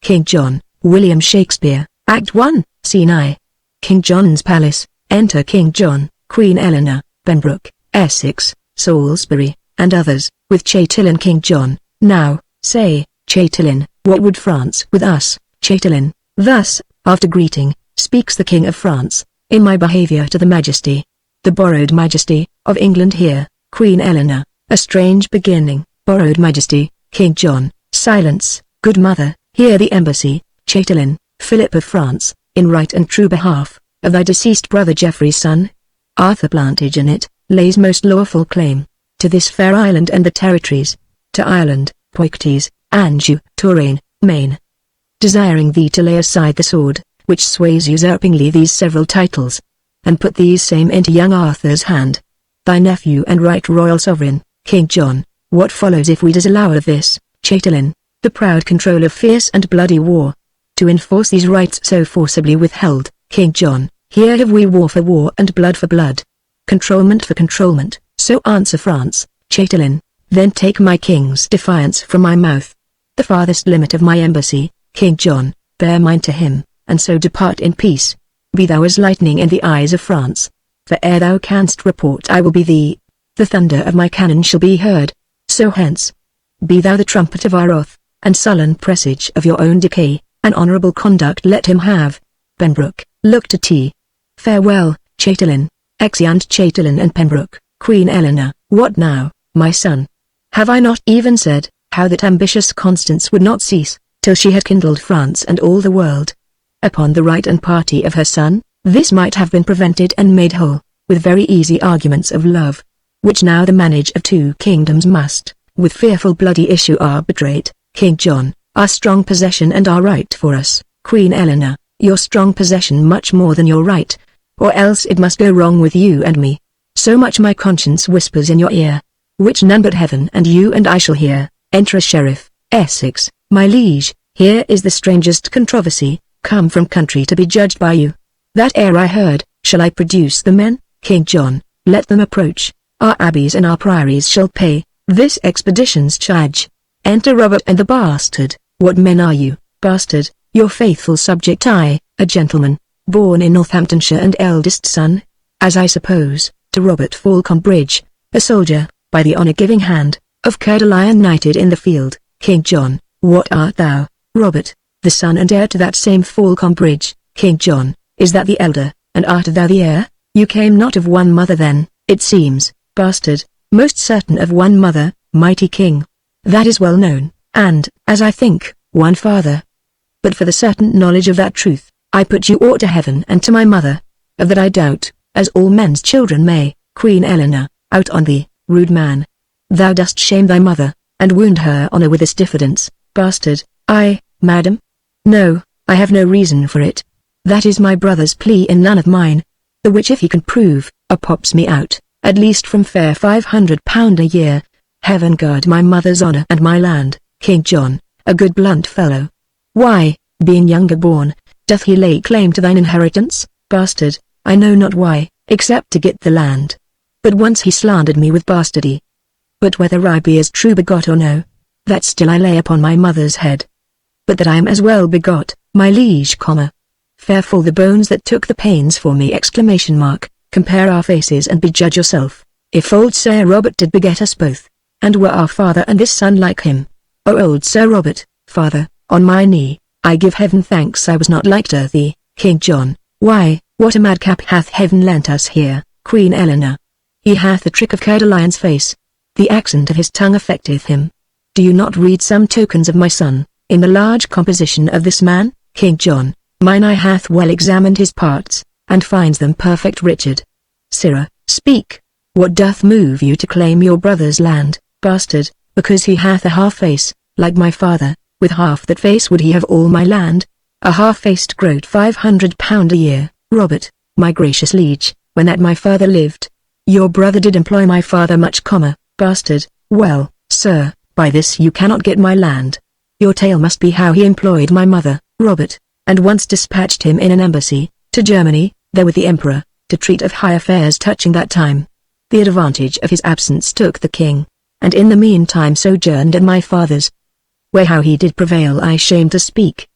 King John, William Shakespeare, Act 1, Scene I. King John's Palace. Enter King John, Queen Eleanor, Pembroke, Essex, Salisbury, and others, with Chatelain King John. Now, say, Chatelain, what would France with us, Chatelain? Thus, after greeting, speaks the King of France, in my behaviour to the Majesty, the borrowed Majesty, of England here, Queen Eleanor. A strange beginning, borrowed Majesty, King John. Silence, good mother, hear the embassy, Chatelain, Philip of France, in right and true behalf, of thy deceased brother Geoffrey's son, Arthur Plantagenet, lays most lawful claim, to this fair island and the territories, to Ireland, Poictiers, Anjou, Touraine, Maine. Desiring thee to lay aside the sword, which sways usurpingly these several titles, and put these same into young Arthur's hand, thy nephew and right royal sovereign, King John. What follows if we disallow of this, Chatelain, the proud control of fierce and bloody war, to enforce these rights so forcibly withheld, King John? Here have we war for war and blood for blood, controlment for controlment. So answer France, Chatelain, then take my king's defiance from my mouth, the farthest limit of my embassy, King John, bear mine to him, and so depart in peace. Be thou as lightning in the eyes of France, for ere thou canst report I will be thee, the thunder of my cannon shall be heard. So hence, be thou the trumpet of our wrath, and sullen presage of your own decay. An honourable conduct let him have. Pembroke, look to T. Farewell, Chatelain. Exeunt Chatelain and Pembroke. Queen Eleanor, what now, my son? Have I not even said, how that ambitious Constance would not cease, till she had kindled France and all the world, upon the right and party of her son? This might have been prevented and made whole, with very easy arguments of love, which now the manage of two kingdoms must, with fearful bloody issue arbitrate. King John, our strong possession and our right for us, Queen Eleanor, your strong possession much more than your right, or else it must go wrong with you and me. So much my conscience whispers in your ear, which none but heaven and you and I shall hear. Enter a sheriff, Essex, my liege. Here is the strangest controversy, come from country to be judged by you. That ere I heard, shall I produce the men? King John, let them approach, our abbeys and our priories shall pay this expedition's charge. Enter Robert and the bastard. What men are you, bastard? Your faithful subject I, a gentleman, born in Northamptonshire and eldest son, as I suppose, to Robert Falconbridge, a soldier, by the honour-giving hand, of Coeur de Lion knighted in the field. King John, what art thou, Robert, the son and heir to that same Falconbridge? King John, is that the elder, and art thou the heir? You came not of one mother then, it seems, bastard. Most certain of one mother, mighty king. That is well known, and, as I think, one father. But for the certain knowledge of that truth, I put you all to heaven and to my mother. Of that I doubt, as all men's children may. Queen Eleanor, out on thee, rude man. Thou dost shame thy mother, and wound her honour with this diffidence, bastard. I, madam? No, I have no reason for it. That is my brother's plea and none of mine, the which if he can prove, pops me out, at least from fair £500 a year. Heaven guard my mother's honour and my land. King John, a good blunt fellow. Why, being younger born, doth he lay claim to thine inheritance? Bastard, I know not why, except to get the land. But once he slandered me with bastardy. But whether I be as true begot or no, that still I lay upon my mother's head. But that I am as well begot, my liege, fair fall the bones that took the pains for me! Compare our faces and bejudge yourself, if old Sir Robert did beget us both, and were our father and this son like him. O old Sir Robert, father, on my knee, I give heaven thanks I was not like to thee. King John, why, what a madcap hath heaven lent us here? Queen Eleanor, he hath the trick of Coeur de Lion's face, the accent of his tongue affecteth him. Do you not read some tokens of my son, in the large composition of this man? King John, mine eye hath well examined his parts, and finds them perfect. Richard, sirrah, speak, what doth move you to claim your brother's land? Bastard, because he hath a half face, like my father. With half that face would he have all my land? A half-faced groat £500 a year. Robert, my gracious liege, when that my father lived, your brother did employ my father much, bastard. Well, sir, by this you cannot get my land. Your tale must be how he employed my mother, Robert, and once dispatched him in an embassy, to Germany, there with the emperor, to treat of high affairs touching that time. The advantage of his absence took the king, and in the meantime sojourned at my father's, where how he did prevail I shame to speak.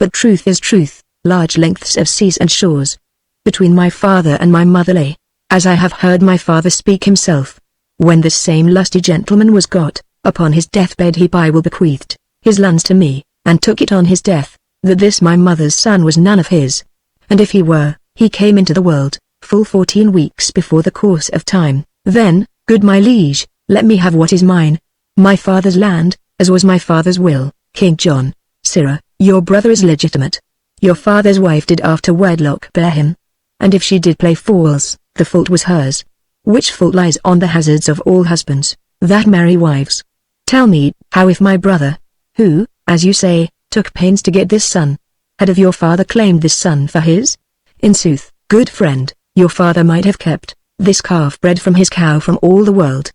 But truth is truth, large lengths of seas and shores. Between my father and my mother lay, as I have heard my father speak himself. When this same lusty gentleman was got, upon his deathbed he by will bequeathed his lands to me, and took it on his death, that this my mother's son was none of his. And if he were, he came into the world, full 14 weeks before the course of time. Then, good my liege, let me have what is mine, my father's land, as was my father's will. King John, sirrah, your brother is legitimate. Your father's wife did after wedlock bear him. And if she did play false, the fault was hers. Which fault lies on the hazards of all husbands, that marry wives. Tell me, how if my brother, who, as you say, took pains to get this son, had of your father claimed this son for his? In sooth, good friend, your father might have kept this calf bred from his cow from all the world.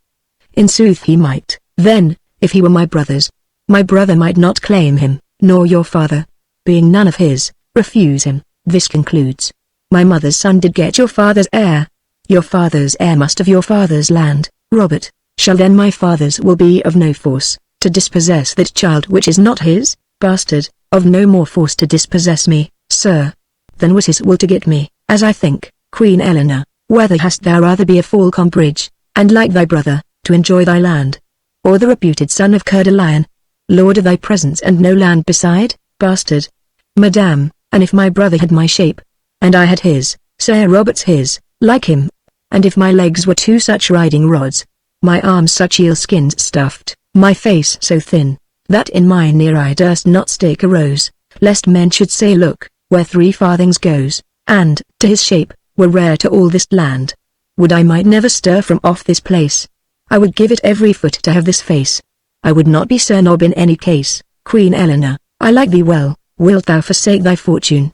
In sooth he might. Then, if he were my brother's, my brother might not claim him, nor your father, being none of his, refuse him. This concludes, my mother's son did get your father's heir. Your father's heir must of your father's land, Robert, shall then my father's will be of no force, to dispossess that child which is not his, bastard, of no more force to dispossess me, sir, than was his will to get me, as I think. Queen Eleanor, whether hast thou rather be a Falcon Bridge, and like thy brother, to enjoy thy land, or the reputed son of Coeur de Lion, lord of thy presence and no land beside, bastard? Madame, and if my brother had my shape, and I had his, Sir Robert's his, like him, and if my legs were two such riding rods, my arms such eel skins stuffed, my face so thin, that in mine ear I durst not stake a rose, lest men should say look, where 3 farthings goes, and, to his shape, were rare to all this land. Would I might never stir from off this place. I would give it every foot to have this face. I would not be Sir Nob in any case. Queen Eleanor, I like thee well, wilt thou forsake thy fortune?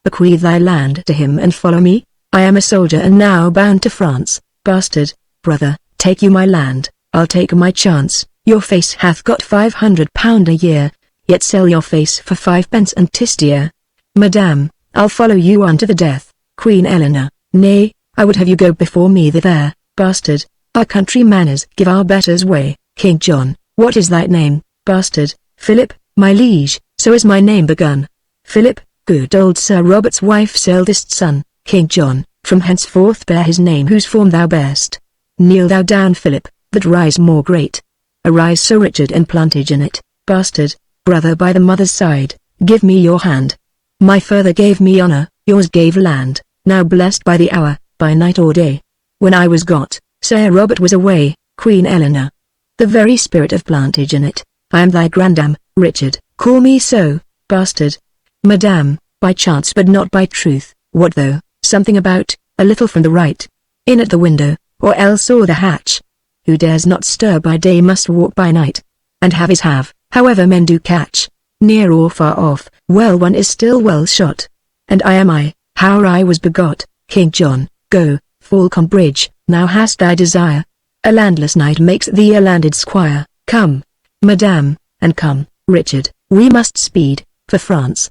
Bequeath thy land to him and follow me? I am a soldier and now bound to France, bastard. Brother, take you my land, I'll take my chance. Your face hath got £500 a year, yet sell your face for 5 pence and 'tis dear. Madame, I'll follow you unto the death. Queen Eleanor, nay, I would have you go before me thither, bastard. Our country manners give our betters way. King John, what is thy name, bastard? Philip, my liege, so is my name begun. Philip, good old Sir Robert's wife's eldest son. King John, from henceforth bear his name whose form thou bear'st. Kneel thou down, Philip, that rise more great. Arise Sir Richard and Plantagenet, bastard, brother by the mother's side, give me your hand. My father gave me honor, yours gave land, now blessed by the hour, by night or day. When I was got, Sir Robert was away. Queen Eleanor, the very spirit of Plantagenet, I am thy grandam, Richard, call me so, bastard. Madame, by chance but not by truth, what though, something about, a little from the right, in at the window, or else o'er the hatch. Who dares not stir by day must walk by night, and have his have, however men do catch, near or far off, well one is still well shot. And I am I, how I was begot. King John, go, Falcon Bridge, now hast thy desire. A landless knight makes thee a landed squire. Come, Madame, and come, Richard, we must speed, for France,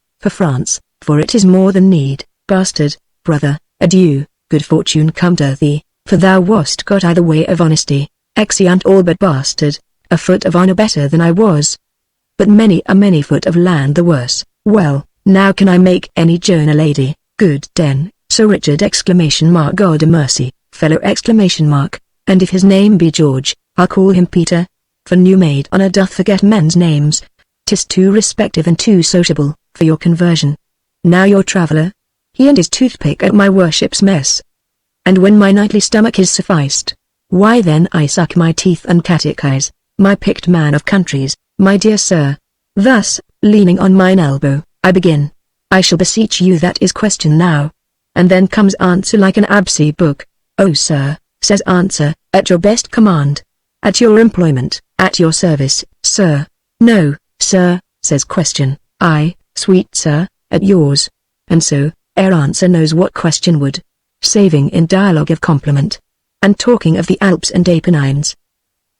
for it is more than need. Bastard, brother, adieu, good fortune come to thee, for thou wast got either way of honesty, exeunt all but bastard, a foot of honor better than I was, but many a many foot of land the worse. Well, now can I make any journey, lady? Good den, Sir Richard God a mercy, fellow and if his name be George, I'll call him Peter, for new maid honor doth forget men's names. 'Tis too respective and too sociable, for your conversion. Now your traveller, he and his toothpick at my worship's mess. And when my nightly stomach is sufficed, why then I suck my teeth and catechize, my picked man of countries, my dear sir. Thus, leaning on mine elbow, I begin. I shall beseech you that is question now. And then comes answer like an absey book. Oh sir, says answer, at your best command. At your employment, at your service, sir. No, sir, says question. I, sweet sir, at yours. And so, ere answer knows what question would. Saving in dialogue of compliment. And talking of the Alps and Apennines.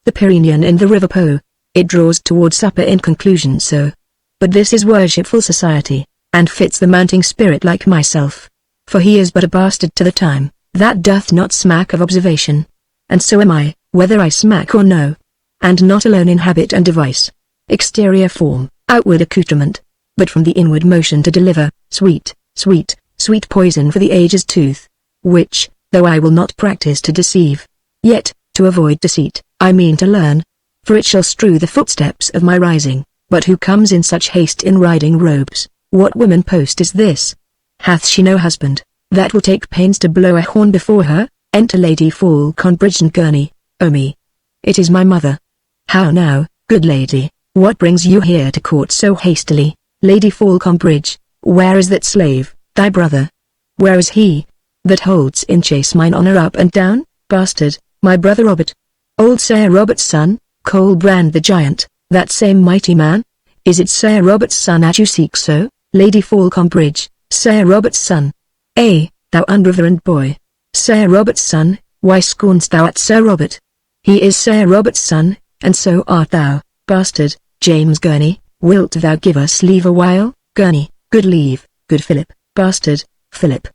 The Pyrenean and the River Po. It draws toward supper in conclusion so. But this is worshipful society, and fits the mounting spirit like myself. For he is but a bastard to the time, that doth not smack of observation. And so am I, whether I smack or no. And not alone in habit and device. Exterior form, outward accoutrement. but from the inward motion to deliver, sweet, sweet, sweet poison for the age's tooth. Which, though I will not practice to deceive, yet, to avoid deceit, I mean to learn. For it shall strew the footsteps of my rising. But who comes in such haste in riding robes? What woman post is this? Hath she no husband, that will take pains to blow a horn before her? Enter Lady Falconbridge and Gurney. O me! It is my mother. How now, good lady, what brings you here to court so hastily? Lady Falconbridge, where is that slave, thy brother? Where is he that holds in chase mine honor up and down? Bastard, my brother Robert. Old Sir Robert's son, Colbrand the giant, that same mighty man? Is it Sir Robert's son that you seek so, Lady Falconbridge? Sir Robert's son? Ay, thou unreverend boy. Sir Robert's son, why scornst thou at Sir Robert? He is Sir Robert's son, and so art thou, bastard. James Gurney, wilt thou give us leave a while? Gurney, good leave, good Philip. Bastard, Philip.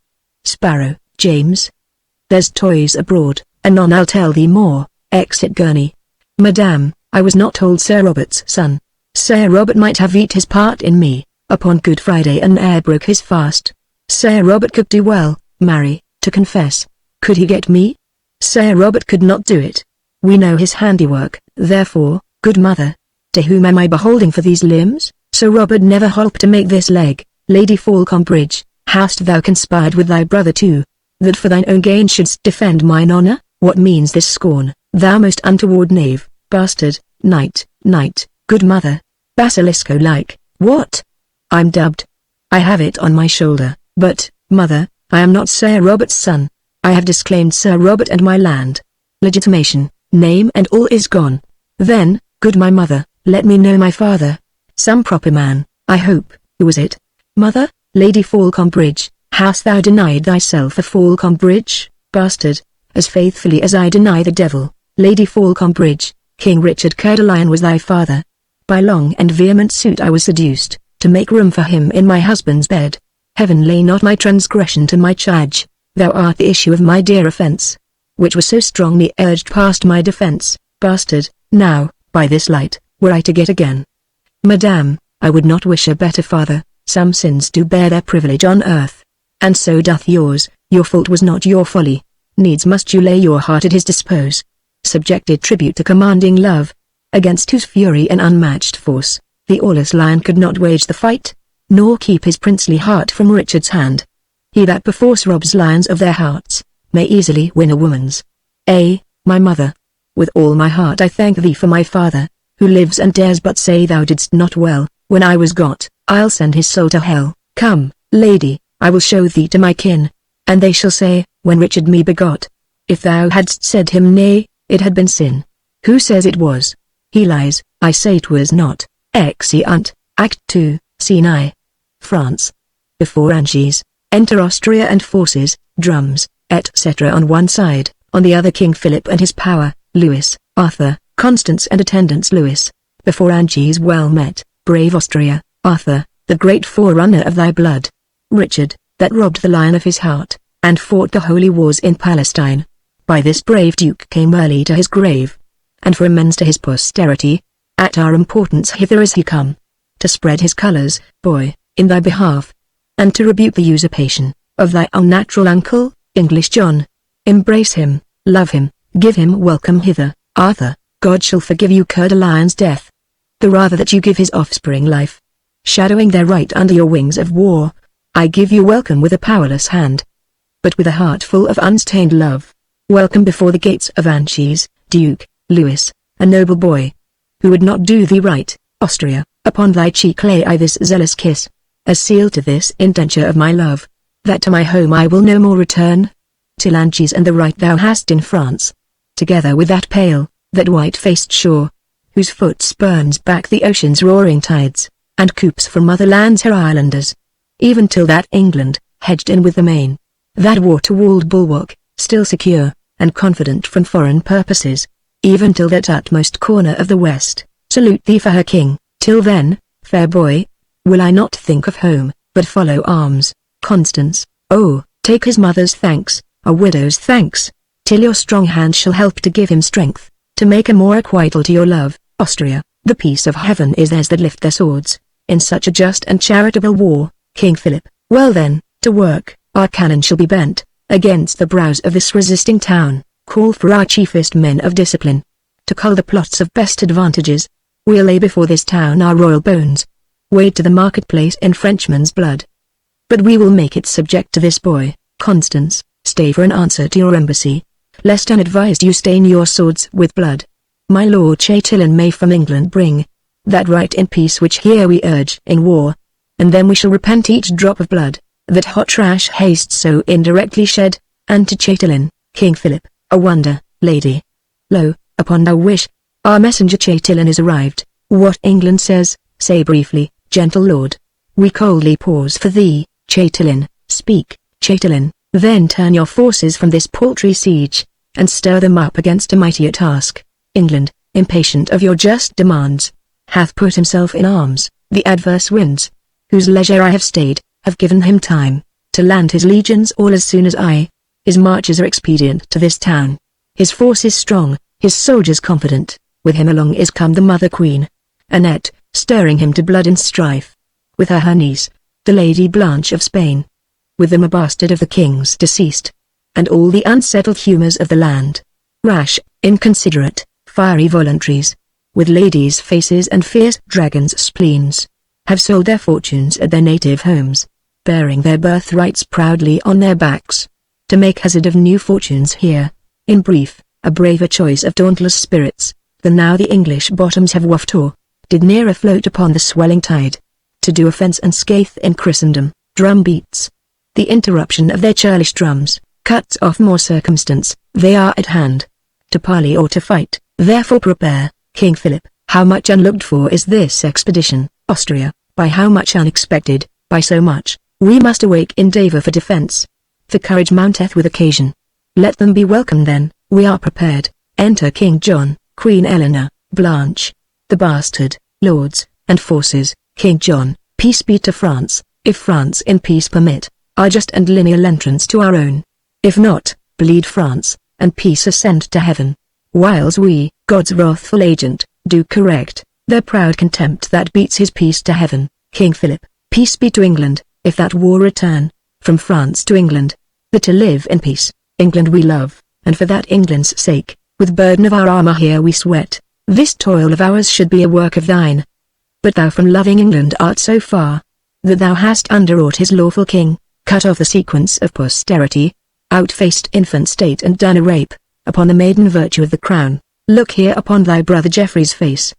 Sparrow, James. There's toys abroad, anon I'll tell thee more. Exit Gurney. Madame, I was not told Sir Robert's son. Sir Robert might have eat his part in me, upon Good Friday and ere broke his fast. Sir Robert could do well, marry, to confess. Could he get me? Sir Robert could not do it. We know his handiwork, therefore, good mother. To whom am I beholding for these limbs? Sir Robert never holp to make this leg. Lady Falconbridge, hast thou conspired with thy brother too, that for thine own gain shouldst defend mine honour? What means this scorn, thou most untoward knave? Bastard, knight, good mother, basilisco-like, what? I'm dubbed. I have it on my shoulder, but, mother, I am not Sir Robert's son. I have disclaimed Sir Robert and my land. Legitimation, name and all is gone. Then, good my mother, let me know my father. Some proper man, I hope. Who was it? Mother, Lady Falconbridge, hast thou denied thyself a Falconbridge, bastard, as faithfully as I deny the devil? Lady Falconbridge, King Richard Coeur de Lion was thy father. By long and vehement suit I was seduced, to make room for him in my husband's bed. Heaven lay not my transgression to my charge. Thou art the issue of my dear offence, which was so strongly urged past my defence. Bastard, now, by this light, were I to get again. Madame, I would not wish a better father. Some sins do bear their privilege on earth, and so doth yours. Your fault was not your folly. Needs must you lay your heart at his dispose. Subjected tribute to commanding love, against whose fury and unmatched force, the aweless lion could not wage the fight, nor keep his princely heart from Richard's hand. He that perforce robs lions of their hearts, may easily win a woman's. Ay, my mother, with all my heart I thank thee for my father, who lives and dares but say thou didst not well. When I was got, I'll send his soul to hell. Come, lady, I will show thee to my kin, and they shall say, when Richard me begot, if thou hadst said him nay, it had been sin. Who says it was? He lies. I say 'twas not. Exeunt, Act 2, Scene I. France. Before Anchises, enter Austria and forces, drums, etc. on one side, on the other King Philip and his power, Louis, Arthur, Constance and attendants. Louis, before Anchises well met, brave Austria, Arthur, the great forerunner of thy blood. Richard, that robbed the lion of his heart, and fought the holy wars in Palestine. By this brave duke came early to his grave, and for amends to his posterity, at our importance hither is he come, to spread his colours, boy, in thy behalf, and to rebuke the usurpation of thy unnatural uncle, English John. Embrace him, love him, give him welcome hither, Arthur. God shall forgive you Coeur de Lion's death, the rather that you give his offspring life. Shadowing their right under your wings of war, I give you welcome with a powerless hand, but with a heart full of unstained love. Welcome before the gates of Anchises, Duke, Louis, a noble boy, who would not do thee right. Austria, upon thy cheek lay I this zealous kiss, as seal to this indenture of my love, that to my home I will no more return, till Anchises and the right thou hast in France, together with that pale, that white-faced shore, whose foot spurns back the ocean's roaring tides, and coops from other lands her islanders, even till that England, hedged in with the main, that water-walled bulwark, still secure, and confident from foreign purposes, even till that utmost corner of the west, salute thee for her king. Till then, fair boy, will I not think of home, but follow arms. Constance, oh, take his mother's thanks, a widow's thanks, till your strong hand shall help to give him strength, to make a more acquital to your love. Austria, the peace of heaven is theirs that lift their swords, in such a just and charitable war, King Philip. Well then, to work, our cannon shall be bent against the brows of this resisting town. Call for our chiefest men of discipline, to cull the plots of best advantages. We'll lay before this town our royal bones, wade to the marketplace in Frenchmen's blood. But we will make it subject to this boy. Constance, stay for an answer to your embassy, lest unadvised you stain your swords with blood. My lord Chatillon may from England bring that right in peace which here we urge in war, and then we shall repent each drop of blood that hot trash haste so indirectly shed. And to Chatillon, King Philip, a wonder, lady. Lo, upon thy wish, our messenger Chatillon is arrived. What England says, say briefly, gentle lord. We coldly pause for thee, Chatillon. Speak, Chatillon, then turn your forces from this paltry siege, and stir them up against a mightier task. England, impatient of your just demands, hath put himself in arms. The adverse winds, whose leisure I have stayed, have given him time to land his legions all as soon as I. His marches are expedient to this town. His force is strong, his soldiers confident. With him along is come the mother queen, Annette, stirring him to blood and strife. With her niece, the Lady Blanche of Spain. With them a bastard of the kings deceased, and all the unsettled humours of the land. Rash, inconsiderate, fiery voluntaries, with ladies' faces and fierce dragons' spleens, have sold their fortunes at their native homes, bearing their birthrights proudly on their backs, to make hazard of new fortunes here. In brief, a braver choice of dauntless spirits, than now the English bottoms have wafted or did ne'er afloat upon the swelling tide, to do offence and scathe in Christendom. Drum beats. The interruption of their churlish drums, cuts off more circumstance. They are at hand, to parley or to fight. Therefore prepare, King Philip. How much unlooked for is this expedition, Austria, by how much unexpected, by so much, we must awake endeavour for defence. For courage mounteth with occasion. Let them be welcome then, we are prepared. Enter King John, Queen Eleanor, Blanche, the bastard, lords, and forces. King John, peace be to France. If France in peace permit, our just and lineal entrance to our own. If not, bleed France, and peace ascend to heaven. Whiles we, God's wrathful agent, do correct their proud contempt that beats his peace to heaven. King Philip, peace be to England, if that war return, from France to England, that to live in peace. England we love, and for that England's sake, with burden of our armour here we sweat. This toil of ours should be a work of thine. But thou from loving England art so far, that thou hast underwrought his lawful king, cut off the sequence of posterity, outfaced infant state and done a rape upon the maiden virtue of the crown. Look here upon thy brother Geoffrey's face.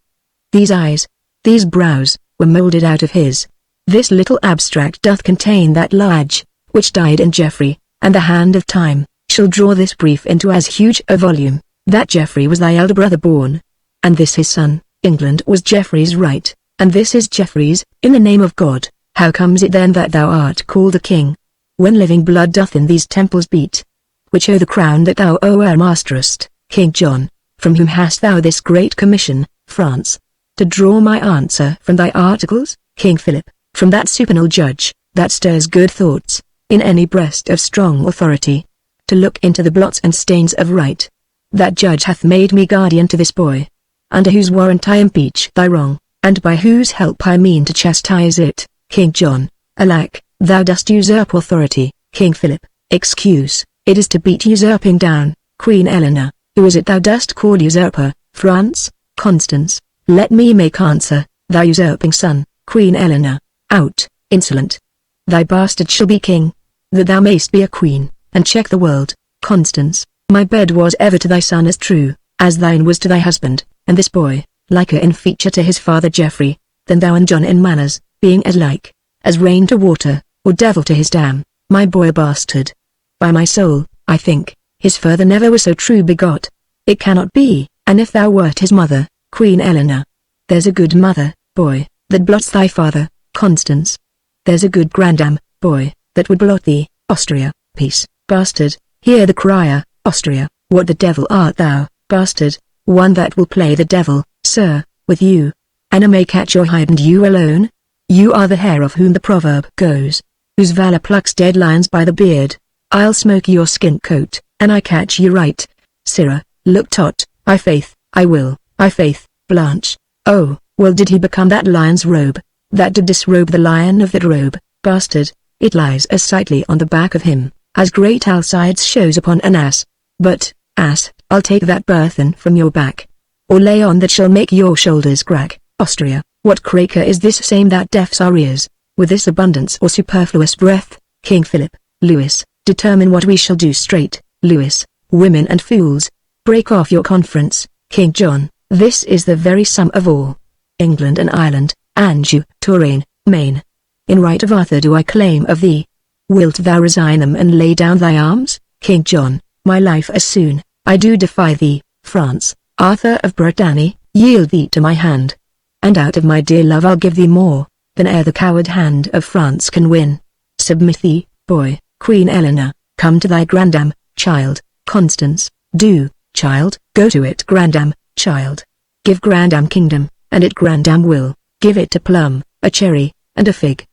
These eyes, these brows, were moulded out of his. This little abstract doth contain that large, which died in Geoffrey, and the hand of time shall draw this brief into as huge a volume. That Geoffrey was thy elder brother born, and this his son. England was Geoffrey's right, and this is Geoffrey's. In the name of God, how comes it then that thou art called a king, when living blood doth in these temples beat, which owe the crown that thou o'ermasterest? King John, from whom hast thou this great commission, France, to draw my answer from thy articles? King Philip, from that supernal judge, that stirs good thoughts in any breast of strong authority, to look into the blots and stains of right. That judge hath made me guardian to this boy, under whose warrant I impeach thy wrong, and by whose help I mean to chastise it. King John, alack, thou dost usurp authority. King Philip, excuse, it is to beat usurping down. Queen Eleanor, who is it thou dost call usurper? France? Constance, let me make answer, thou usurping son. Queen Eleanor, out, insolent. Thy bastard shall be king, that thou mayst be a queen, and check the world. Constance, my bed was ever to thy son as true, as thine was to thy husband, and this boy, liker in feature to his father Geoffrey, than thou and John in manners, being as like, as rain to water, or devil to his dam. My boy a bastard. By my soul, I think, his father never was so true begot. It cannot be, and if thou wert his mother, Queen Eleanor, there's a good mother, boy, that blots thy father. Constance, there's a good grandam, boy, that would blot thee. Austria, peace. Bastard, hear the crier. Austria, what the devil art thou, bastard? One that will play the devil, sir, with you. Anna may catch your hide and you alone. You are the hare of whom the proverb goes, whose valor plucks dead lions by the beard. I'll smoke your skin coat, and I catch you right. Sirrah, look tot, I faith, I will, I faith. Blanche, oh, well did he become that lion's robe, that did disrobe the lion of that robe, bastard, it lies as sightly on the back of him, as great Alcides shows upon an ass. But, ass, I'll take that burthen from your back, or lay on that shall make your shoulders crack. Austria, what cracker is this same that deafs our ears, with this abundance or superfluous breath? King Philip, Louis, determine what we shall do straight. Louis, women and fools, break off your conference. King John, this is the very sum of all. England and Ireland, Anjou, Touraine, Maine. In right of Arthur do I claim of thee. Wilt thou resign them and lay down thy arms? King John, my life as soon, I do defy thee. France, Arthur of Brittany, yield thee to my hand, and out of my dear love I'll give thee more, than e'er the coward hand of France can win. Submit thee, boy. Queen Eleanor, come to thy grandam, child. Constance, do, child, go to it. Grandam, child. Give grandam kingdom, and it grandam will, give it a plum, a cherry, and a fig.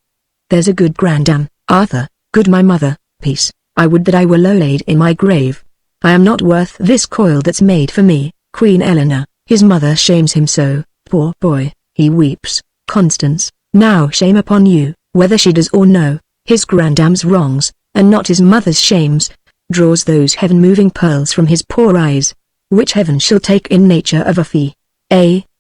There's a good grandam, Arthur, good my mother, peace, I would that I were low laid in my grave. I am not worth this coil that's made for me. Queen Eleanor, his mother shames him so, poor boy, he weeps. Constance, now shame upon you, whether she does or no, his grandam's wrongs, and not his mother's shames, draws those heaven-moving pearls from his poor eyes, which heaven shall take in nature of a fee.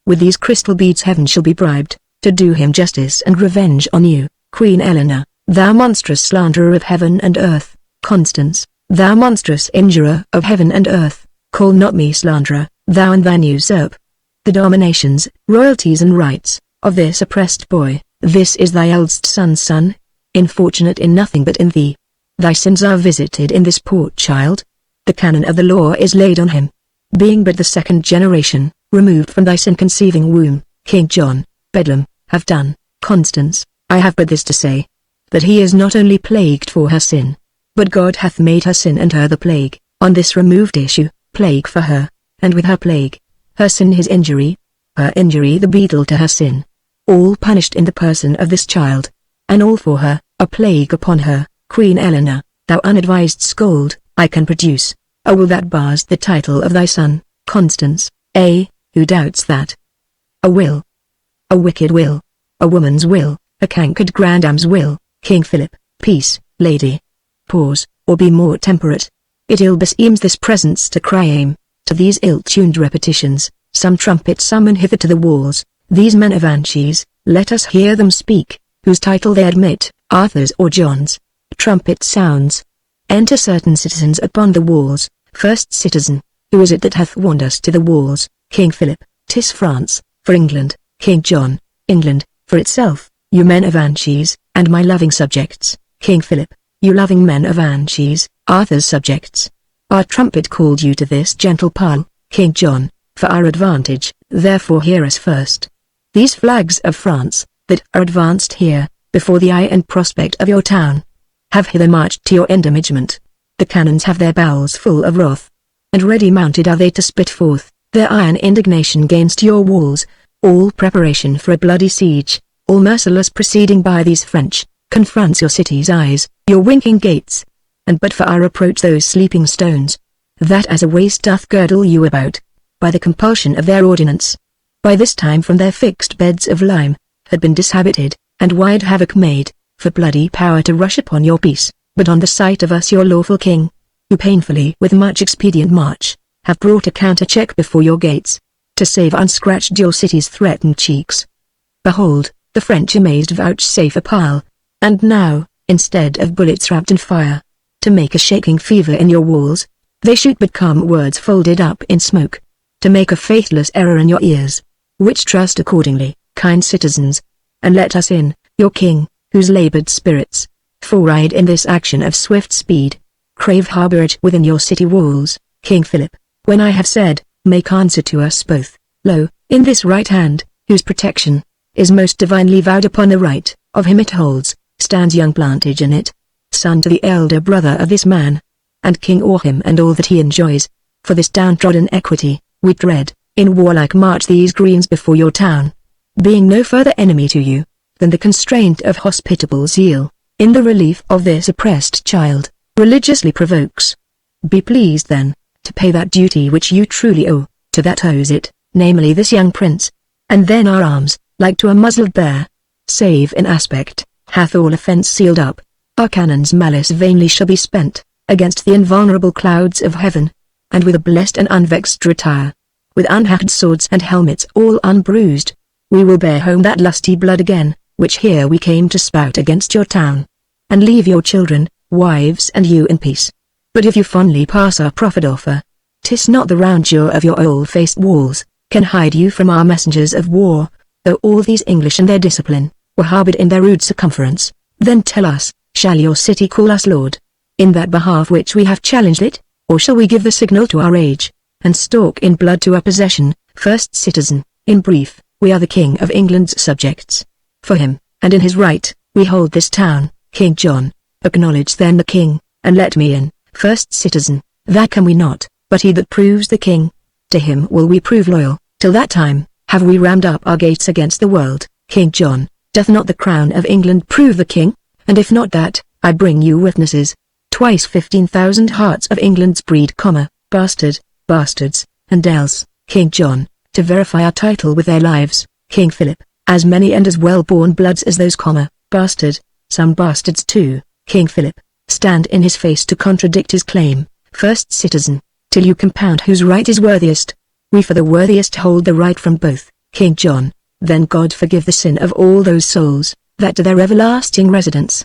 With these crystal beads heaven shall be bribed, to do him justice and revenge on you. Queen Eleanor, thou monstrous slanderer of heaven and earth. Constance, thou monstrous injurer of heaven and earth, call not me slanderer, thou and thine usurp the dominations, royalties and rights, of this oppressed boy. This is thy eldest son's son, infortunate in nothing but in thee. Thy sins are visited in this poor child. The canon of the law is laid on him, being but the second generation, removed from thy sin-conceiving womb. King John, Bedlam, have done. Constance, I have but this to say, that he is not only plagued for her sin, but God hath made her sin and her the plague. On this removed issue, plague for her, and with her plague, her sin his injury, her injury the beadle to her sin. All punished in the person of this child, and all for her, a plague upon her. Queen Eleanor, thou unadvised scold, I can produce a will that bars the title of thy son. Constance, who doubts that? A will. A wicked will. A woman's will, a cankered grandam's will. King Philip, peace, lady. Pause, or be more temperate. It ill beseems this presence to cry aim, to these ill-tuned repetitions. Some trumpet summon hither to the walls, these men of Anchises, let us hear them speak, whose title they admit, Arthur's or John's. Trumpet sounds. Enter certain citizens upon the walls. First citizen, who is it that hath warned us to the walls? King Philip, 'tis France, for England. King John, England, for itself, you men of Anchises, and my loving subjects. King Philip, you loving men of Anchises, Arthur's subjects. Our trumpet called you to this gentle parle. King John, for our advantage, therefore hear us first. These flags of France, that are advanced here, before the eye and prospect of your town, have hither marched to your endomagement. The cannons have their bowels full of wrath, and ready mounted are they to spit forth their iron indignation against your walls. All preparation for a bloody siege, all merciless proceeding by these French, confronts your city's eyes, your winking gates, and but for our approach those sleeping stones, that as a waist doth girdle you about, by the compulsion of their ordinance, by this time from their fixed beds of lime, had been dishabited, and wide havoc made, for bloody power to rush upon your peace, but on the sight of us your lawful king, who painfully with much expedient march, have brought a counter-check before your gates, to save unscratched your city's threatened cheeks. Behold, the French amazed vouchsafe a pile, and now, instead of bullets wrapped in fire, to make a shaking fever in your walls, they shoot but calm words folded up in smoke, to make a faithless error in your ears, which trust accordingly, kind citizens, and let us in, your king, whose labored spirits, forride in this action of swift speed, crave harborage within your city walls. King Philip, when I have said, make answer to us both. Lo, in this right hand, whose protection is most divinely vowed upon the right of him it holds, stands young Plantagenet, son to the elder brother of this man, and king o'er him and all that he enjoys. For this downtrodden equity, we tread, in warlike march these greens before your town, being no further enemy to you, than the constraint of hospitable zeal, in the relief of this oppressed child, religiously provokes. Be pleased then, to pay that duty which you truly owe, to that owes it, namely this young prince, and then our arms, like to a muzzled bear, save in aspect, hath all offence sealed up. Our cannon's malice vainly shall be spent, against the invulnerable clouds of heaven, and with a blessed and unvexed retire. With unhacked swords and helmets all unbruised, we will bear home that lusty blood again, which here we came to spout against your town, and leave your children, wives and you in peace. But if you fondly pass our proffered offer, 'tis not the roundure of your old-faced walls can hide you from our messengers of war, though all these English and their discipline were harbored in their rude circumference. Then tell us, shall your city call us lord, in that behalf which we have challenged it, or shall we give the signal to our rage, and stalk in blood to our possession? First citizen, in brief, we are the King of England's subjects. For him, and in his right, we hold this town. King John, acknowledge then the king, and let me in. First citizen, that can we not, but he that proves the king, to him will we prove loyal. Till that time, have we rammed up our gates against the world. King John, doth not the crown of England prove the king? And if not that, I bring you witnesses. Twice 15,000 hearts of England's breed, bastard, bastards, and else, King John, to verify our title with their lives. King Philip, as many and as well-born bloods as those, bastard, some bastards too. King Philip, stand in his face to contradict his claim. First citizen, till you compound whose right is worthiest. We for the worthiest hold the right from both. King John, then God forgive the sin of all those souls, that to their everlasting residence,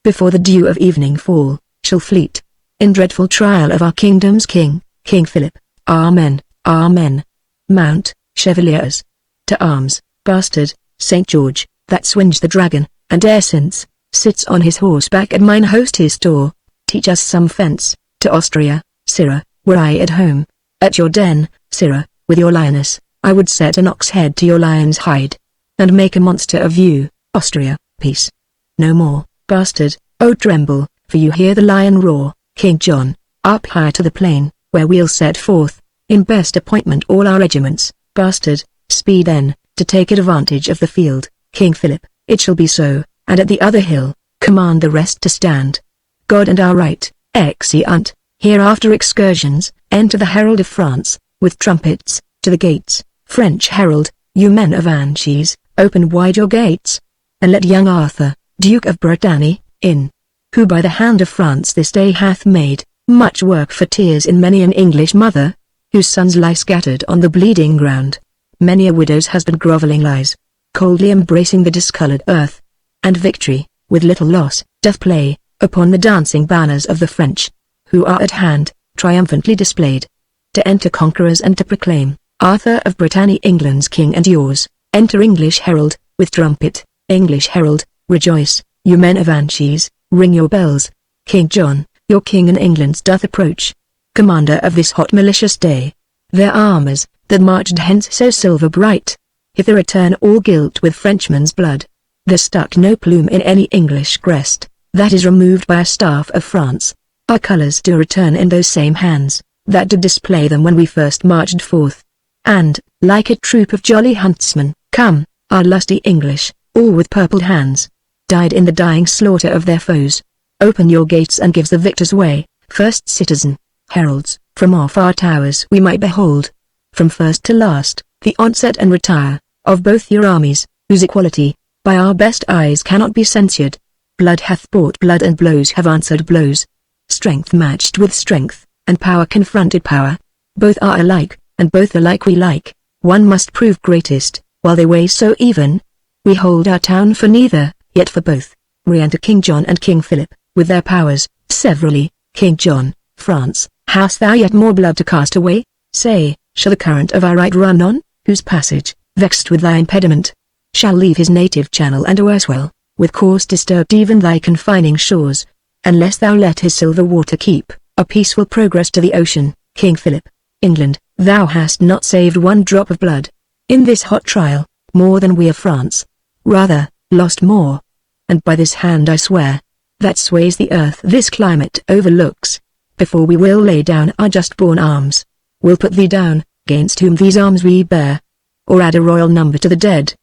before the dew of evening fall, shall fleet, in dreadful trial of our kingdom's king. King Philip, amen, amen. Mount, chevaliers, to arms. Bastard, St. George, that swinged the dragon, and e'er since, sits on his horseback at mine host his door, teach us some fence. To Austria, sirrah, were I at home, at your den, sirrah, with your lioness, I would set an ox head to your lion's hide, and make a monster of you. Austria, peace. No more, bastard, oh tremble, for you hear the lion roar. King John, up high to the plain, where we'll set forth, in best appointment all our regiments. Bastard, speed then, to take advantage of the field. King Philip, it shall be so, and at the other hill, command the rest to stand. God and our right, exeunt. Hereafter excursions, enter the herald of France, with trumpets, to the gates. French herald, you men of Anchises, open wide your gates, and let young Arthur, Duke of Brittany, in, who by the hand of France this day hath made much work for tears in many an English mother, whose sons lie scattered on the bleeding ground. Many a widow's husband grovelling lies, coldly embracing the discoloured earth, and victory, with little loss, doth play upon the dancing banners of the French, who are at hand, triumphantly displayed, to enter conquerors and to proclaim, Arthur of Brittany England's king and yours. Enter English herald, with trumpet. English herald, rejoice, you men of Anchises, ring your bells. King John, your king in England doth approach, commander of this hot malicious day. Their armours, that marched hence so silver bright, hither return all gilt with Frenchman's blood. There stuck no plume in any English crest, that is removed by a staff of France. Our colours do return in those same hands, that did display them when we first marched forth. And, like a troop of jolly huntsmen, come, our lusty English, all with purpled hands, died in the dying slaughter of their foes. Open your gates and give the victors way. First citizen, heralds, from off our towers we might behold, from first to last, the onset and retire, of both your armies, whose equality, by our best eyes cannot be censured. Blood hath bought blood and blows have answered blows. Strength matched with strength, and power confronted power. Both are alike, and both alike we like. One must prove greatest, while they weigh so even. We hold our town for neither, yet for both. Re-enter King John and King Philip, with their powers, severally. King John, France, hast thou yet more blood to cast away? Say, shall the current of our right run on, whose passage, vexed with thy impediment, shall leave his native channel and Erswell, with course disturbed even thy confining shores, unless thou let his silver water keep a peaceful progress to the ocean. King Philip, England, thou hast not saved one drop of blood, in this hot trial, more than we of France, rather, lost more. And by this hand I swear, that sways the earth this climate overlooks, before we will lay down our just-born arms, we'll put thee down, gainst whom these arms we bear, or add a royal number to the dead,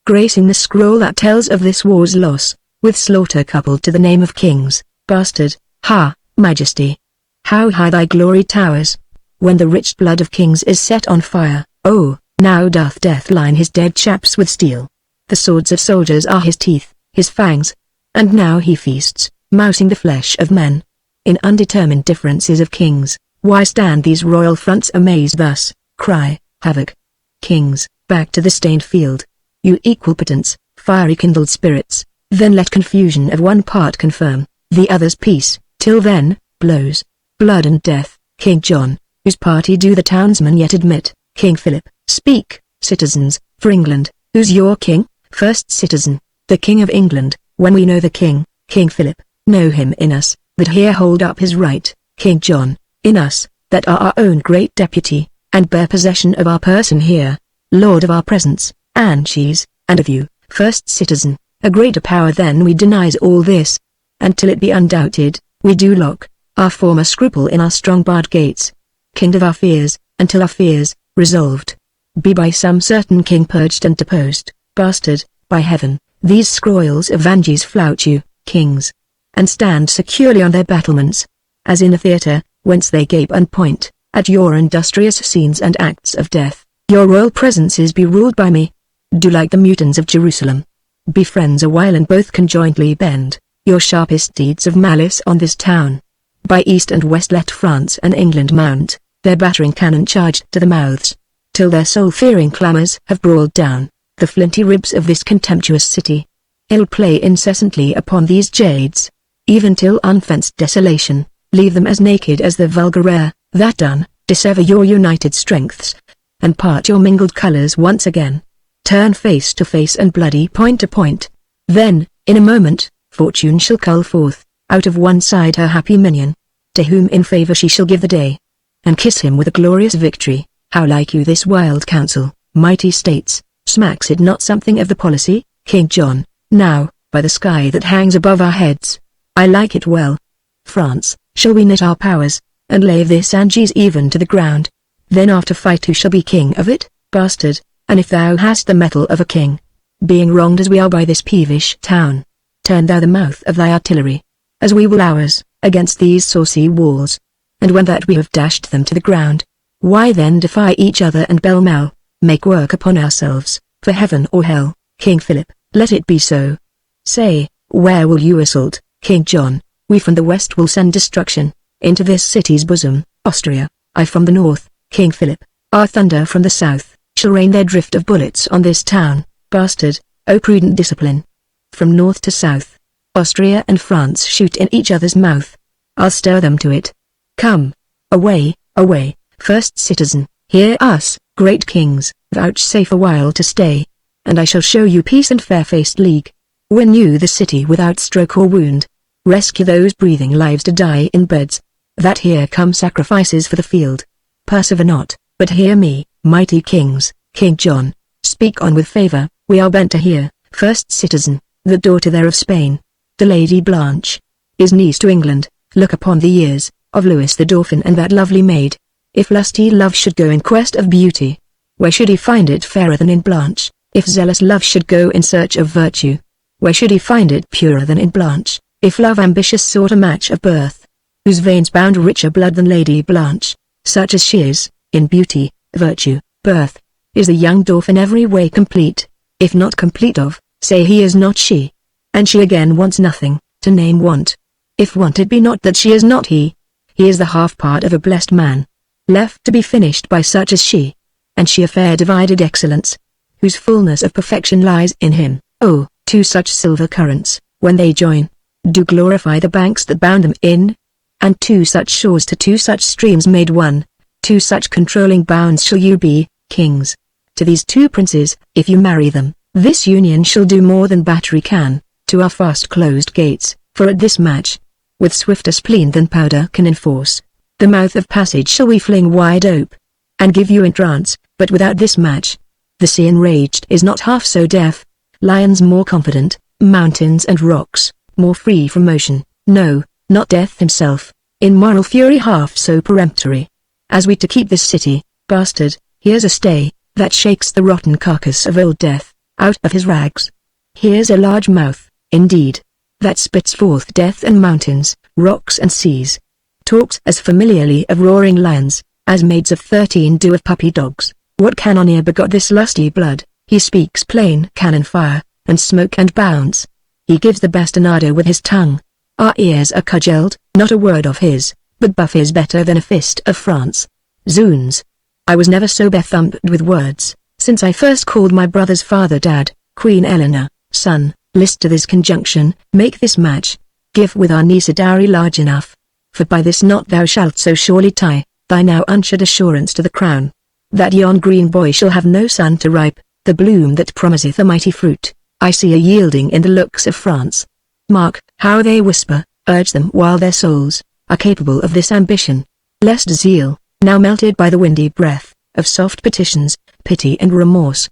gracing the scroll that tells of this war's loss, with slaughter coupled to the name of kings. Bastard, ha, majesty, how high thy glory towers, when the rich blood of kings is set on fire. Oh, now doth death line his dead chaps with steel, The swords of soldiers are his teeth, his fangs. And now he feasts, mousing the flesh of men. In undetermined differences of kings, why stand these royal fronts amazed thus? Cry, havoc. Kings, back to the stained field. You equal potents, fiery kindled spirits, then let confusion of one part confirm the other's peace. Till then, blows, blood and death. King John, whose party do the townsmen yet admit? King Philip, speak, citizens, for England, who's your king? First citizen, the King of England. When we know the king, King Philip, know him in us, that here hold up his right, King John, in us, that are our own great deputy, and bear possession of our person here, lord of our presence, and cheese, and of you, first citizen, a greater power than we denies all this. And till it be undoubted, we do lock our former scruple in our strong barred gates. King of our fears, until our fears, resolved, be by some certain king purged and deposed. Bastard, by heaven, these scroils of Vanges flout you, kings, and stand securely on their battlements, as in a theatre, whence they gape and point at your industrious scenes and acts of death. Your royal presences be ruled by me. Do like the mutins of Jerusalem. Be friends a while and both conjointly bend your sharpest deeds of malice on this town. By east and west let France and England mount their battering cannon charged to the mouths, till their soul-fearing clamours have brawled down the flinty ribs of this contemptuous city. Ill play incessantly upon these jades, even till unfenced desolation, leave them as naked as the vulgar air. That done, dissever your united strengths, and part your mingled colours once again. Turn face to face and bloody point to point. Then, in a moment, Fortune shall cull forth, out of one side her happy minion, to whom in favour she shall give the day, and kiss him with a glorious victory. How like you this wild counsel, mighty states? Smacks it not something of the policy, King John? Now, by the sky that hangs above our heads, I like it well. France, shall we knit our powers, and lay this Anges even to the ground? Then after fight who shall be king of it? Bastard, and if thou hast the mettle of a king, being wronged as we are by this peevish town, turn thou the mouth of thy artillery, as we will ours, against these saucy walls. And when that we have dashed them to the ground, why then defy each other and bell-mell, make work upon ourselves, for heaven or hell? King Philip, let it be so. Say, where will you assault, King John? We from the west will send destruction into this city's bosom. Austria, I from the north, King Philip, our thunder from the south, shall rain their drift of bullets on this town. Bastard, O prudent discipline. From north to south, Austria and France shoot in each other's mouth. I'll stir them to it. Come. Away, away, first citizen, hear us, great kings, vouchsafe a while to stay, and I shall show you peace and fair-faced league. Win you the city without stroke or wound. Rescue those breathing lives to die in beds, that here come sacrifices for the field. Persevere not, but hear me, mighty kings. King John, speak on with favour, we are bent to hear. First citizen, the daughter there of Spain, the Lady Blanche, is niece to England. Look upon the years of Louis the Dauphin and that lovely maid. If lusty love should go in quest of beauty, where should he find it fairer than in Blanche? If zealous love should go in search of virtue, where should he find it purer than in Blanche? If love ambitious sought a match of birth, whose veins bound richer blood than Lady Blanche, such as she is, in beauty, virtue, birth, is the young Dauphin every way complete. If not complete of, say he is not she. And she again wants nothing, to name want. If want it be not that she is not he is the half part of a blessed man, left to be finished by such as she, and she a fair divided excellence, whose fullness of perfection lies in him. Oh, two such silver currents, when they join, do glorify the banks that bound them in, and two such shores to two such streams made one, two such controlling bounds shall you be, kings. To these two princes, if you marry them, this union shall do more than battery can, to our fast-closed gates, for at this match, with swifter spleen than powder can enforce, the mouth of passage shall we fling wide ope, and give you entrance. But without this match, the sea enraged is not half so deaf, lions more confident, mountains and rocks, more free from motion, no, not death himself, in moral fury half so peremptory, as we to keep this city. Bastard, here's a stay, that shakes the rotten carcass of old death, out of his rags. Here's a large mouth, indeed, that spits forth death and mountains, rocks and seas, talks as familiarly of roaring lions, as maids of 13 do of puppy dogs. What cannoneer begot this lusty blood? He speaks plain cannon fire, and smoke and bounce. He gives the bastinado with his tongue. Our ears are cudgelled, not a word of his, but Buff is better than a fist of France. Zoons! I was never so bethumped with words, since I first called my brother's father Dad. Queen Eleanor, son, list to this conjunction, make this match. Give with our niece a dowry large enough. For by this knot thou shalt so surely tie, thy now unshed assurance to the crown, that yon green boy shall have no son to ripe, the bloom that promiseth a mighty fruit. I see a yielding in the looks of France. Mark how they whisper, urge them while their souls are capable of this ambition. Lest zeal, now melted by the windy breath of soft petitions, pity and remorse,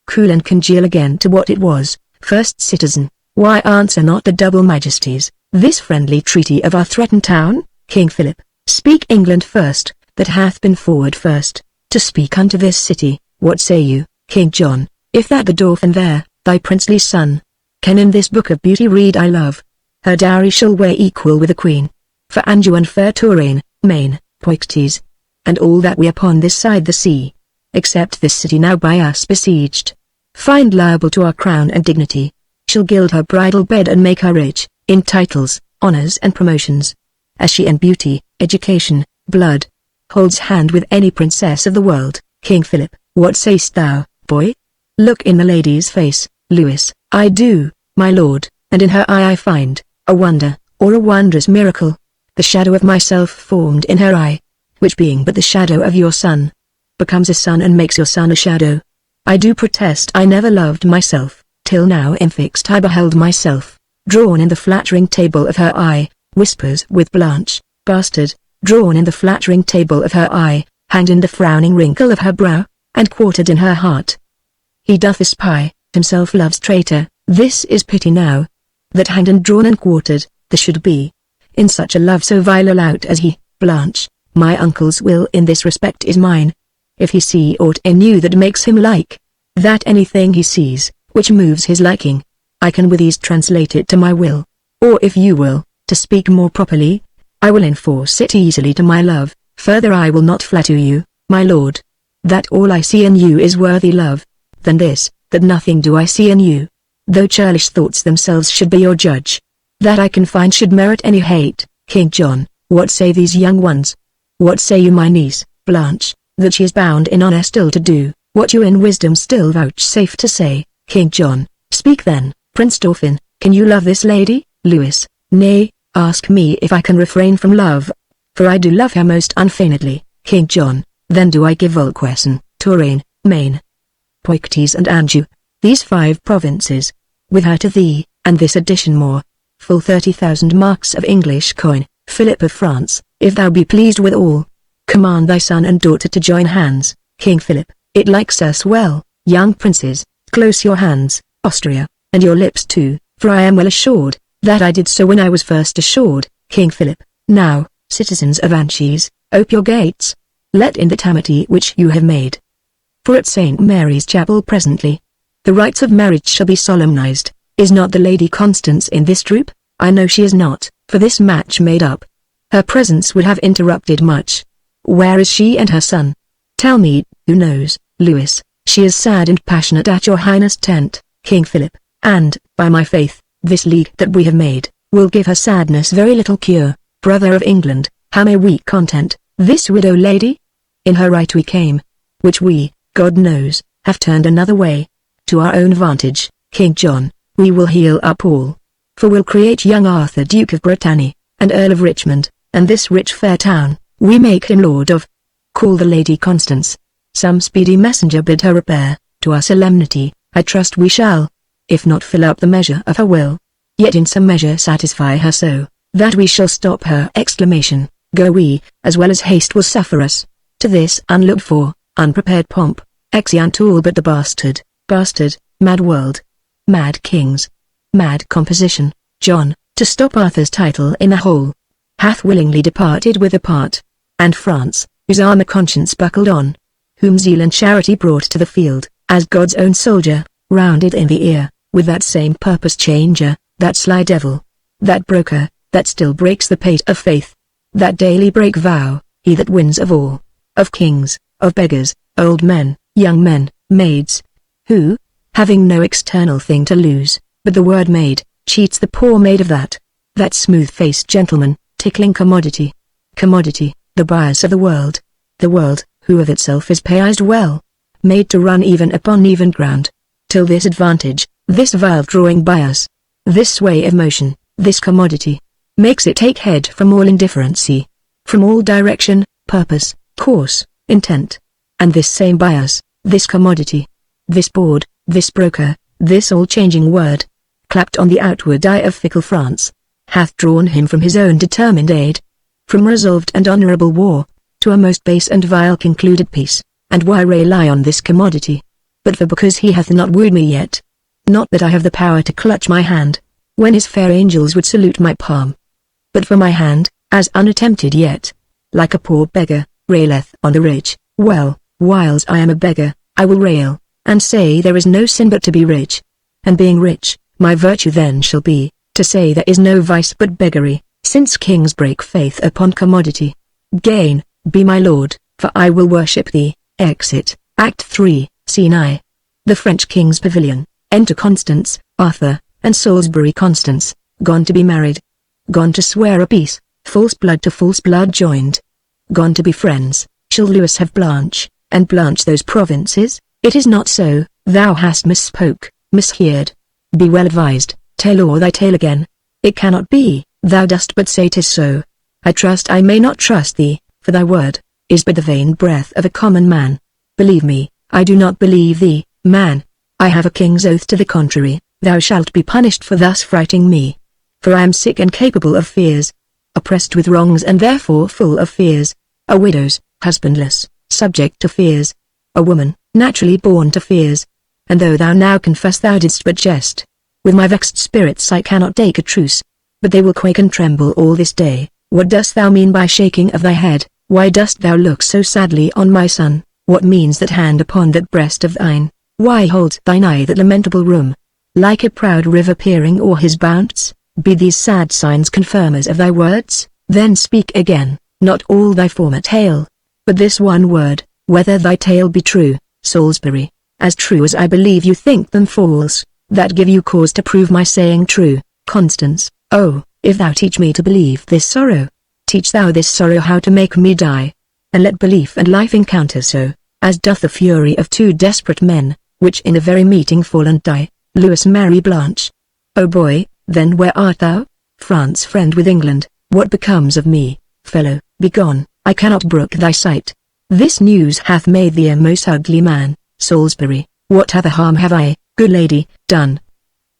cool and congeal again to what it was. First citizen, why answer not the double majesties this friendly treaty of our threatened town? King Philip, speak England first, that hath been forward first, to speak unto this city. What say you, King John, if that the Dauphin there, thy princely son, can in this book of beauty read I love? Her dowry shall weigh equal with a queen. For Anjou and fair Touraine, Maine, Poictiers, and all that we upon this side the sea, except this city now by us besieged, find liable to our crown and dignity, shall gild her bridal bed and make her rich, in titles, honors and promotions, as she in beauty, education, blood, holds hand with any princess of the world. King Philip, what sayst thou, boy? Look in the lady's face, Louis. I do, my lord, and in her eye I find a wonder, or a wondrous miracle. The shadow of myself formed in her eye, which being but the shadow of your son, becomes a sun and makes your son a shadow. I do protest I never loved myself, till now infixed I beheld myself, drawn in the flattering table of her eye, whispers with Blanche, bastard, drawn in the flattering table of her eye, hanged in the frowning wrinkle of her brow, and quartered in her heart. He doth espy, himself loves traitor, this is pity now, that hanged and drawn and quartered, there should be, in such a love so vile a lout as he. Blanche, my uncle's will in this respect is mine. If he see aught in you that makes him like, that anything he sees, which moves his liking, I can with ease translate it to my will, or if you will, to speak more properly, I will enforce it easily to my love. Further I will not flatter you, my lord, that all I see in you is worthy love, than this, that nothing do I see in you, though churlish thoughts themselves should be your judge, that I can find should merit any hate. King John, what say these young ones? What say you my niece, Blanche, that she is bound in honor still to do, what you in wisdom still vouchsafe to say? King John, speak then, Prince Dauphin, can you love this lady? Louis, nay, ask me if I can refrain from love, for I do love her most unfeignedly. King John, then do I give Volquessen, Touraine, Maine, Poictiers and Anjou, these 5 provinces, with her to thee, and this addition more, full 30,000 marks of English coin. Philip of France, if thou be pleased with all, command thy son and daughter to join hands. King Philip, it likes us well, young princes, close your hands, Austria, and your lips too, for I am well assured, that I did so when I was first assured. King Philip, now, citizens of Anchises, ope your gates, let in that amity which you have made. For at St. Mary's Chapel presently, the rites of marriage shall be solemnized. Is not the Lady Constance in this troop? I know she is not, for this match made up. Her presence would have interrupted much. Where is she and her son? Tell me, who knows, Louis? She is sad and passionate at your highness' tent, King Philip, and, by my faith, this league that we have made, will give her sadness very little cure. Brother of England, how may we content this widow lady? In her right we came, which we, God knows, have turned another way, to our own vantage. King John, we will heal up all, for we'll create young Arthur Duke of Brittany, and Earl of Richmond, and this rich fair town, we make him lord of. Call the Lady Constance, some speedy messenger bid her repair, to our solemnity. I trust we shall, if not fill up the measure of her will, yet in some measure satisfy her so, that we shall stop her exclamation, go we, as well as haste will suffer us, to this unlooked for, unprepared pomp, exeunt all but the bastard, mad world, mad kings, mad composition. John, to stop Arthur's title in a hole, hath willingly departed with a part, and France, whose armor conscience buckled on, whom zeal and charity brought to the field, as God's own soldier, rounded in the ear, with that same purpose changer, that sly devil, that broker, that still breaks the pate of faith, that daily break vow, he that wins of all, of kings, of beggars, old men, young men, maids, who, having no external thing to lose, but the word maid, cheats the poor maid of that smooth-faced gentleman, tickling commodity. Commodity, the bias of the world, who of itself is prized well, made to run even upon even ground, till this advantage, this vile drawing bias, this sway of motion, this commodity, makes it take head from all indifferency, from all direction, purpose, course, intent. And this same bias, this commodity, this board, this broker, this all-changing word, clapped on the outward eye of fickle France, hath drawn him from his own determined aid, from resolved and honorable war, to a most base and vile concluded peace. And why rely on this commodity? But for because he hath not wooed me yet. Not that I have the power to clutch my hand, when his fair angels would salute my palm. But for my hand, as unattempted yet, like a poor beggar, raileth on the rich. Well, whiles I am a beggar, I will rail, and say there is no sin but to be rich. And being rich, my virtue then shall be, to say there is no vice but beggary, since kings break faith upon commodity. Gain, be my lord, for I will worship thee. Exit, Act 3, Scene I. The French King's Pavilion. Enter Constance, Arthur, and Salisbury. Constance, gone to be married. Gone to swear a peace, false blood to false blood joined. Gone to be friends, shall Louis have Blanche, and Blanche those provinces? It is not so, thou hast misspoke, misheard. Be well advised, tell o'er thy tale again. It cannot be, thou dost but say 'tis so. I trust I may not trust thee, for thy word is but the vain breath of a common man. Believe me, I do not believe thee, man. I have a king's oath to the contrary. Thou shalt be punished for thus frighting me. For I am sick and capable of fears, oppressed with wrongs and therefore full of fears, a widow's, husbandless, subject to fears, a woman, naturally born to fears. And though thou now confess thou didst but jest, with my vexed spirits I cannot take a truce, but they will quake and tremble all this day. What dost thou mean by shaking of thy head? Why dost thou look so sadly on my son? What means that hand upon that breast of thine? Why holds thine eye that lamentable room, like a proud river peering o'er his bounds? Be these sad signs confirmers of thy words? Then speak again, not all thy former tale, but this one word, whether thy tale be true, Salisbury, as true as I believe you think them false, that give you cause to prove my saying true. Constance, oh, if thou teach me to believe this sorrow, teach thou this sorrow how to make me die, and let belief and life encounter so, as doth the fury of two desperate men, which in a very meeting fall and die. Louis marry Blanche. O boy, then where art thou? France friend with England, what becomes of me? Fellow, begone, I cannot brook thy sight. This news hath made thee a most ugly man. Salisbury, what other harm have I, good lady, done?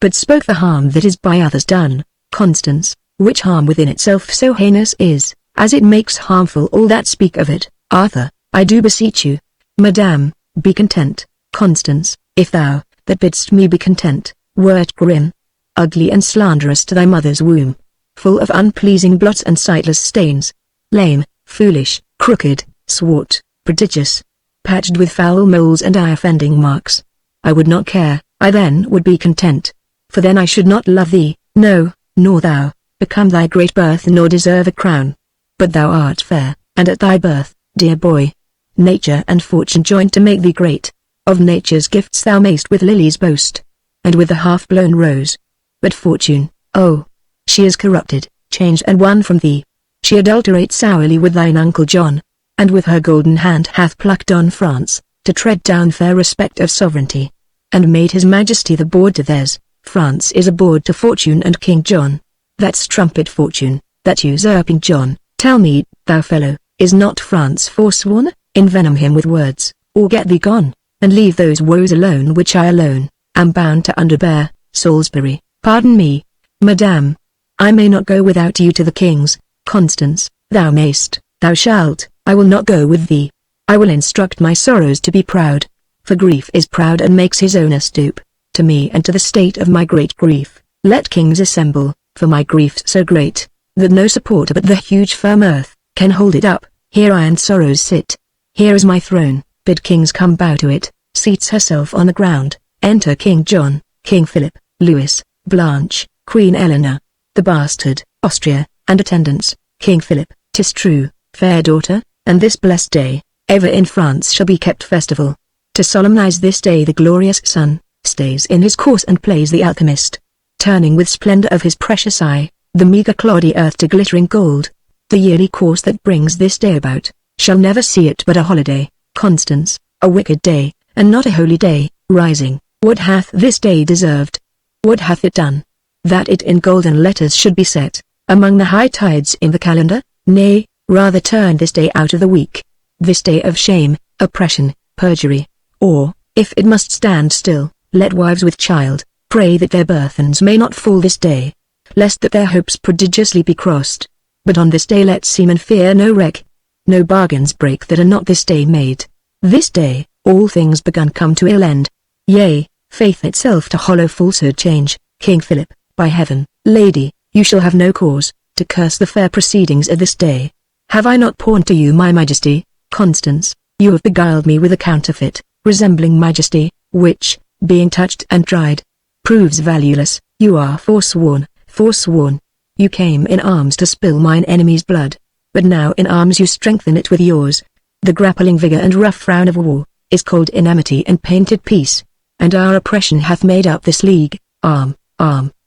But spoke the harm that is by others done. Constance, which harm within itself so heinous is, as it makes harmful all that speak of it? Arthur, I do beseech you. Madame, be content. Constance, if thou, that bidst me be content, wert grim, ugly and slanderous to thy mother's womb, full of unpleasing blots and sightless stains, lame, foolish, crooked, swart, prodigious, patched with foul moles and eye-offending marks, I would not care, I then would be content, for then I should not love thee, no, nor thou, become thy great birth nor deserve a crown. But thou art fair, and at thy birth, dear boy, nature and fortune joined to make thee great. Of nature's gifts thou mayst with lilies boast, and with the half-blown rose. But fortune, oh, she is corrupted, changed and won from thee. She adulterates sourly with thine uncle John, and with her golden hand hath plucked on France, to tread down fair respect of sovereignty, and made his majesty the board to theirs. France is a board to fortune and King John. That strumpet fortune, that usurping John. Tell me, thou fellow, is not France forsworn? Envenom him with words, or get thee gone, and leave those woes alone which I alone am bound to underbear. Salisbury, pardon me, madame, I may not go without you to the king's. Constance, thou mayst, thou shalt, I will not go with thee. I will instruct my sorrows to be proud, for grief is proud and makes his owner stoop. To me and to the state of my great grief, let kings assemble, for my grief's so great, that no supporter but the huge firm earth can hold it up. Here I and sorrows sit. Here is my throne, bid kings come bow to it. Seats herself on the ground. Enter King John, King Philip, Louis, Blanche, Queen Eleanor, the bastard, Austria, and attendants. King Philip, 'tis true, fair daughter, and this blessed day, ever in France shall be kept festival. To solemnize this day the glorious sun stays in his course and plays the alchemist, turning with splendor of his precious eye, the meager cloddy earth to glittering gold. The yearly course that brings this day about, shall never see it but a holiday, Constance, a wicked day, and not a holy day. Rising, what hath this day deserved? What hath it done, that it in golden letters should be set among the high tides in the calendar? Nay, rather turn this day out of the week, this day of shame, oppression, perjury. Or, if it must stand still, let wives with child pray that their burthens may not fall this day, lest that their hopes prodigiously be crossed. But on this day let seamen fear no wreck, no bargains break that are not this day made. This day, all things begun come to ill end. Yea, faith itself to hollow falsehood change. King Philip, by heaven, lady, you shall have no cause to curse the fair proceedings of this day. Have I not pawned to you my majesty, Constance? You have beguiled me with a counterfeit, resembling majesty, which, being touched and tried, proves valueless. You are forsworn, forsworn. You came in arms to spill mine enemy's blood, but now in arms you strengthen it with yours. The grappling vigor and rough frown of war is called enmity and painted peace, and our oppression hath made up this league. Arm,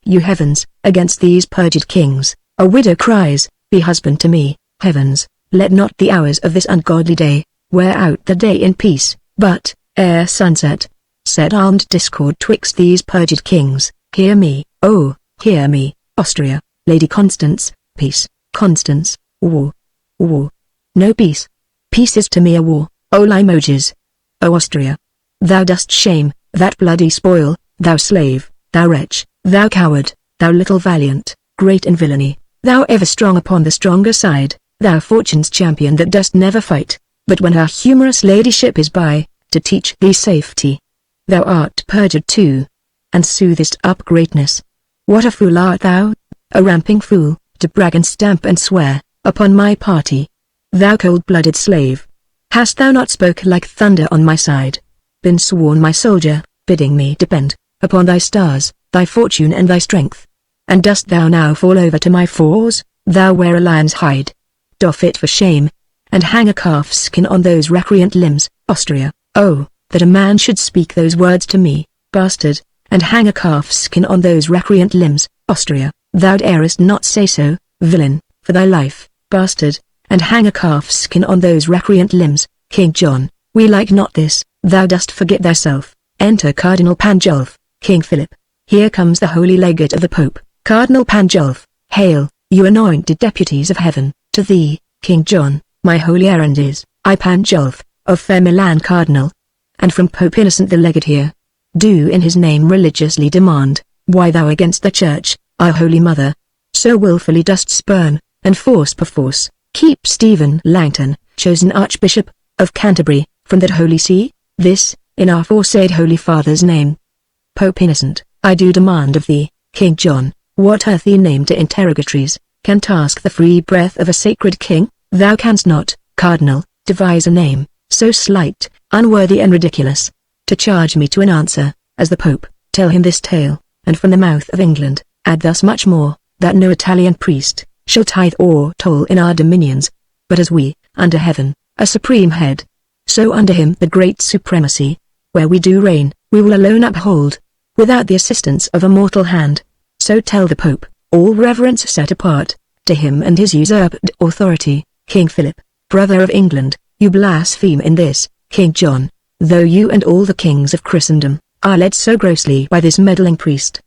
you heavens, against these perjured kings. A widow cries, be husband to me. Heavens, let not the hours of this ungodly day wear out the day in peace, but, ere sunset, set armed discord twixt these perjured kings. Hear me, oh, hear me, Austria, Lady Constance. Peace, Constance. War, war. No peace. Peace is to me a war, O Limoges. O Austria. Thou dost shame, that bloody spoil, thou slave, thou wretch, thou coward, thou little valiant, great in villainy, thou ever strong upon the stronger side, thou fortune's champion that dost never fight, but when her humorous ladyship is by, to teach thee safety. Thou art perjured too, and soothest up greatness. What a fool art thou, a ramping fool, to brag and stamp and swear upon my party. Thou cold-blooded slave, hast thou not spoke like thunder on my side, been sworn my soldier, bidding me depend upon thy stars, thy fortune and thy strength? And dost thou now fall over to my fours? Thou wear a lion's hide, doff it for shame, and hang a calf's skin on those recreant limbs, Austria. Oh, that a man should speak those words to me, bastard, and hang a calf's skin on those recreant limbs, Austria. Thou darest not say so, villain, for thy life, bastard, and hang a calf's skin on those recreant limbs. King John, we like not this. Thou dost forget thyself. Enter Cardinal Pandulph. King Philip, here comes the holy legate of the Pope. Cardinal Pandulph, hail, you anointed deputies of heaven. To thee, King John, my holy errand is, I Pandulph, of fair Milan Cardinal, and from Pope Innocent the legate here, do in his name religiously demand, why thou against the Church, our Holy Mother, so wilfully dost spurn, and force perforce, keep Stephen Langton, chosen Archbishop of Canterbury, from that holy see? This, in our foresaid Holy Father's name. Pope Innocent, I do demand of thee, King John, what earthly name to interrogatories can task the free breath of a sacred king? Thou canst not, Cardinal, devise a name so slight, unworthy and ridiculous, to charge me to an answer, as the Pope. Tell him this tale, and from the mouth of England, add thus much more, that no Italian priest shall tithe or toll in our dominions, but as we, under heaven, a supreme head, so under him the great supremacy, where we do reign, we will alone uphold, without the assistance of a mortal hand. So tell the Pope, all reverence set apart, to him and his usurped authority. King Philip, brother of England, you blaspheme in this, King John, though you and all the kings of Christendom are led so grossly by this meddling priest,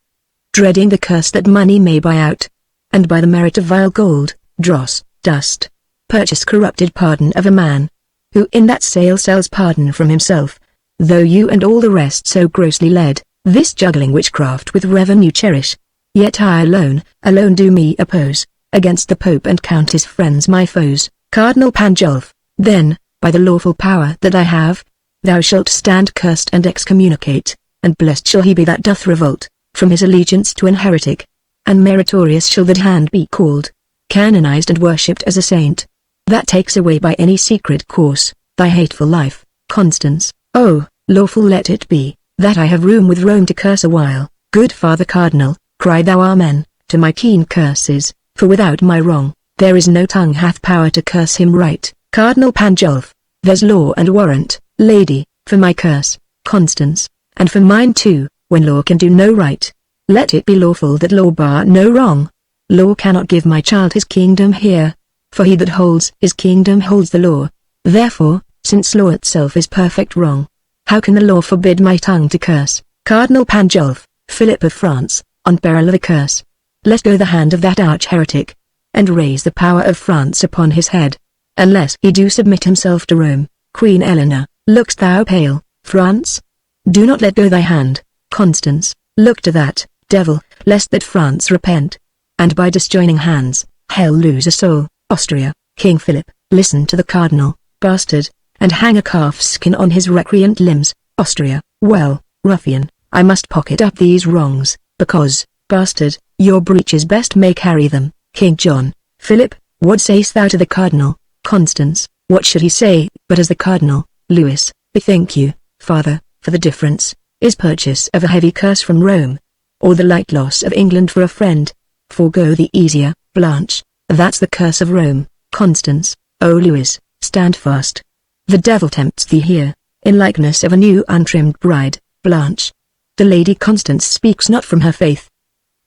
dreading the curse that money may buy out, and by the merit of vile gold, dross, dust, purchase corrupted pardon of a man, who in that sale sells pardon from himself, though you and all the rest so grossly led, this juggling witchcraft with revenue cherish, yet I alone do me oppose, against the Pope and count his friends my foes. Cardinal Pandulph, then, by the lawful power that I have, thou shalt stand cursed and excommunicate, and blessed shall he be that doth revolt from his allegiance to an heretic, and meritorious shall that hand be called, canonized and worshipped as a saint, that takes away by any secret course thy hateful life. Constance, oh, lawful let it be, that I have room with Rome to curse a while. Good Father Cardinal, cry thou amen, to my keen curses, for without my wrong, there is no tongue hath power to curse him right. Cardinal Pandulph, there's law and warrant, lady, for my curse, Constance, and for mine too, when law can do no right. Let it be lawful that law bar no wrong. Law cannot give my child his kingdom here, for he that holds his kingdom holds the law. Therefore, since law itself is perfect wrong, how can the law forbid my tongue to curse? Cardinal Pandulph, Philip of France, on peril of a curse. Let go the hand of that arch-heretic, and raise the power of France upon his head. Unless he do submit himself to Rome, Queen Eleanor, look'st thou pale, France? Do not let go thy hand, Constance, look to that, devil, lest that France repent, and by disjoining hands, hell lose a soul. Austria, King Philip, listen to the cardinal, bastard, and hang a calf's skin on his recreant limbs. Austria, well, ruffian, I must pocket up these wrongs, because, bastard, your breeches best may carry them. King John, Philip, what sayst thou to the cardinal? Constance, what should he say, but as the cardinal? Louis, bethink you, father, for the difference, is purchase of a heavy curse from Rome, or the light loss of England for a friend. Forego the easier, Blanche, that's the curse of Rome. Constance, O Louis, stand fast. The devil tempts thee here, in likeness of a new untrimmed bride. Blanche, the Lady Constance speaks not from her faith,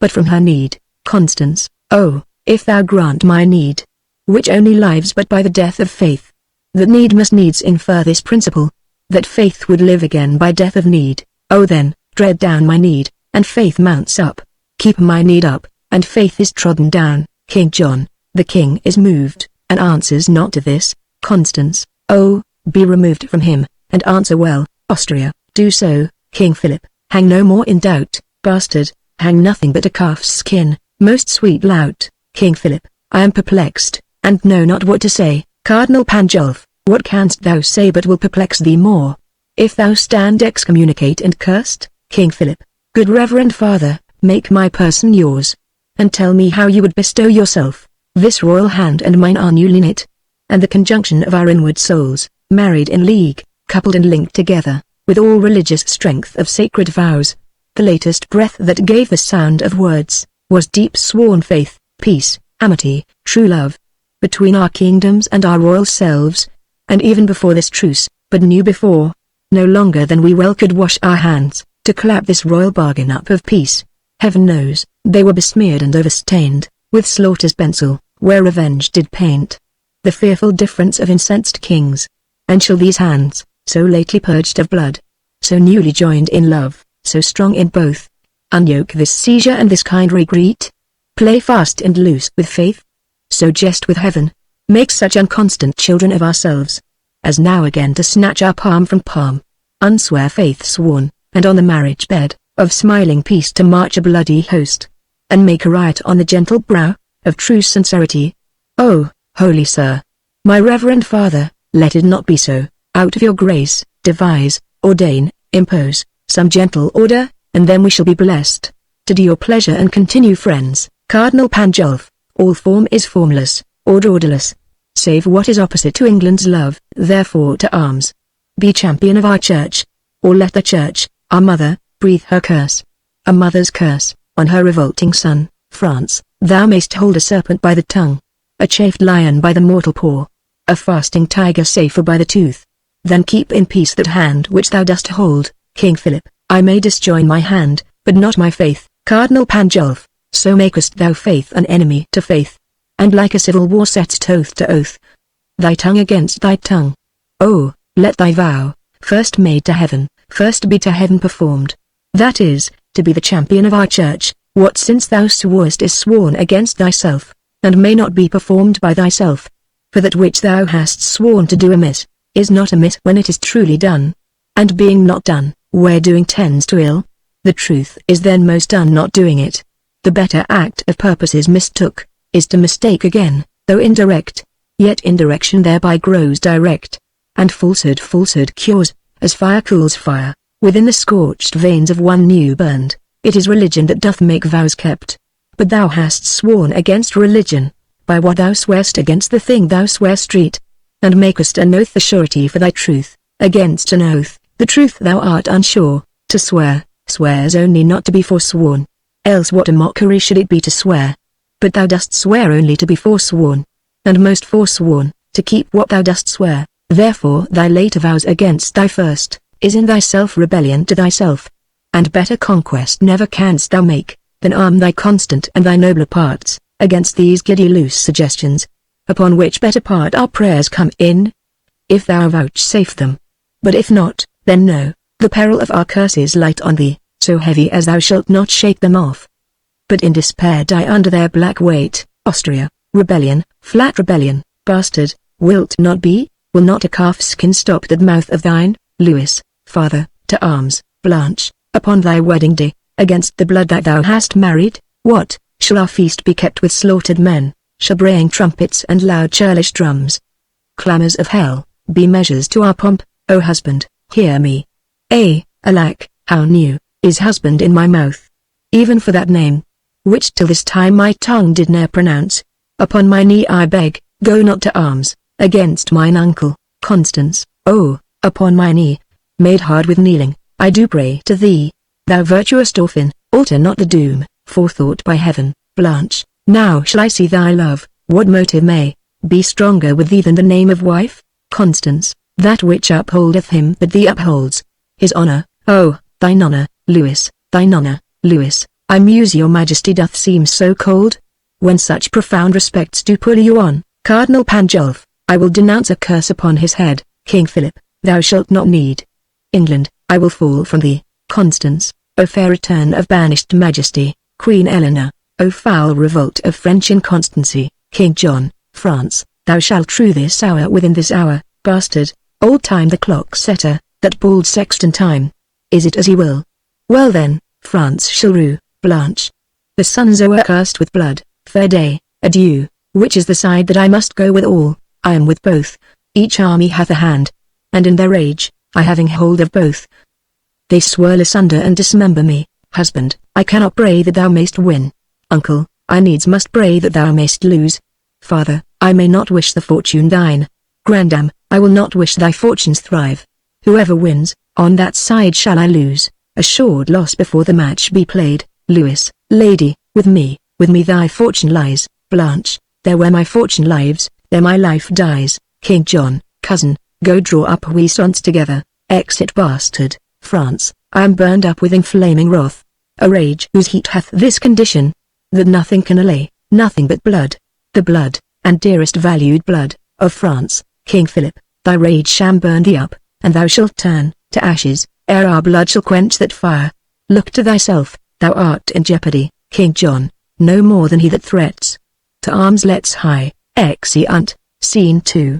but from her need. Constance, oh, if thou grant my need, which only lives but by the death of faith, that need must needs infer this principle, that faith would live again by death of need. Oh then, tread down my need, and faith mounts up. Keep my need up, and faith is trodden down. King John, the king is moved, and answers not to this. Constance, oh, be removed from him, and answer well. Austria, do so. King Philip, hang no more in doubt, bastard, hang nothing but a calf's skin, most sweet lout. King Philip, I am perplexed, and know not what to say. Cardinal Pandulph, what canst thou say but will perplex thee more, if thou stand excommunicate and cursed? King Philip, good reverend father, make my person yours, and tell me how you would bestow yourself, this royal hand and mine are newly knit, and the conjunction of our inward souls, married in league, coupled and linked together, with all religious strength of sacred vows. The latest breath that gave the sound of words, was deep sworn faith, peace, amity, true love, between our kingdoms and our royal selves, and even before this truce, but knew before, no longer than we well could wash our hands, to clap this royal bargain up of peace. Heaven knows, they were besmeared and overstained, with slaughter's pencil, where revenge did paint the fearful difference of incensed kings. And shall these hands, so lately purged of blood, so newly joined in love, so strong in both, unyoke this seizure and this kind regret? Play fast and loose with faith? So jest with heaven, make such unconstant children of ourselves, as now again to snatch our palm from palm, unswear faith sworn, and on the marriage bed, of smiling peace to march a bloody host, and make a riot on the gentle brow, of true sincerity? Oh, holy sir, my reverend father, let it not be so. Out of your grace, devise, ordain, impose, some gentle order, and then we shall be blessed, to do your pleasure and continue friends. Cardinal Pandulph, all form is formless, order orderless, save what is opposite to England's love. Therefore to arms. Be champion of our church, or let the church, our mother, breathe her curse, a mother's curse, on her revolting son. France, thou mayst hold a serpent by the tongue, a chafed lion by the mortal paw, a fasting tiger safer by the tooth. Then keep in peace that hand which thou dost hold. King Philip, I may disjoin my hand, but not my faith. Cardinal Pandulph, so makest thou faith an enemy to faith, and like a civil war setst oath to oath, thy tongue against thy tongue. Oh, let thy vow, first made to heaven, first be to heaven performed. That is, to be the champion of our church. What since thou sworest is sworn against thyself, and may not be performed by thyself. For that which thou hast sworn to do amiss, is not amiss when it is truly done. And being not done, where doing tends to ill, the truth is then most done not doing it. The better act of purposes mistook, is to mistake again, though indirect, yet indirection thereby grows direct, and falsehood cures, as fire cools fire, within the scorched veins of one new burned. It is religion that doth make vows kept, but thou hast sworn against religion, by what thou swearest against the thing thou swearest it, and makest an oath the surety for thy truth. Against an oath, the truth thou art unsure. To swear, swears only not to be forsworn, else what a mockery should it be to swear. But thou dost swear only to be forsworn, and most forsworn, to keep what thou dost swear. Therefore thy later vows against thy first, is in thyself rebellion to thyself. And better conquest never canst thou make, than arm thy constant and thy nobler parts, against these giddy loose suggestions, upon which better part our prayers come in, if thou vouchsafe them. But if not, then know, the peril of our curses light on thee, so heavy as thou shalt not shake them off. But in despair die under their black weight, Austria, rebellion, flat rebellion, bastard, wilt not be, will not a calfskin stop that mouth of thine, Louis, father, to arms, Blanche, upon thy wedding day, against the blood that thou hast married? What, shall our feast be kept with slaughtered men, shall braying trumpets and loud churlish drums? Clamours of hell, be measures to our pomp, O husband, hear me. Alack, how new, is husband in my mouth. Even for that name, which till this time my tongue did ne'er pronounce. Upon my knee I beg, go not to arms, against mine uncle, Constance. Oh, upon my knee, made hard with kneeling, I do pray to thee, thou virtuous Dauphin, alter not the doom, forethought by heaven, Blanche. Now shall I see thy love, what motive may be stronger with thee than the name of wife? Constance, that which upholdeth him that thee upholds, his honor. Oh, thine honor, Louis, thine honor, Louis, I muse your majesty doth seem so cold? When such profound respects do pull you on, Cardinal Pandulph, I will denounce a curse upon his head. King Philip, thou shalt not need. England, I will fall from thee. Constance, O fair return of banished majesty. Queen Eleanor, O foul revolt of French inconstancy. King John, France, thou shalt rue this hour within this hour. Bastard, old Time the clock setter, that bald sexton Time. Is it as he will? Well then, France shall rue. Blanche, the suns o'ercast with blood. Fair day, adieu. Which is the side that I must go with all? I am with both. Each army hath a hand, and in their rage, I having hold of both, they swirl asunder and dismember me. Husband, I cannot pray that thou mayst win. Uncle, I needs must pray that thou mayst lose. Father, I may not wish the fortune thine. Grandam, I will not wish thy fortunes thrive. Whoever wins, on that side shall I lose, assured loss before the match be played. Louis, lady, with me thy fortune lies. Blanche, there where my fortune lives, there my life dies. King John, cousin, go draw up we sons together. Exit bastard. France, I am burned up with inflaming wrath, a rage whose heat hath this condition, that nothing can allay, nothing but blood, the blood, and dearest valued blood, of France. King Philip, thy rage shall burn thee up, and thou shalt turn to ashes, ere our blood shall quench that fire. Look to thyself, thou art in jeopardy. King John, no more than he that threats. To arms let's hie. Exeunt. Scene 2.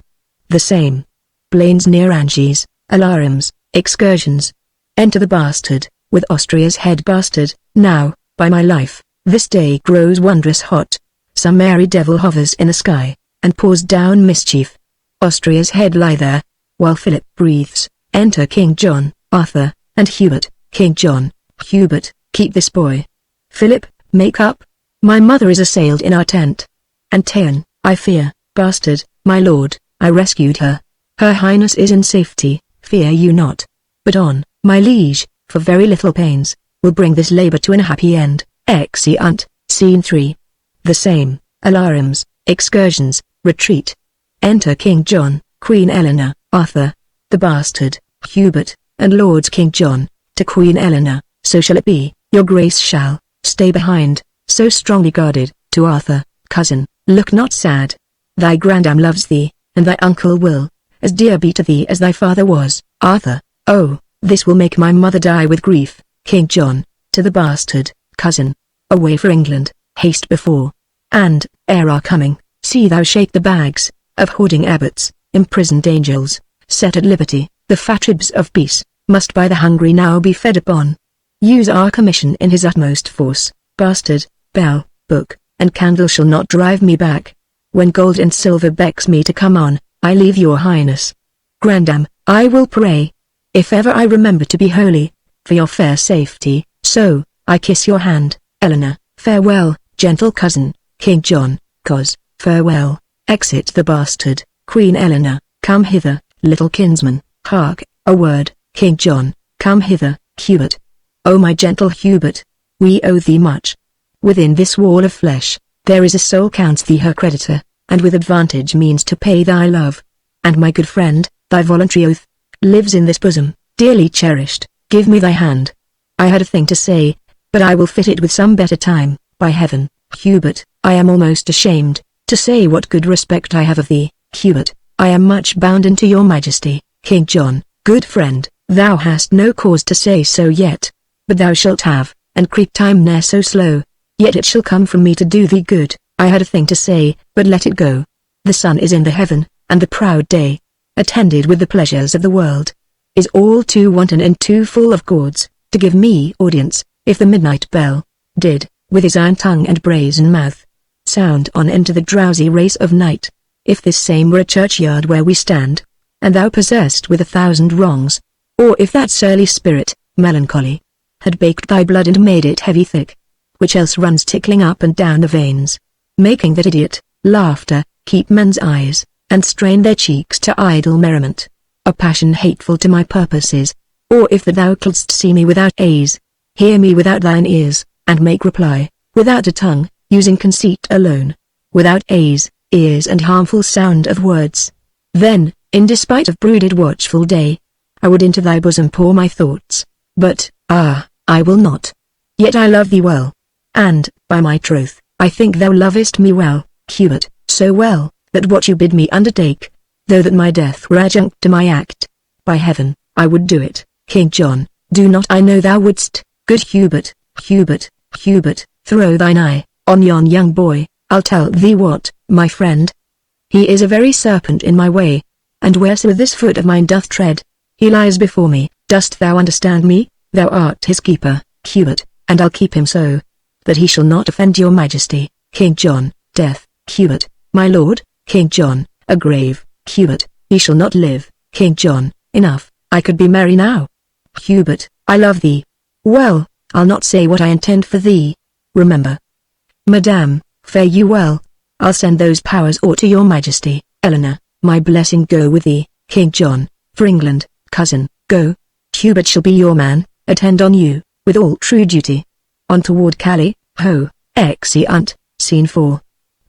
The same. Blaines near Angers, alarums, excursions. Enter the bastard, with Austria's head. Bastard, now, by my life, this day grows wondrous hot. Some merry devil hovers in the sky, and pours down mischief. Austria's head lie there, while Philip breathes. Enter King John, Arthur, and Hubert. King John, Hubert, keep this boy. Philip, make up. My mother is assailed in our tent. And ta'en, I fear. Bastard, my lord, I rescued her. Her highness is in safety, fear you not. But on, my liege, for very little pains, will bring this labour to an happy end. Exeunt. Scene 3. The same. Alarums, excursions, retreat. Enter King John, Queen Eleanor, Arthur, the bastard, Hubert, and Lords. King John, to Queen Eleanor, so shall it be, your grace shall stay behind, so strongly guarded. To Arthur, cousin, look not sad. Thy grandam loves thee, and thy uncle will, as dear be to thee as thy father was. Arthur, oh, this will make my mother die with grief. King John, to the bastard, cousin, away for England, haste before, and, ere our coming, see thou shake the bags, of hoarding abbots, imprisoned angels, set at liberty. The fat ribs of peace, must by the hungry now be fed upon. Use our commission in his utmost force. Bastard, bell, book, and candle shall not drive me back. When gold and silver becks me to come on, I leave your highness. Grandam, I will pray, if ever I remember to be holy, for your fair safety, so, I kiss your hand. Eleanor, farewell, gentle cousin. King John, cos, farewell. Exit the bastard. Queen Eleanor, come hither, little kinsman, hark, a word. King John, come hither. Hubert, O my gentle Hubert, we owe thee much. Within this wall of flesh, there is a soul counts thee her creditor, and with advantage means to pay thy love. And my good friend, thy voluntary oath, lives in this bosom. dearly cherished, give me thy hand. I had a thing to say, but I will fit it with some better time. By heaven, Hubert, I am almost ashamed to say what good respect I have of thee. Hubert, I am much bounden to your majesty. King John, good friend, thou hast no cause to say so yet, but thou shalt have, and creep time ne'er so slow, yet it shall come from me to do thee good. I had a thing to say, but let it go. The sun is in the heaven, and the proud day, attended with the pleasures of the world, is all too wanton and too full of gauds, to give me audience. If the midnight bell did, with his iron tongue and brazen mouth, sound on into the drowsy race of night, if this same were a churchyard where we stand, and thou possessed with 1,000 wrongs, or if that surly spirit, melancholy, had baked thy blood and made it heavy thick, which else runs tickling up and down the veins, making that idiot, laughter, keep men's eyes, and strain their cheeks to idle merriment, a passion hateful to my purposes, or if that thou couldst see me without eyes, hear me without thine ears, and make reply, without a tongue, using conceit alone, without eyes, ears and harmful sound of words, then, in despite of brooded watchful day, I would into thy bosom pour my thoughts, but, I will not. Yet I love thee well, and, by my troth, I think thou lovest me well, Hubert, so well, that what you bid me undertake, though that my death were adjunct to my act, by heaven, I would do it. King John, do not I know thou wouldst, good Hubert, Hubert, Hubert, throw thine eye on yon young boy. I'll tell thee what, my friend. He is a very serpent in my way, and wheresoever this foot of mine doth tread, he lies before me. Dost thou understand me? Thou art his keeper, Hubert, and I'll keep him so, that he shall not offend your majesty. King John, death, Hubert, my lord. King John, a grave, Hubert, he shall not live. King John, enough, I could be merry now. Hubert, I love thee. Well, I'll not say what I intend for thee. Remember. Madame, fare you well. I'll send those powers or to your majesty. Eleanor, my blessing go with thee. King John, for England, cousin, go. Hubert shall be your man, attend on you, with all true duty. On toward Calais, ho, exeunt, scene 4.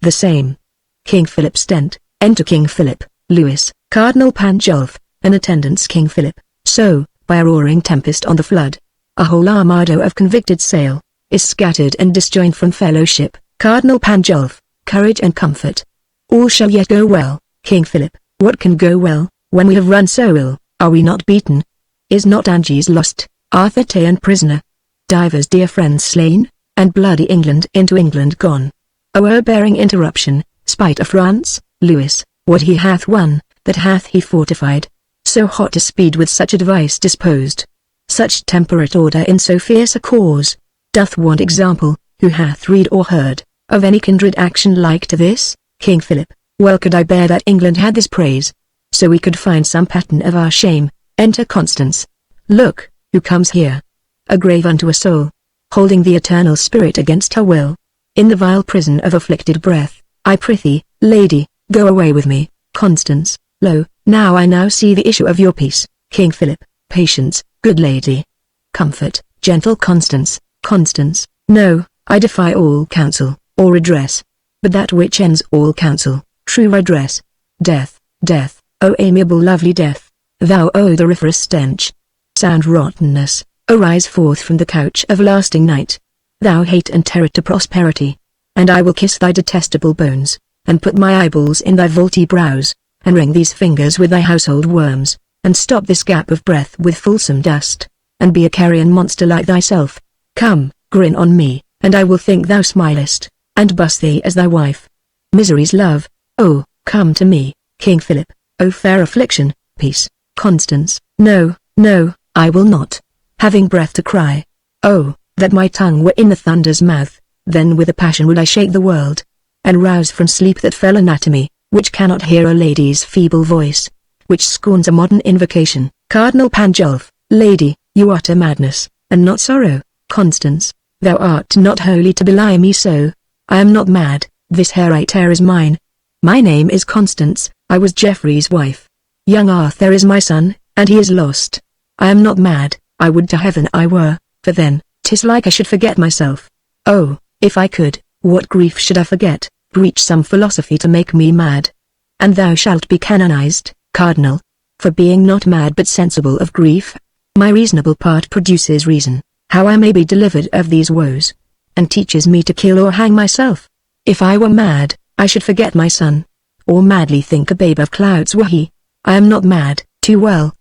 The same. King Philip stent, enter King Philip, Louis, Cardinal Pandulph, and attendants King Philip. So, by a roaring tempest on the flood, a whole armado of convicted sail, is scattered and disjoined from fellowship. Cardinal Pandulph, courage and comfort. All shall yet go well. King Philip, what can go well, when we have run so ill? Are we not beaten? Is not Angiers lost, Arthur ta'en prisoner, divers dear friends slain, and bloody England into England gone? O'erbearing interruption, spite of France, Louis, what he hath won, that hath he fortified, so hot a speed with such advice disposed, such temperate order in so fierce a cause, doth want example, who hath read or heard, of any kindred action like to this? King Philip, well could I bear that England had this praise, so we could find some pattern of our shame. Enter Constance. Look, who comes here? A grave unto a soul, holding the eternal spirit against her will, in the vile prison of afflicted breath. I prithee, lady, go away with me. Constance, lo, now I see the issue of your peace. King Philip, patience, good lady. Comfort, gentle Constance. Constance, no, I defy all counsel, or redress, but that which ends all counsel, true redress. Death, death, O amiable lovely death, thou odoriferous stench, sound rottenness, arise forth from the couch of lasting night. Thou hate and terror to prosperity, and I will kiss thy detestable bones, and put my eyeballs in thy vaulty brows, and wring these fingers with thy household worms, and stop this gap of breath with fulsome dust, and be a carrion monster like thyself. Come, grin on me, and I will think thou smilest, and buss thee as thy wife. Misery's love, oh, come to me. King Philip, O fair affliction, peace. Constance, no, no, I will not. Having breath to cry, oh, that my tongue were in the thunder's mouth, then with a passion would I shake the world, and rouse from sleep that fell anatomy, which cannot hear a lady's feeble voice, which scorns a modern invocation. Cardinal Pandulph, lady, you utter madness, and not sorrow. Constance, thou art not wholly to belie me so. I am not mad, this right hair is mine. My name is Constance, I was Geoffrey's wife. Young Arthur is my son, and he is lost. I am not mad, I would to heaven I were, for then, 'tis like I should forget myself. Oh, if I could, what grief should I forget, breach some philosophy to make me mad? And thou shalt be canonized, Cardinal, for being not mad but sensible of grief. My reasonable part produces reason, how I may be delivered of these woes, and teaches me to kill or hang myself. If I were mad, I should forget my son, or madly think a babe of clouds were he. I am not mad, too well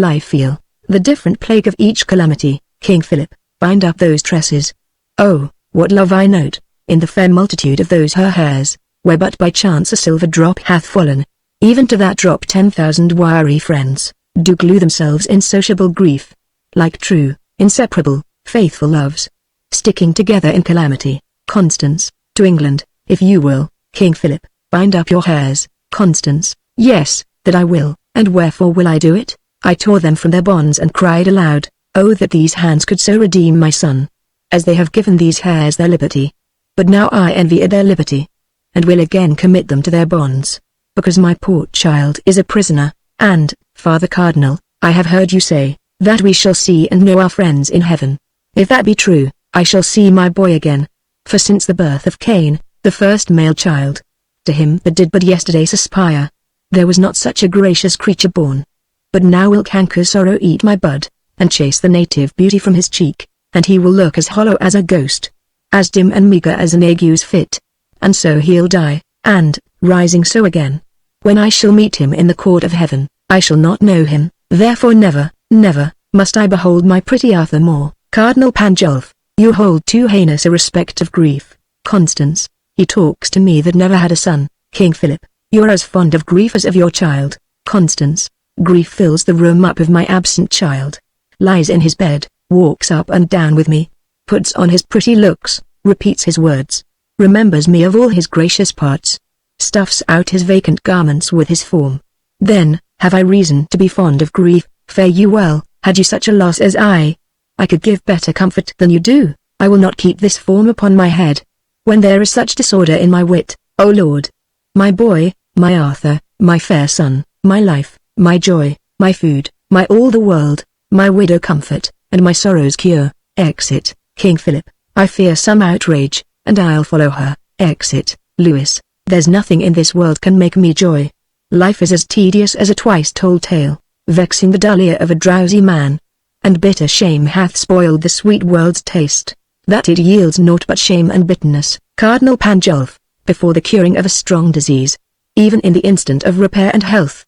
I feel the different plague of each calamity. King Philip, bind up those tresses. Oh, what love I note, in the fair multitude of those her hairs, where but by chance a silver drop hath fallen. Even to that drop 10,000 wiry friends, do glue themselves in sociable grief, like true, inseparable, faithful loves, sticking together in calamity. Constance, to England, if you will. King Philip, bind up your hairs. Constance, yes, that I will. And wherefore will I do it? I tore them from their bonds and cried aloud, oh that these hands could so redeem my son, as they have given these hairs their liberty. But now I envy their liberty, and will again commit them to their bonds, because my poor child is a prisoner. And, Father Cardinal, I have heard you say, that we shall see and know our friends in heaven. If that be true, I shall see my boy again. For since the birth of Cain, the first male child, to him that did but yesterday suspire, there was not such a gracious creature born. But now will canker sorrow eat my bud, and chase the native beauty from his cheek, and he will look as hollow as a ghost, as dim and meagre as an ague's fit. And so he'll die, and, rising so again, when I shall meet him in the court of heaven, I shall not know him. Therefore never, never, must I behold my pretty Arthur more. Cardinal Pandulph, you hold too heinous a respect of grief. Constance, he talks to me that never had a son. King Philip, you're as fond of grief as of your child. Constance, grief fills the room up of my absent child, lies in his bed, walks up and down with me, puts on his pretty looks, repeats his words, remembers me of all his gracious parts, stuffs out his vacant garments with his form. Then, have I reason to be fond of grief? Fare you well. Had you such a loss as I could give better comfort than you do. I will not keep this form upon my head, when there is such disorder in my wit. O Lord, my boy, my Arthur, my fair son, my life, my joy, my food, my all the world, my widow comfort, and my sorrow's cure. Exit. King Philip, I fear some outrage, and I'll follow her. Exit. Lewis, there's nothing in this world can make me joy. Life is as tedious as a twice-told tale, vexing the dull ear of a drowsy man. And bitter shame hath spoiled the sweet world's taste, that it yields naught but shame and bitterness. Cardinal Pandulph, before the curing of a strong disease, even in the instant of repair and health,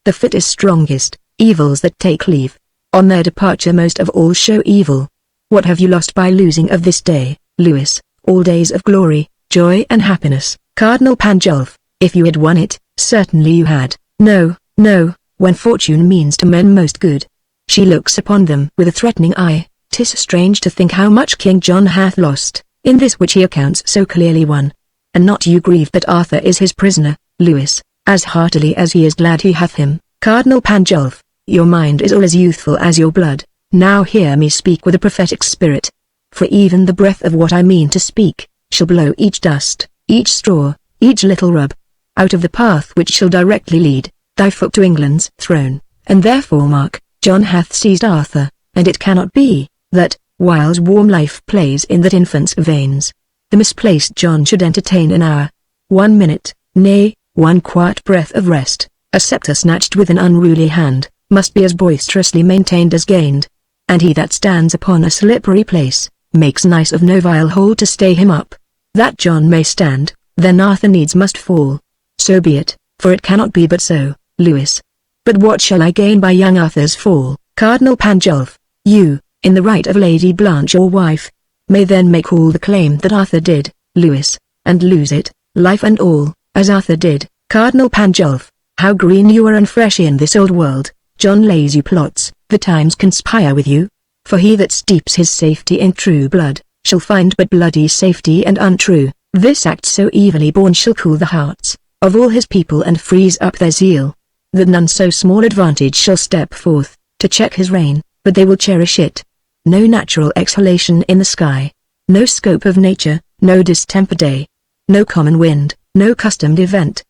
the fit is strongest. Evils that take leave, on their departure most of all show evil. What have you lost by losing of this day, Lewis? All days of glory, joy and happiness. Cardinal Pandulph, if you had won it, certainly you had. No, no, when fortune means to men most good, she looks upon them with a threatening eye. 'Tis strange to think how much King John hath lost, in this which he accounts so clearly won. And not you grieve that Arthur is his prisoner, Lewis, as heartily as he is glad he hath him. Cardinal Pandulph, your mind is all as youthful as your blood. Now hear me speak with a prophetic spirit. For even the breath of what I mean to speak, shall blow each dust, each straw, each little rub, out of the path which shall directly lead thy foot to England's throne. And therefore mark, John hath seized Arthur, and it cannot be, that, whiles warm life plays in that infant's veins, the misplaced John should entertain an hour, 1 minute, nay, 1 quiet breath of rest. A scepter snatched with an unruly hand, must be as boisterously maintained as gained. And he that stands upon a slippery place, makes nice of no vile hold to stay him up. That John may stand, then Arthur needs must fall. So be it, for it cannot be but so, Lewis. But what shall I gain by young Arthur's fall? Cardinal Pandulph, you, in the right of Lady Blanche your wife, may then make all the claim that Arthur did, Lewis, and lose it, life and all, as Arthur did. Cardinal Pandulph, how green you are and fresh in this old world. John lays you plots, the times conspire with you. For he that steeps his safety in true blood, shall find but bloody safety and untrue. This act so evilly born shall cool the hearts of all his people and freeze up their zeal, that none so small advantage shall step forth to check his reign, but they will cherish it. No natural exhalation in the sky, no scope of nature, no distempered day, no common wind, no customed event,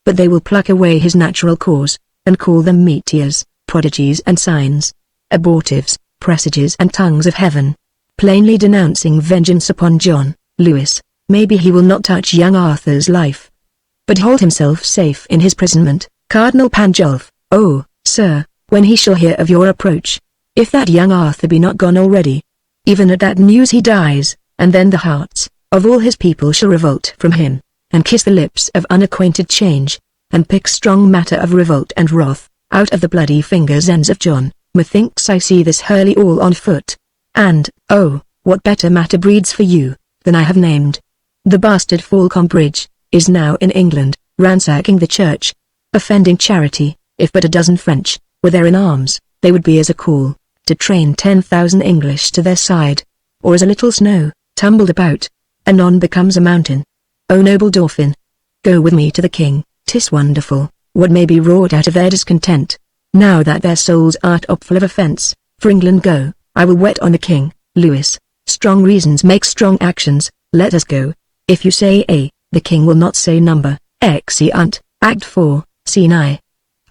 but they will pluck away his natural cause, and call them meteors, prodigies and signs, abortives, presages and tongues of heaven, plainly denouncing vengeance upon John. Lewis, maybe he will not touch young Arthur's life, but hold himself safe in his imprisonment. Cardinal Pandulph, oh, sir, when he shall hear of your approach, if that young Arthur be not gone already. Even at that news he dies, and then the hearts of all his people shall revolt from him, and kiss the lips of unacquainted change, and pick strong matter of revolt and wrath, out of the bloody fingers ends of John. Methinks I see this hurly all on foot. And, oh, what better matter breeds for you, than I have named. The bastard Falconbridge is now in England, ransacking the church, offending charity. If but a dozen French were there in arms, they would be as a call to train 10,000 English to their side, or as a little snow, tumbled about, anon becomes a mountain. O noble Dauphin, go with me to the king. 'Tis wonderful, what may be wrought out of their discontent, now that their souls are full of offence. For England go, I will wait on the king. Lewis, strong reasons make strong actions, let us go. If you say A, the king will not say number. Exeunt, Act 4, Scene I.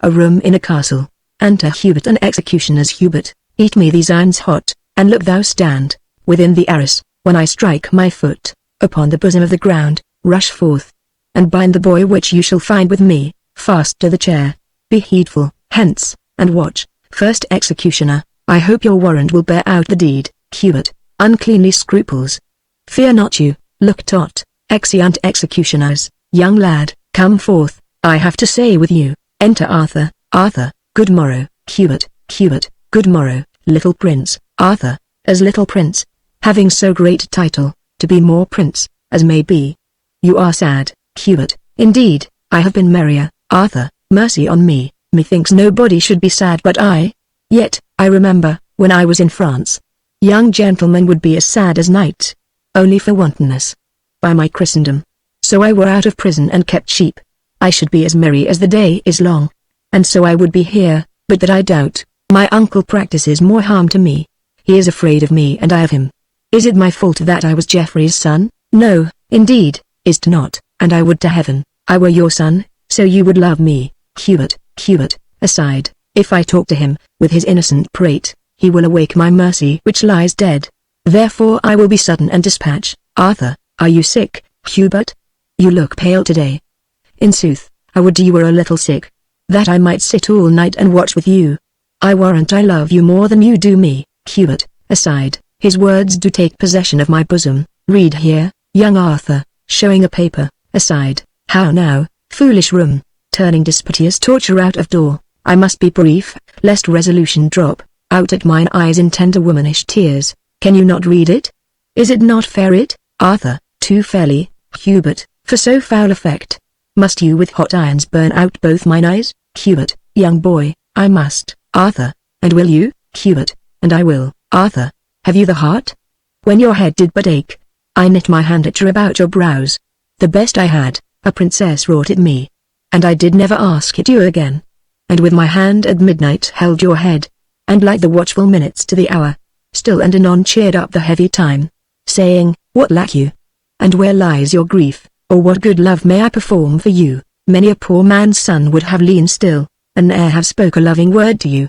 A room in a castle. Enter Hubert and executioners. Hubert, eat me these irons hot, and look thou stand within the arras. When I strike my foot upon the bosom of the ground, rush forth, and bind the boy which you shall find with me, fast to the chair. Be heedful, hence, and watch. First executioner, I hope your warrant will bear out the deed. Hubert, uncleanly scruples. Fear not you, look tot. Exeunt executioners. Young lad, come forth, I have to say with you. Enter Arthur. Arthur, good morrow. Hubert, Hubert, good morrow. Little prince. Arthur, as little prince, having so great a title, to be more prince, as may be. You are sad. Hubert, indeed, I have been merrier. Arthur, mercy on me, methinks nobody should be sad but I. Yet, I remember, when I was in France, young gentlemen would be as sad as knights, only for wantonness. By my Christendom, so I were out of prison and kept sheep, I should be as merry as the day is long. And so I would be here, but that I doubt. My uncle practices more harm to me. He is afraid of me and I of him. Is it my fault that I was Geoffrey's son? No, indeed, is't not, and I would to heaven, I were your son, so you would love me. Hubert, Hubert, aside, if I talk to him, with his innocent prate, he will awake my mercy which lies dead. Therefore I will be sudden and dispatch. Arthur, are you sick, Hubert? You look pale today. In sooth, I would you were a little sick, that I might sit all night and watch with you. I warrant I love you more than you do me. Hubert, aside, his words do take possession of my bosom. Read here, young Arthur, showing a paper. Aside, how now, foolish room, turning disputous torture out of door. I must be brief, lest resolution drop out at mine eyes in tender womanish tears. Can you not read it? Is it not fair it, Arthur? Too fairly, Hubert, for so foul effect. Must you with hot irons burn out both mine eyes? Hubert, young boy, I must. Arthur, and will you? Hubert, and I will. Arthur, have you the heart? When your head did but ache, I knit my hand at about your brows. The best I had, a princess wrought it me, and I did never ask it you again. And with my hand at midnight held your head, and like the watchful minutes to the hour, still and anon cheered up the heavy time, saying, what lack you? And where lies your grief, or what good love may I perform for you? Many a poor man's son would have lain still, and ne'er have spoke a loving word to you.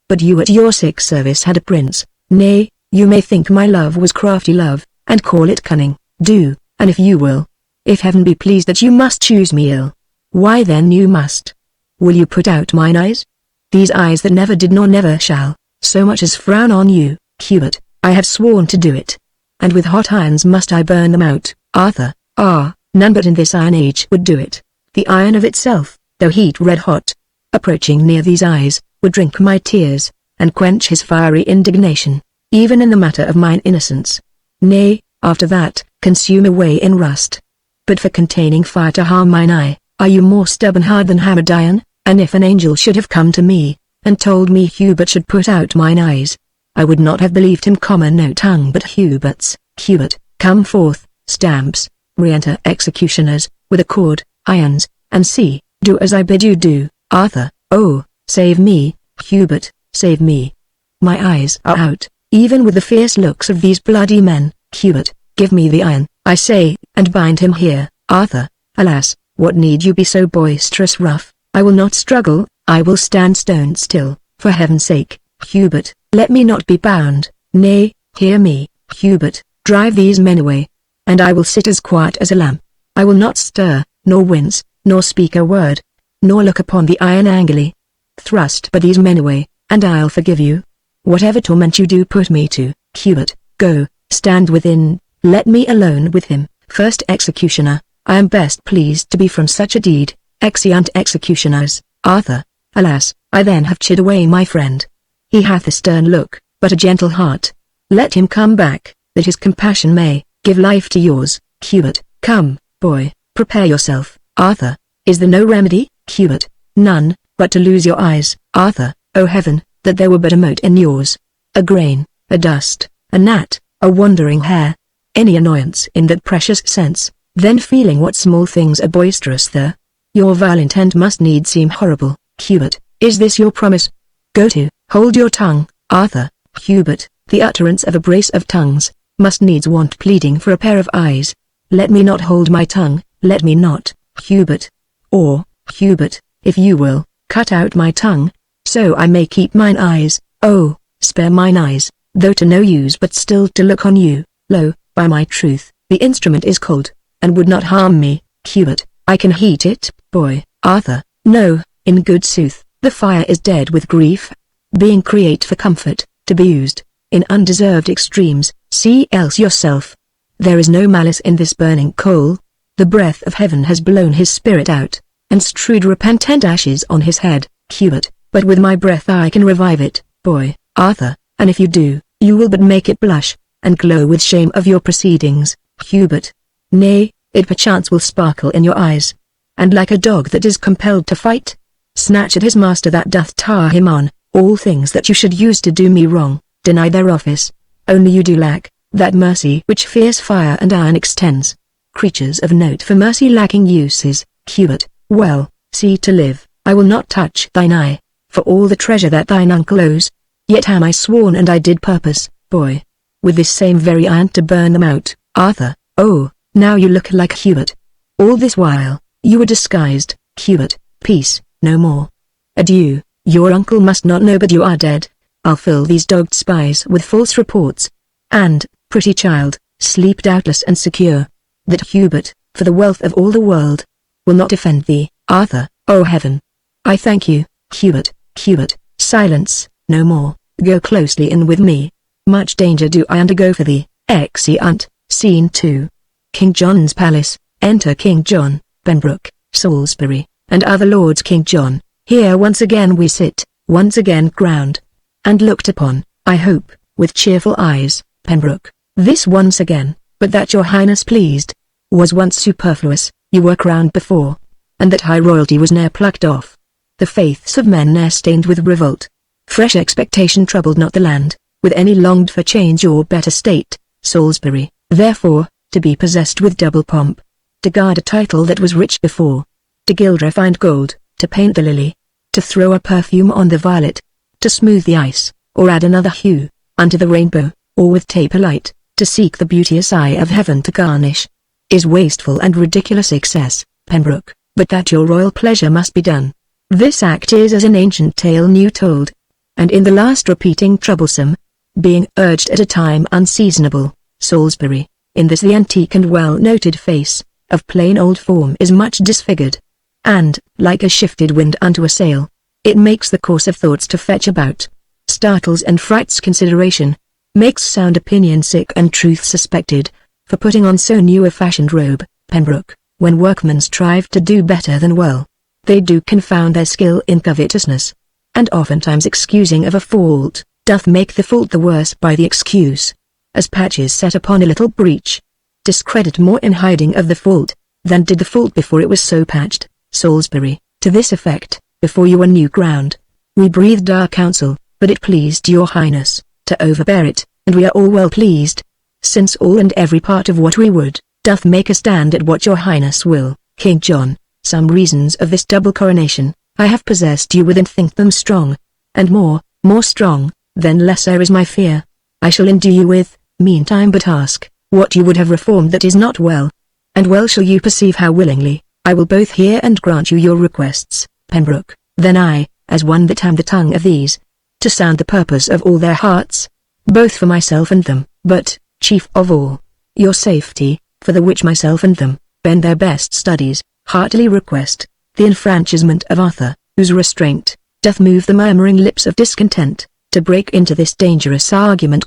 But you at your sick service had a prince. Nay, you may think my love was crafty love, and call it cunning. Do, and if you will, if heaven be pleased that you must choose me ill, why then you must. Will you put out mine eyes? These eyes that never did nor never shall, so much as frown on you. Hubert, I have sworn to do it, and with hot irons must I burn them out. Arthur, none but in this iron age would do it. The iron of itself, though heat red hot, approaching near these eyes, would drink my tears, and quench his fiery indignation, even in the matter of mine innocence. Nay, after that, consume away in rust. But for containing fire to harm mine eye, are you more stubborn hard than hammered iron? And if an angel should have come to me, and told me Hubert should put out mine eyes, I would not have believed him. No tongue but Hubert's. Hubert, come forth, stamps, re-enter executioners, with a cord, irons, and see, do as I bid you do. Arthur, oh, save me, Hubert, save me. My eyes are out, even with the fierce looks of these bloody men. Hubert, give me the iron, I say, and bind him here. Arthur, alas, what need you be so boisterous rough? I will not struggle, I will stand stone still, for heaven's sake. Hubert, let me not be bound. Nay, hear me, Hubert, drive these men away, and I will sit as quiet as a lamb. I will not stir, nor wince, nor speak a word, nor look upon the iron angrily. Thrust but these men away, and I'll forgive you. whatever torment you do put me to, Hubert, go, stand within, let me alone with him. First Executioner, I am best pleased to be from such a deed. Exeunt executioners. Arthur, alas, I then have chid away my friend. He hath a stern look, but a gentle heart. Let him come back, that his compassion may give life to yours. Hubert, come, boy, prepare yourself. Arthur, is there no remedy? Hubert, none, but to lose your eyes. Arthur, O heaven, that there were but a mote in yours. A grain, a dust, a gnat, a wandering hair. Any annoyance in that precious sense, then feeling what small things are boisterous there. Your vile intent must needs seem horrible. Hubert, is this your promise? Go to, hold your tongue. Arthur, Hubert, the utterance of a brace of tongues, must needs want pleading for a pair of eyes. Let me not hold my tongue, let me not, Hubert. Or, Hubert, if you will, cut out my tongue, so I may keep mine eyes. Oh, spare mine eyes, though to no use but still to look on you. Lo, by my truth, the instrument is cold, and would not harm me. Hubert, I can heat it, boy. Arthur, no, in good sooth, the fire is dead with grief, being create for comfort, to be used in undeserved extremes. See else yourself. There is no malice in this burning coal. The breath of heaven has blown his spirit out, and strewed repentant ashes on his head. Hubert, but with my breath I can revive it, boy. Arthur, and if you do, you will but make it blush, and glow with shame of your proceedings. Hubert, nay, it perchance will sparkle in your eyes, and like a dog that is compelled to fight, snatch at his master that doth tar him on. All things that you should use to do me wrong, deny their office. Only you do lack that mercy which fierce fire and iron extends. Creatures of note for mercy lacking uses. Hubert, well, see to live, I will not touch thine eye, for all the treasure that thine uncle owes. Yet am I sworn and I did purpose, boy, with this same very iron to burn them out. Arthur, oh, now you look like Hubert. All this while, you were disguised. Hubert, peace, no more. Adieu, your uncle must not know but you are dead. I'll fill these dogged spies with false reports. And, pretty child, sleep doubtless and secure, that Hubert, for the wealth of all the world, will not defend thee. Arthur, oh heaven! I thank you. Hubert, Hubert, silence, no more, go closely in with me. Much danger do I undergo for thee. Exeunt. Scene 2. King John's palace. Enter King John, Pembroke, Salisbury, and other lords. King John, here once again we sit, once again crowned, and looked upon, I hope, with cheerful eyes. Pembroke, this once again, but that your highness pleased, was once superfluous. You were crowned before, and that high royalty was ne'er plucked off. The faiths of men ne'er stained with revolt. Fresh expectation troubled not the land, with any longed for change or better state. Salisbury, therefore, to be possessed with double pomp, to guard a title that was rich before, to gild refined gold, to paint the lily, to throw a perfume on the violet, to smooth the ice, or add another hue, unto the rainbow, or with taper light, to seek the beauteous eye of heaven to garnish, is wasteful and ridiculous excess, Pembroke, but that your royal pleasure must be done. This act is as an ancient tale new told, and in the last repeating troublesome, being urged at a time unseasonable. Salisbury, in this the antique and well-noted face, of plain old form is much disfigured, and, like a shifted wind unto a sail, it makes the course of thoughts to fetch about, startles and frights consideration, makes sound opinion sick and truth suspected, for putting on so new a fashioned robe. Pembroke, when workmen strive to do better than well, they do confound their skill in covetousness, and oftentimes excusing of a fault, doth make the fault the worse by the excuse, as patches set upon a little breach, discredit more in hiding of the fault, than did the fault before it was so patched. Salisbury, to this effect, before you were new crowned, we breathed our counsel, but it pleased your highness to overbear it, and we are all well pleased, since all and every part of what we would, doth make a stand at what your highness will. King John, some reasons of this double coronation, I have possessed you with and think them strong, and more strong, than lesser is my fear. I shall endue you with, meantime but ask, what you would have reformed that is not well, and well shall you perceive how willingly, I will both hear and grant you your requests. Pembroke, then I, as one that am the tongue of these, to sound the purpose of all their hearts, both for myself and them, but, chief of all, your safety, for the which myself and them, bend their best studies, heartily request, the enfranchisement of Arthur, whose restraint, doth move the murmuring lips of discontent, to break into this dangerous argument,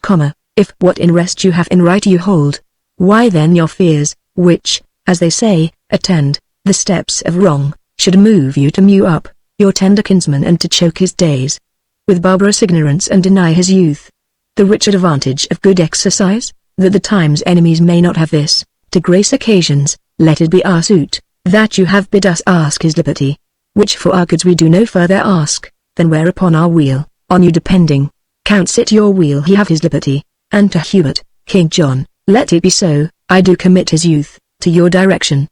if what in rest you have in right you hold. Why then your fears, which, as they say, attend the steps of wrong, should move you to mew up your tender kinsman and to choke his days with barbarous ignorance and deny his youth the richer advantage of good exercise, that the time's enemies may not have this, to grace occasions. Let it be our suit, that you have bid us ask his liberty, which for our goods we do no further ask, than whereupon our weal, on you depending, counts it your weal he have his liberty. And to Hubert, King John, let it be so, I do commit his youth to your direction.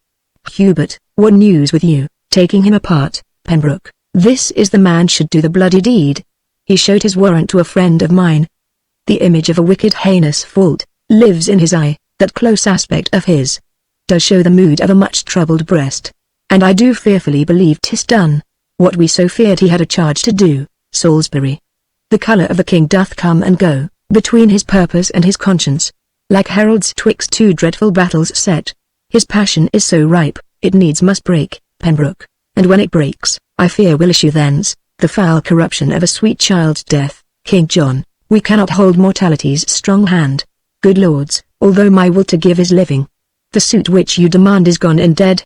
Hubert, what news with you? Taking him apart, Pembroke, this is the man should do the bloody deed. He showed his warrant to a friend of mine. The image of a wicked heinous fault lives in his eye, that close aspect of his does show the mood of a much troubled breast, and I do fearfully believe 'tis done what we so feared he had a charge to do. Salisbury, the colour of the king doth come and go between his purpose and his conscience, like heralds twixt two dreadful battles set. His passion is so ripe, it needs must break, Pembroke, and when it breaks, I fear will issue thence the foul corruption of a sweet child's death. King John, we cannot hold mortality's strong hand. Good lords, although my will to give is living, the suit which you demand is gone and dead.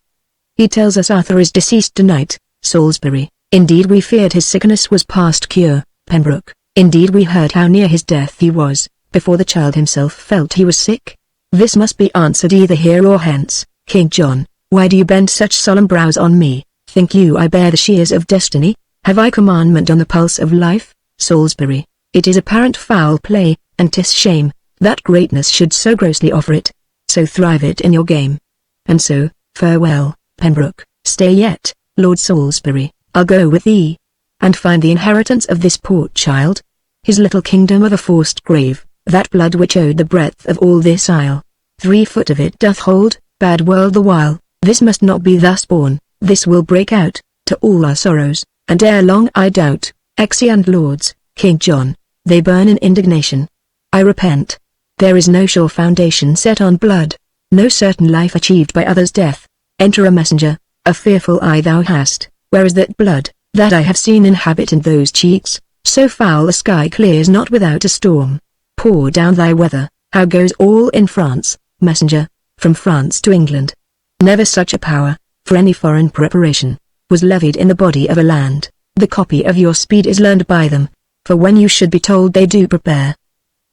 He tells us Arthur is deceased tonight. Salisbury, indeed we feared his sickness was past cure. Pembroke, indeed we heard how near his death he was, before the child himself felt he was sick. This must be answered either here or hence. King John, why do you bend such solemn brows on me? Think you I bear the shears of destiny? Have I commandment on the pulse of life? Salisbury, it is apparent foul play, and 'tis shame, that greatness should so grossly offer it. So thrive it in your game. And so, farewell, Pembroke. Stay yet, Lord Salisbury, I'll go with thee, and find the inheritance of this poor child, his little kingdom of a forced grave, that blood which owed the breadth of all this isle. 3 foot of it doth hold, bad world the while, this must not be thus born, this will break out, to all our sorrows, and ere long I doubt, exeunt lords, King John, they burn in indignation. I repent. There is no sure foundation set on blood, no certain life achieved by others' death. Enter a messenger, a fearful eye thou hast, where is that blood, that I have seen inhabit in those cheeks? So foul a sky clears not without a storm. Pour down thy weather. How goes all in France? Messenger, from France to England. Never such a power, for any foreign preparation, was levied in the body of a land. The copy of your speed is learned by them, for when you should be told they do prepare.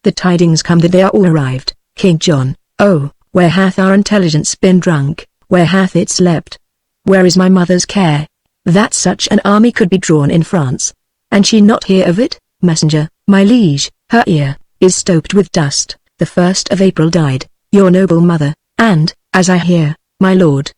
The tidings come that they are all arrived. King John, oh, where hath our intelligence been drunk, where hath it slept? Where is my mother's care, that such an army could be drawn in France, and she not hear of it? Messenger, my liege, her ear is stoped with dust. The 1st of April died your noble mother, and, as I hear, my lord,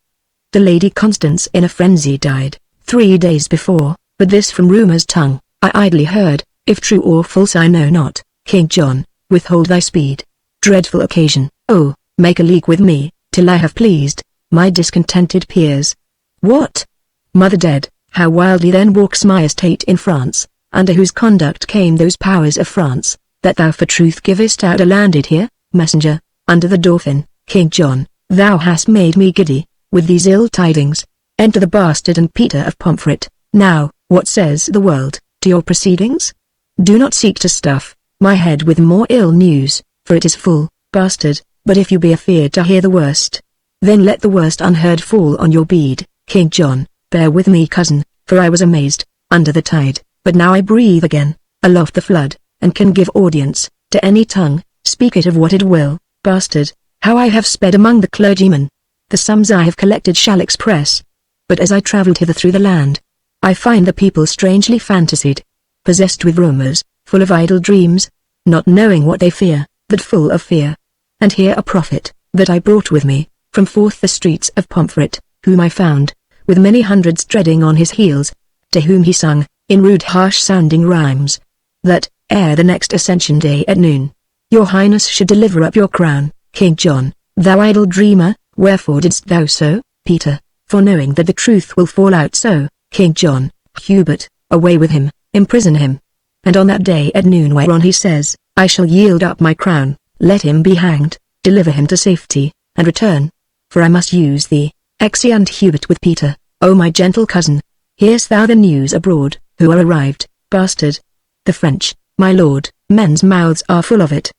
the Lady Constance in a frenzy died 3 days before, but this from rumour's tongue, I idly heard, if true or false I know not. King John, withhold thy speed. Dreadful occasion, oh, make a league with me, till I have pleased my discontented peers. What? Mother dead, how wildly then walks my estate in France, under whose conduct came those powers of France, that thou for truth givest out a landed here? Messenger, under the Dauphin, King John, thou hast made me giddy, with these ill tidings. Enter the bastard and Peter of Pomfret. Now, what says the world to your proceedings? Do not seek to stuff my head with more ill news, for it is full, bastard, but if you be afeard to hear the worst, then let the worst unheard fall on your bead. King John, bear with me cousin, for I was amazed, under the tide, but now I breathe again, aloft the flood, and can give audience, to any tongue, speak it of what it will. Bastard, how I have sped among the clergymen, the sums I have collected shall express, but as I travelled hither through the land, I find the people strangely fantasied, possessed with rumours, full of idle dreams, not knowing what they fear, but full of fear. And here a prophet, that I brought with me, from forth the streets of Pomfret, whom I found, with many hundreds treading on his heels, to whom he sung, in rude harsh-sounding rhymes, that, ere the next Ascension Day at noon, your highness should deliver up your crown. King John, thou idle dreamer, wherefore didst thou so? Peter, for knowing that the truth will fall out so. King John, Hubert, away with him, imprison him. And on that day at noon whereon he says, I shall yield up my crown, let him be hanged, deliver him to safety, and return. For I must use thee. Exeunt Hubert with Peter. O my gentle cousin, hear'st thou the news abroad, who are arrived? Bastard. The French, my lord, men's mouths are full of it.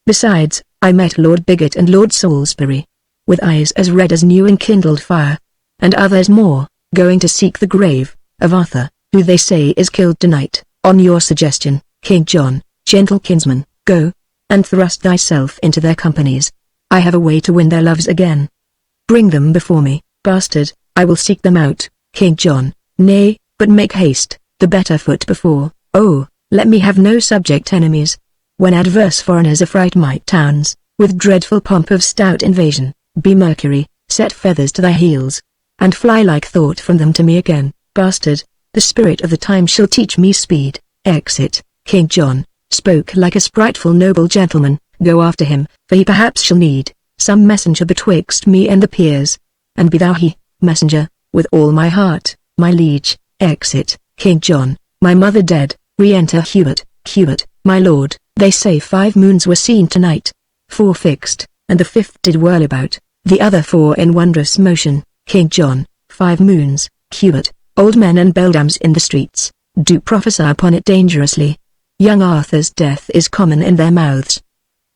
Besides, I met Lord Bigot and Lord Salisbury, with eyes as red as new enkindled fire, and others more, going to seek the grave of Arthur, who they say is killed tonight. On your suggestion, King John, gentle kinsman, go, and thrust thyself into their companies. I have a way to win their loves again. Bring them before me, bastard, I will seek them out. King John, nay, but make haste, the better foot before. Oh, let me have no subject enemies. When adverse foreigners affright my towns, with dreadful pomp of stout invasion, be Mercury, set feathers to thy heels, and fly like thought from them to me again, bastard, the spirit of the time shall teach me speed. Exit. King John spoke like a spriteful noble gentleman. Go after him, for he perhaps shall need some messenger betwixt me and the peers, and be thou he, messenger, with all my heart, my liege. Exit. King John, my mother dead, re-enter Hubert. Hubert, my lord, they say 5 moons were seen tonight, 4 fixed, and the 5th did whirl about, the other 4 in wondrous motion. King John, 5 moons, Hubert, old men and beldams in the streets, do prophesy upon it dangerously. Young Arthur's death is common in their mouths,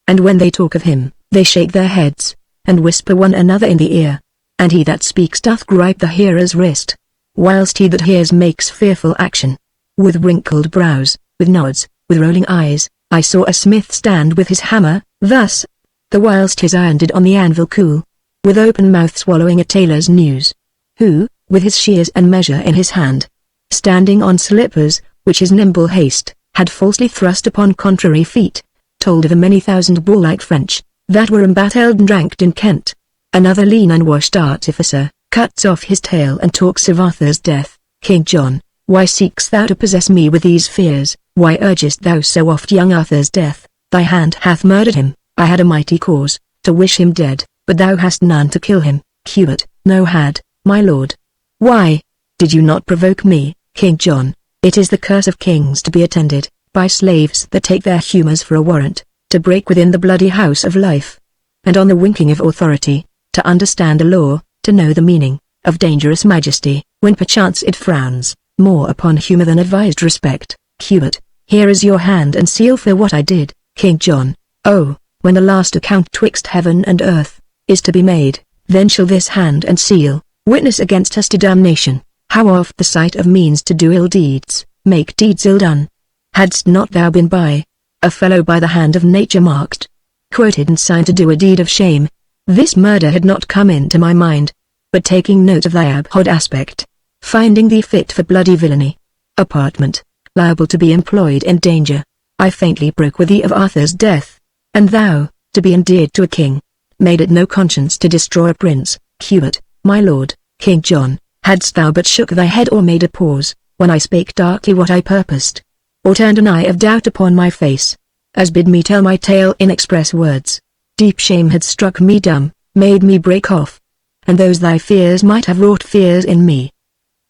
and when they talk of him, they shake their heads, and whisper one another in the ear, and he that speaks doth gripe the hearer's wrist, whilst he that hears makes fearful action. With wrinkled brows, with nods, with rolling eyes, I saw a smith stand with his hammer, thus, the whilst his iron did on the anvil cool, with open mouth swallowing a tailor's news, who, with his shears and measure in his hand, standing on slippers, which his nimble haste had falsely thrust upon contrary feet, told of the many thousand warlike French, that were embattled and ranked in Kent. Another lean unwashed artificer, cuts off his tale and talks of Arthur's death. King John, why seek'st thou to possess me with these fears? Why urgest thou so oft young Arthur's death? Thy hand hath murdered him. I had a mighty cause to wish him dead, but thou hast none to kill him. Hubert, no had, my lord. Why did you not provoke me? King John, it is the curse of kings to be attended by slaves that take their humours for a warrant, to break within the bloody house of life, and on the winking of authority, to understand a law, to know the meaning of dangerous majesty, when perchance it frowns more upon humour than advised respect. Hubert, here is your hand and seal for what I did. King John, oh, when the last account twixt heaven and earth is to be made, then shall this hand and seal witness against us to damnation. How oft the sight of means to do ill deeds make deeds ill done. Hadst not thou been by, a fellow by the hand of nature marked, quoted and signed to do a deed of shame, this murder had not come into my mind, but taking note of thy abhorred aspect, finding thee fit for bloody villainy, apartment, liable to be employed in danger, I faintly broke with thee of Arthur's death, and thou, to be endeared to a king, made it no conscience to destroy a prince. Hubert, my lord, King John, hadst thou but shook thy head or made a pause, when I spake darkly what I purposed, or turned an eye of doubt upon my face, as bid me tell my tale in express words, deep shame had struck me dumb, made me break off, and those thy fears might have wrought fears in me.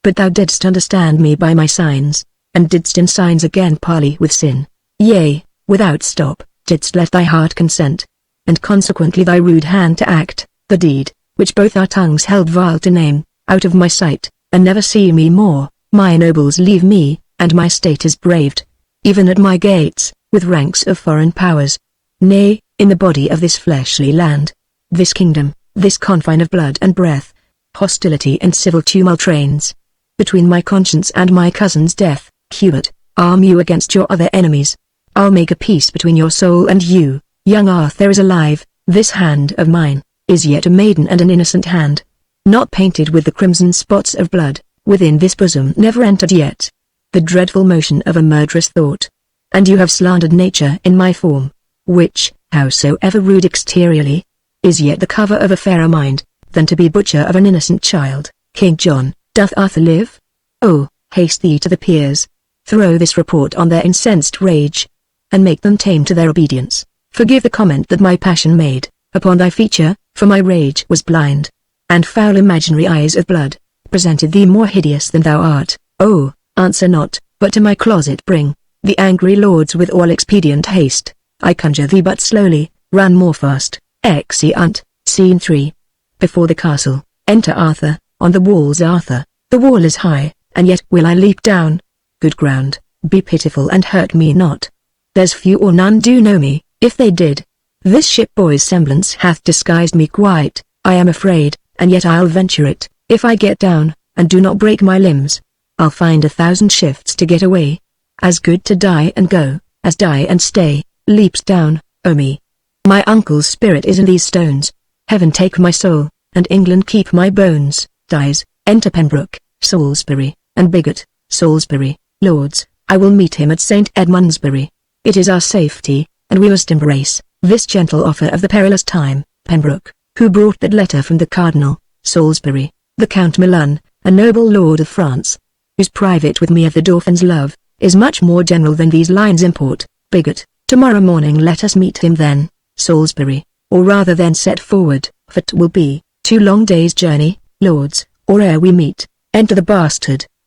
But thou didst understand me by my signs, and didst in signs again parley with sin, yea, without stop, didst let thy heart consent, and consequently thy rude hand to act, the deed, which both our tongues held vile to name, out of my sight, and never see me more. My nobles leave me, and my state is braved, even at my gates, with ranks of foreign powers. Nay, in the body of this fleshly land, this kingdom, this confine of blood and breath, hostility and civil tumult reigns. Between my conscience and my cousin's death, Hubert, arm you against your other enemies. I'll make a peace between your soul and you. Young Arthur is alive, this hand of mine is yet a maiden and an innocent hand, not painted with the crimson spots of blood. Within this bosom never entered yet the dreadful motion of a murderous thought. And you have slandered nature in my form, which, howsoever rude exteriorly, is yet the cover of a fairer mind, than to be butcher of an innocent child. King John, doth Arthur live? Oh, haste thee to the peers, throw this report on their incensed rage, and make them tame to their obedience. Forgive the comment that my passion made upon thy feature, for my rage was blind, and foul imaginary eyes of blood presented thee more hideous than thou art. Oh, answer not, but to my closet bring the angry lords with all expedient haste. I conjure thee but slowly, run more fast. Exeunt. Scene 3. Before the castle, enter Arthur. On the walls Arthur, the wall is high, and yet will I leap down. Good ground, be pitiful and hurt me not. there's few or none do know me, if they did. This ship-boy's semblance hath disguised me quite. I am afraid, and yet I'll venture it. If I get down, and do not break my limbs, I'll find 1,000 shifts to get away. As good to die and go, as die and stay. Leaps down, oh me. My uncle's spirit is in these stones. Heaven take my soul, and England keep my bones. Dies, enter Pembroke, Salisbury, and Bigot, Salisbury. Lords, I will meet him at St. Edmundsbury. It is our safety, and we must embrace this gentle offer of the perilous time. Pembroke, who brought that letter from the Cardinal, Salisbury, the Count Milan, a noble lord of France, whose private with me of the Dauphin's love, is much more general than these lines import. Bigot, tomorrow morning let us meet him then, Salisbury, or rather then set forward, for 'twill be 2 long days' journey, lords, or ere we meet. Enter the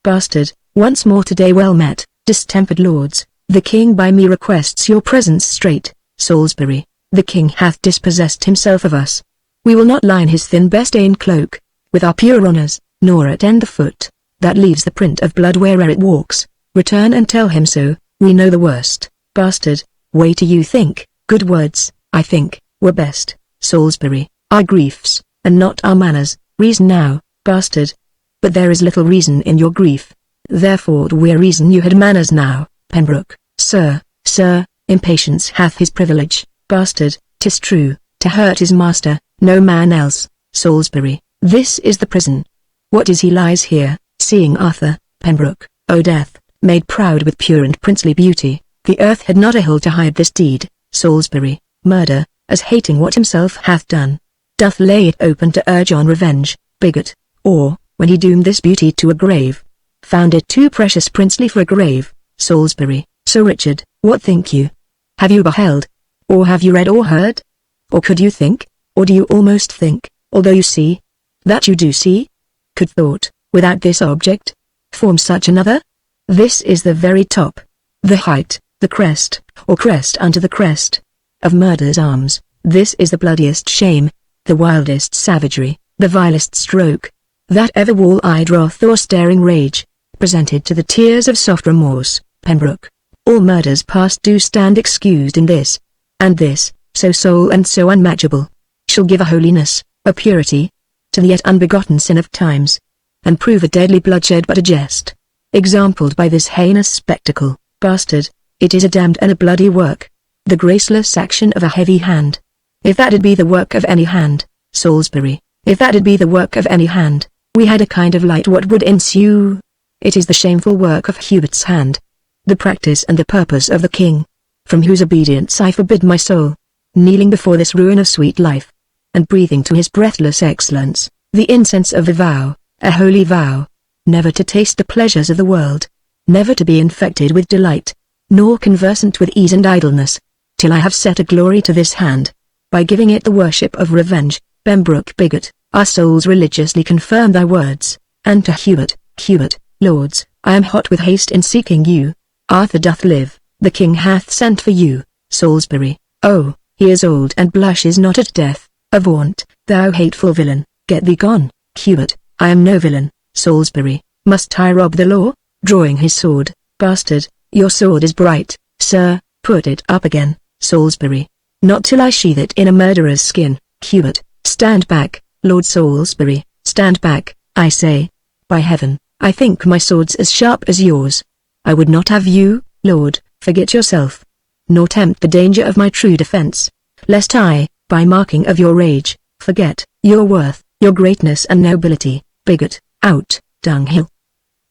bastard, once more today well met, distempered lords, the king by me requests your presence straight. Salisbury, the king hath dispossessed himself of us. We will not line his thin Bastane cloak, with our pure honours, nor attend the foot, that leaves the print of blood where'er it walks. Return and tell him so, we know the worst. Bastard, wait till you think, good words, I think, were best. Salisbury, our griefs, and not our manners, reason now, bastard. But there is little reason in your grief, therefore 'twere reason you had manners now. Pembroke, sir, impatience hath his privilege. Bastard, 'tis true, to hurt his master, no man else. Salisbury, this is the prison. What is he lies here, seeing Arthur? Pembroke, O death, made proud with pure and princely beauty, the earth had not a hill to hide this deed. Salisbury, murder, as hating what himself hath done, doth lay it open to urge on revenge. Bigot, or, when he doomed this beauty to a grave, found it too precious princely for a grave. Salisbury, Sir Richard, what think you? Have you beheld? Or have you read or heard? Or could you think? Or do you almost think, although you see, that you do see? Could thought, without this object, form such another? This is the very top, the height, the crest, or crest unto the crest, of murder's arms. This is the bloodiest shame, the wildest savagery, the vilest stroke, that ever wall-eyed wrath or staring rage, presented to the tears of soft remorse. Pembroke, all murders past do stand excused in this, and this, so sole and so unmatchable, shall give a holiness, a purity, to the yet unbegotten sin of times, and prove a deadly bloodshed but a jest, exampled by this heinous spectacle. Bastard, it is a damned and a bloody work, the graceless action of a heavy hand. If that'd be the work of any hand, Salisbury, if that'd be the work of any hand, we had a kind of light what would ensue. It is the shameful work of Hubert's hand, the practice and the purpose of the king, from whose obedience I forbid my soul, kneeling before this ruin of sweet life, and breathing to his breathless excellence, the incense of a vow, a holy vow, never to taste the pleasures of the world, never to be infected with delight, nor conversant with ease and idleness, till I have set a glory to this hand, by giving it the worship of revenge. Pembroke Bigot, our souls religiously confirm thy words, and to Hubert, lords, I am hot with haste in seeking you. Arthur doth live, the king hath sent for you. Salisbury, oh, he is old and blushes not at death. Avaunt, thou hateful villain, get thee gone. Hubert, I am no villain. Salisbury, must I rob the law? Drawing his sword, bastard, your sword is bright, sir, put it up again. Salisbury, not till I sheathe it in a murderer's skin. Hubert, stand back, Lord Salisbury, stand back, I say. By heaven, I think my sword's as sharp as yours. I would not have you, Lord, forget yourself, nor tempt the danger of my true defence, lest I, by marking of your rage, forget your worth, your greatness and nobility. Bigot, out, dunghill.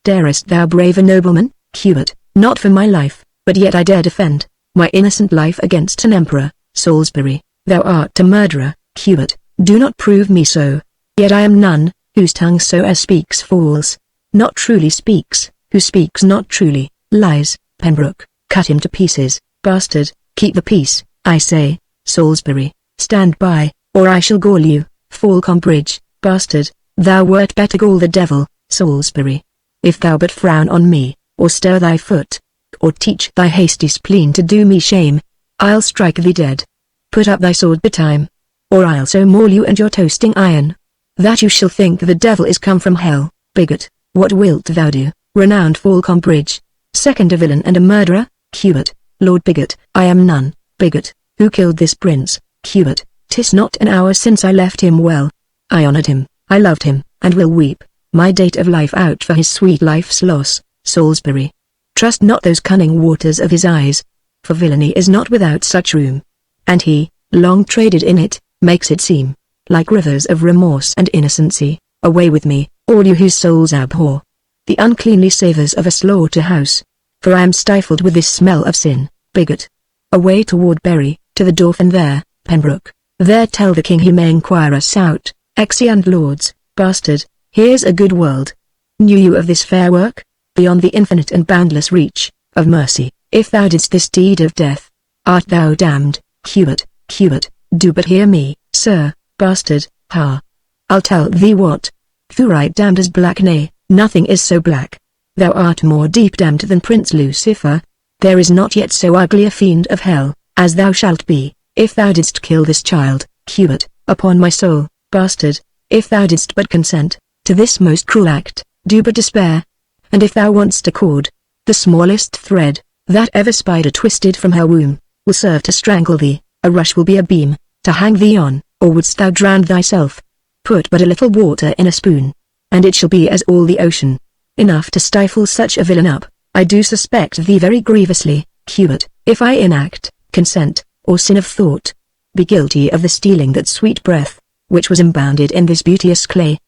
Darest thou brave a nobleman? Hubert, not for my life, but yet I dare defend my innocent life against an emperor. Salisbury, thou art a murderer. Hubert, do not prove me so, yet I am none, whose tongue so as speaks false, not truly speaks, who speaks not truly, lies. Pembroke, cut him to pieces. Bastard, keep the peace, I say. Salisbury, stand by, or I shall gall you. Falconbridge, bastard, thou wert better gall the devil. Salisbury, if thou but frown on me, or stir thy foot, or teach thy hasty spleen to do me shame, I'll strike thee dead. Put up thy sword betime, or I'll so maul you and your toasting iron, that you shall think the devil is come from hell. Bigot, what wilt thou do, renowned Falconbridge? Second a villain and a murderer? Hubert, Lord Bigot, I am none. Bigot, who killed this prince? Hubert, 'tis not an hour since I left him well. I honored him, I loved him, and will weep my date of life out for his sweet life's loss. Salisbury. Trust not those cunning waters of his eyes, for villainy is not without such room. And he, long traded in it, makes it seem like rivers of remorse and innocency. Away with me, all you whose souls abhor the uncleanly savours of a slaughter-house, for I am stifled with this smell of sin. Bigot. Away toward Bury, to the Dauphin there, Pembroke. There tell the king he may inquire us out. Exeunt lords, bastard, here's a good world. Knew you of this fair work? Beyond the infinite and boundless reach of mercy, if thou didst this deed of death, art thou damned. Hubert, Hubert, do but hear me, sir, bastard, ha! I'll tell thee what. Thou right damned as black, nay, nothing is so black. Thou art more deep damned than Prince Lucifer. There is not yet so ugly a fiend of hell, as thou shalt be, if thou didst kill this child. Hubert, upon my soul, bastard, if thou didst but consent to this most cruel act, do but despair. And if thou want'st a cord, the smallest thread, that ever spider twisted from her womb, will serve to strangle thee, a rush will be a beam, to hang thee on, or wouldst thou drown thyself? Put but a little water in a spoon, and it shall be as all the ocean, enough to stifle such a villain up. I do suspect thee very grievously, Hubert, if I enact, consent, or sin of thought, be guilty of the stealing that sweet breath, which was embounded in this beauteous clay.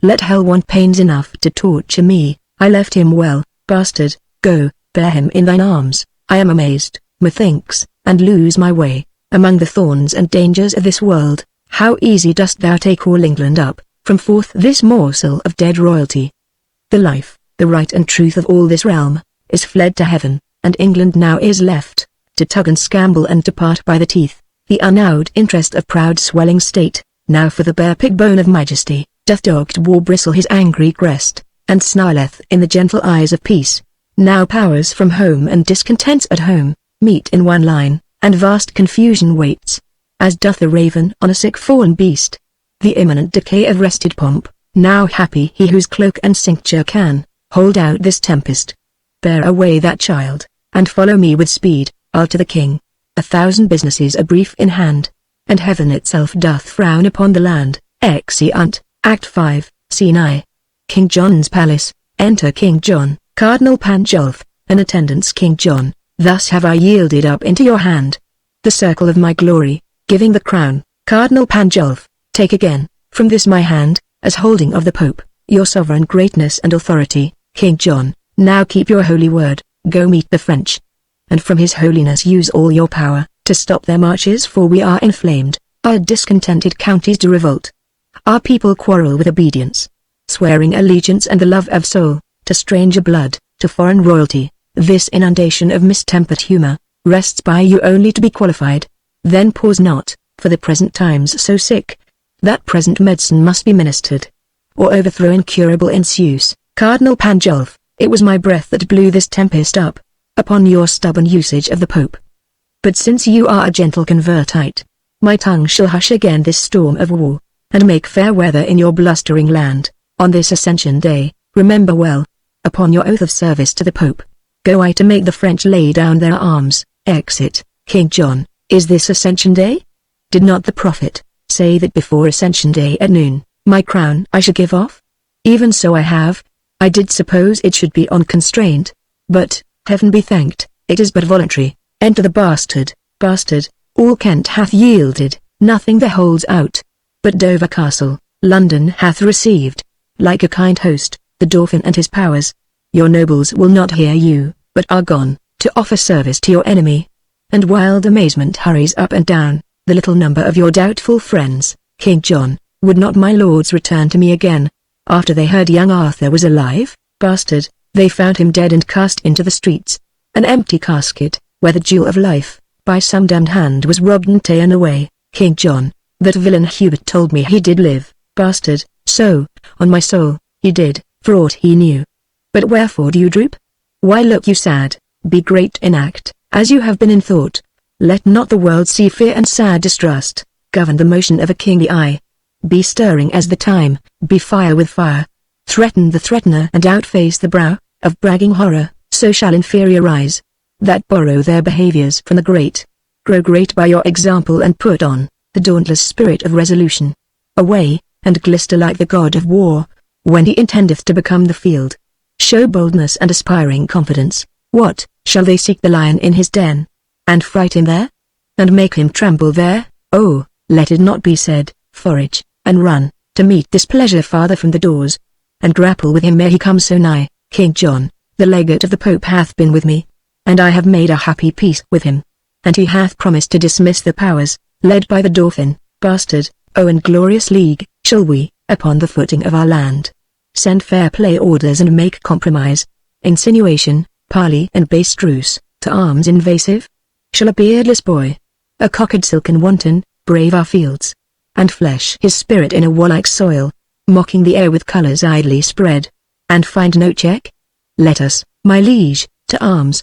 Let hell want pains enough to torture me. I left him well, bastard, go, bear him in thine arms. I am amazed, methinks, and lose my way, among the thorns and dangers of this world. How easy dost thou take all England up, from forth this morsel of dead royalty. The life, the right and truth of all this realm, is fled to heaven, and England now is left, to tug and scamble and depart by the teeth. The unowed interest of proud swelling state, now for the bare pig bone of majesty, doth dogged war bristle his angry crest, and snarleth in the gentle eyes of peace. Now powers from home and discontents at home, meet in one line, and vast confusion waits, as doth a raven on a sick fallen beast. The imminent decay of rested pomp, now happy he whose cloak and cincture can hold out this tempest. Bear away that child, and follow me with speed. I'll to the king. 1,000 businesses are brief in hand, and heaven itself doth frown upon the land. Exeunt, Act 5, Scene I. King John's palace. Enter King John, Cardinal Pandulph, and attendants. King John, thus have I yielded up into your hand the circle of my glory, giving the crown. Cardinal Pandulph, take again, from this my hand, as holding of the Pope, your sovereign greatness and authority. King John, now keep your holy word, go meet the French, and from his holiness use all your power, to stop their marches, for we are inflamed, our discontented counties do revolt. Our people quarrel with obedience, swearing allegiance and the love of soul, to stranger blood, to foreign royalty. This inundation of mistempered humor, rests by you only to be qualified. Then pause not, for the present time's so sick, that present medicine must be ministered, or overthrow incurable ensues. Cardinal Pandulph, it was my breath that blew this tempest up, upon your stubborn usage of the Pope. But since you are a gentle convertite, my tongue shall hush again this storm of war, and make fair weather in your blustering land. On this Ascension Day, remember well, upon your oath of service to the Pope, go I to make the French lay down their arms. Exit. King John, is this Ascension Day? Did not the prophet say that before Ascension Day at noon, my crown I should give off? Even so I have. I did suppose it should be on constraint, but, heaven be thanked, it is but voluntary. Enter the bastard, bastard, all Kent hath yielded, nothing there holds out, but Dover Castle. London hath received, like a kind host, the Dauphin and his powers. Your nobles will not hear you, but are gone, to offer service to your enemy. And wild amazement hurries up and down the little number of your doubtful friends. King John, would not my lords return to me again, after they heard young Arthur was alive? Bastard, they found him dead and cast into the streets, an empty casket, where the jewel of life, by some damned hand was robbed and ta'en away. King John, that villain Hubert told me he did live. Bastard, so, on my soul, he did, for aught he knew. But wherefore do you droop? Why look you sad? Be great in act, as you have been in thought. Let not the world see fear and sad distrust, govern the motion of a kingly eye. Be stirring as the time, be fire with fire. Threaten the threatener and outface the brow of bragging horror, so shall inferior rise. that borrow their behaviors from the great. Grow great by your example and put on the dauntless spirit of resolution. Away, and glister like the god of war, when he intendeth to become the field. Show boldness and aspiring confidence. What, shall they seek the lion in his den, and fright him there? And make him tremble there? Oh, let it not be said, forage, and run, to meet displeasure farther from the doors, and grapple with him ere he come so nigh. King John, the legate of the Pope hath been with me, and I have made a happy peace with him, and he hath promised to dismiss the powers, led by the Dauphin, bastard. Oh, and glorious league, shall we, upon the footing of our land, send fair play orders and make compromise, insinuation, parley and base truce, to arms invasive? Shall a beardless boy, a cocked silken wanton, brave our fields, and flesh his spirit in a warlike soil, mocking the air with colours idly spread, and find no check? Let us, my liege, to arms.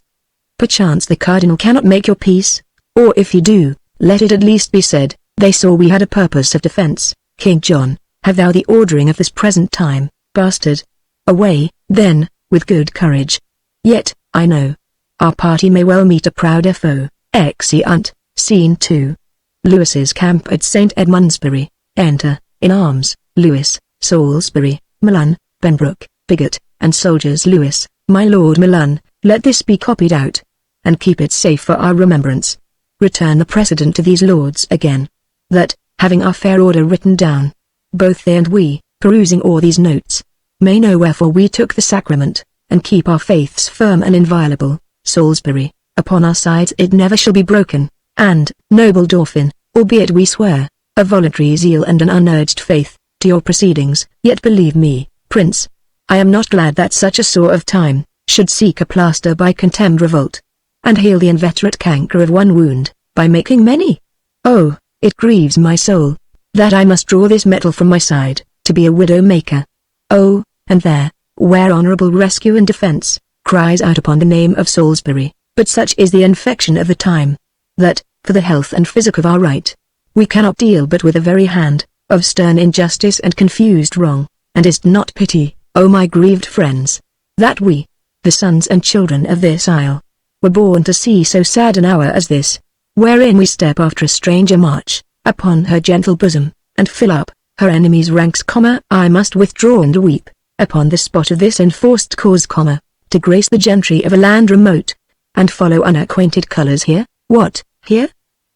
Perchance the cardinal cannot make your peace, or if he do, let it at least be said, they saw we had a purpose of defence. King John, have thou the ordering of this present time, bastard. Away, then, with good courage. Yet, I know, our party may well meet a prouder foe. Exeunt. Scene 2. Lewis's camp at St. Edmundsbury. Enter, in arms, Lewis, Salisbury, Milan, Pembroke, Bigot, and soldiers. Lewis, my lord Milan, let this be copied out, and keep it safe for our remembrance. Return the precedent to these lords again, that, having our fair order written down, both they and we, perusing o'er these notes, may know wherefore we took the sacrament, and keep our faiths firm and inviolable. Salisbury, upon our sides it never shall be broken, and, noble Dauphin, albeit we swear, a voluntary zeal and an unurged faith, to your proceedings, yet believe me, Prince, I am not glad that such a sore of time, should seek a plaster by contemned revolt, and heal the inveterate canker of one wound, by making many. Oh, it grieves my soul, that I must draw this metal from my side, to be a widow maker. Oh, and there, where honourable rescue and defence, cries out upon the name of Salisbury, but such is the infection of the time, that, for the health and physic of our right, we cannot deal but with a very hand, of stern injustice and confused wrong, and is't not pity, O my grieved friends, that we, the sons and children of this isle, were born to see so sad an hour as this, wherein we step after a stranger march, upon her gentle bosom, and fill up her enemies' ranks, I must withdraw and weep, upon the spot of this enforced cause, to grace the gentry of a land remote, and follow unacquainted colours here. What, here?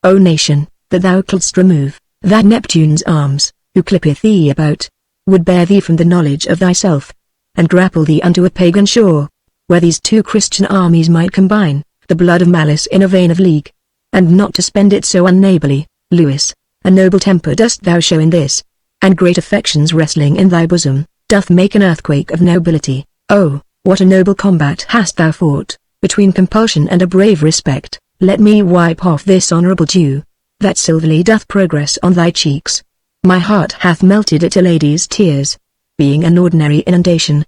O nation, that thou couldst remove, that Neptune's arms, who clippeth thee about, would bear thee from the knowledge of thyself, and grapple thee unto a pagan shore, where these two Christian armies might combine, the blood of malice in a vein of league, and not to spend it so unneighbourly. Lewis, a noble temper dost thou show in this, and great affections wrestling in thy bosom, doth make an earthquake of nobility. Oh, what a noble combat hast thou fought, between compulsion and a brave respect. Let me wipe off this honourable dew, that silverly doth progress on thy cheeks. My heart hath melted at a lady's tears, being an ordinary inundation.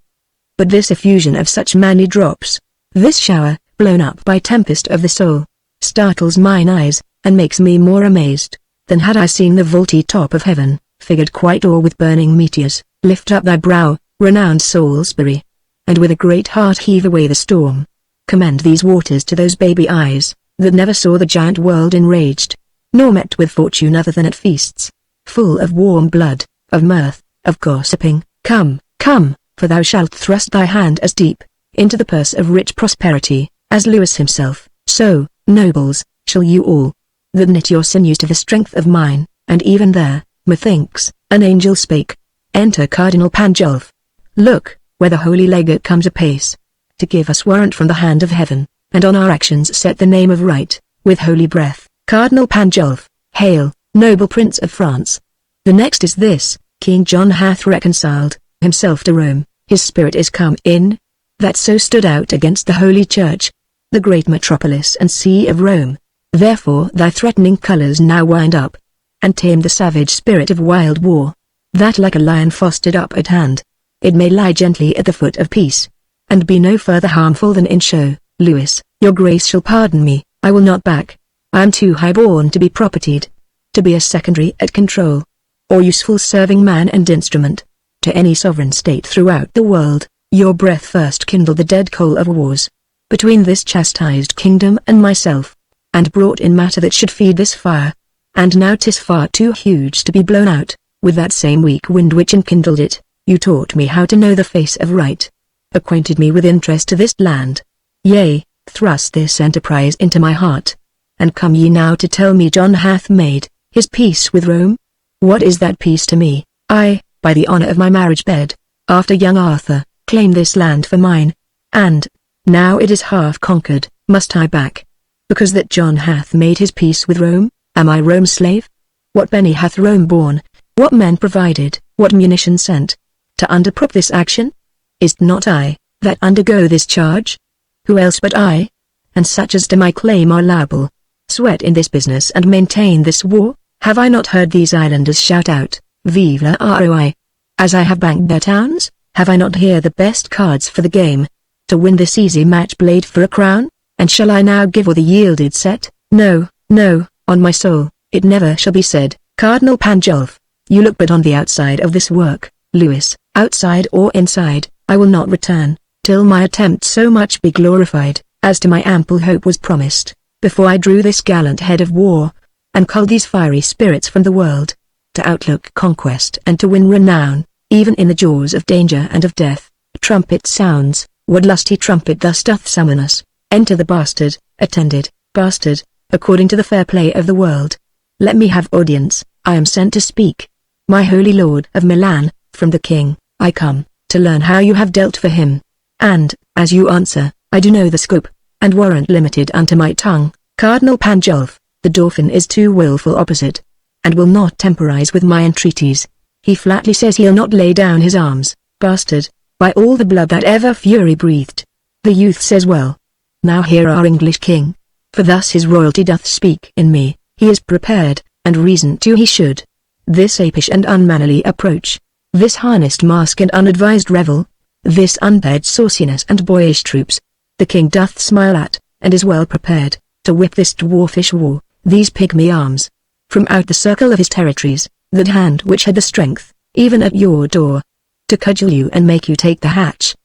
But this effusion of such many drops, this shower, blown up by tempest of the soul, startles mine eyes, and makes me more amazed, than had I seen the vaulty top of heaven, figured quite o'er with burning meteors. Lift up thy brow, renowned Salisbury, and with a great heart heave away the storm. Commend these waters to those baby eyes, that never saw the giant world enraged, nor met with fortune other than at feasts, full of warm blood, of mirth, of gossiping. Come, come, for thou shalt thrust thy hand as deep, into the purse of rich prosperity, as Lewis himself. So, nobles, shall you all, that knit your sinews to the strength of mine, and even there, methinks, an angel spake. Enter Cardinal Pandulph. Look, where the holy legate comes apace, to give us warrant from the hand of heaven, and on our actions set the name of right, with holy breath. Cardinal Pandulph, hail, noble Prince of France. The next is this: King John hath reconciled himself to Rome, his spirit is come in, that so stood out against the holy church, the great metropolis and see of Rome. Therefore thy threatening colours now wind up, and tame the savage spirit of wild war, that like a lion fostered up at hand, it may lie gently at the foot of peace, and be no further harmful than in show. Lewis, your grace shall pardon me, I will not back. I am too high-born to be propertied, to be a secondary at control, or useful serving man and instrument, to any sovereign state throughout the world. Your breath first kindled the dead coal of wars, between this chastised kingdom and myself, and brought in matter that should feed this fire. And now 'tis far too huge to be blown out, with that same weak wind which enkindled it. You taught me how to know the face of right, acquainted me with interest to this land. Yea, thrust this enterprise into my heart. And come ye now to tell me John hath made his peace with Rome? What is that peace to me? I, by the honor of my marriage bed, after young Arthur, claim this land for mine. And, now it is half conquered, must I back? Because that John hath made his peace with Rome? Am I Rome's slave? What penny hath Rome borne? What men provided? What munition sent? To underprop this action? Is't not I, that undergo this charge? Who else but I? And such as to my claim are liable. Sweat in this business and maintain this war? Have I not heard these islanders shout out, Vive la Roi? As I have banked their towns, have I not here the best cards for the game? To win this easy match played for a crown? And shall I now give or the yielded set? No, no, on my soul, it never shall be said. Cardinal Pandulph, you look but on the outside of this work. Lewis, outside or inside, I will not return, till my attempt so much be glorified, as to my ample hope was promised, before I drew this gallant head of war, and culled these fiery spirits from the world, to outlook conquest and to win renown, even in the jaws of danger and of death. Trumpet sounds, what lusty trumpet thus doth summon us? Enter the bastard, attended, bastard, according to the fair play of the world. Let me have audience, I am sent to speak. My holy lord of Milan, from the king, I come, to learn how you have dealt for him. And, as you answer, I do know the scope, and warrant limited unto my tongue. Cardinal Pandulph, the Dauphin is too wilful opposite, and will not temporize with my entreaties. He flatly says he'll not lay down his arms. Bastard, by all the blood that ever fury breathed. The youth says well. Now hear our English king, for thus his royalty doth speak in me. He is prepared, and reason too he should. This apish and unmannerly approach, this harnessed mask and unadvised revel, this unpaid sauciness and boyish troops, the king doth smile at, and is well prepared, to whip this dwarfish war, these pygmy arms, from out the circle of his territories, that hand which had the strength, even at your door, to cudgel you and make you take the hatch,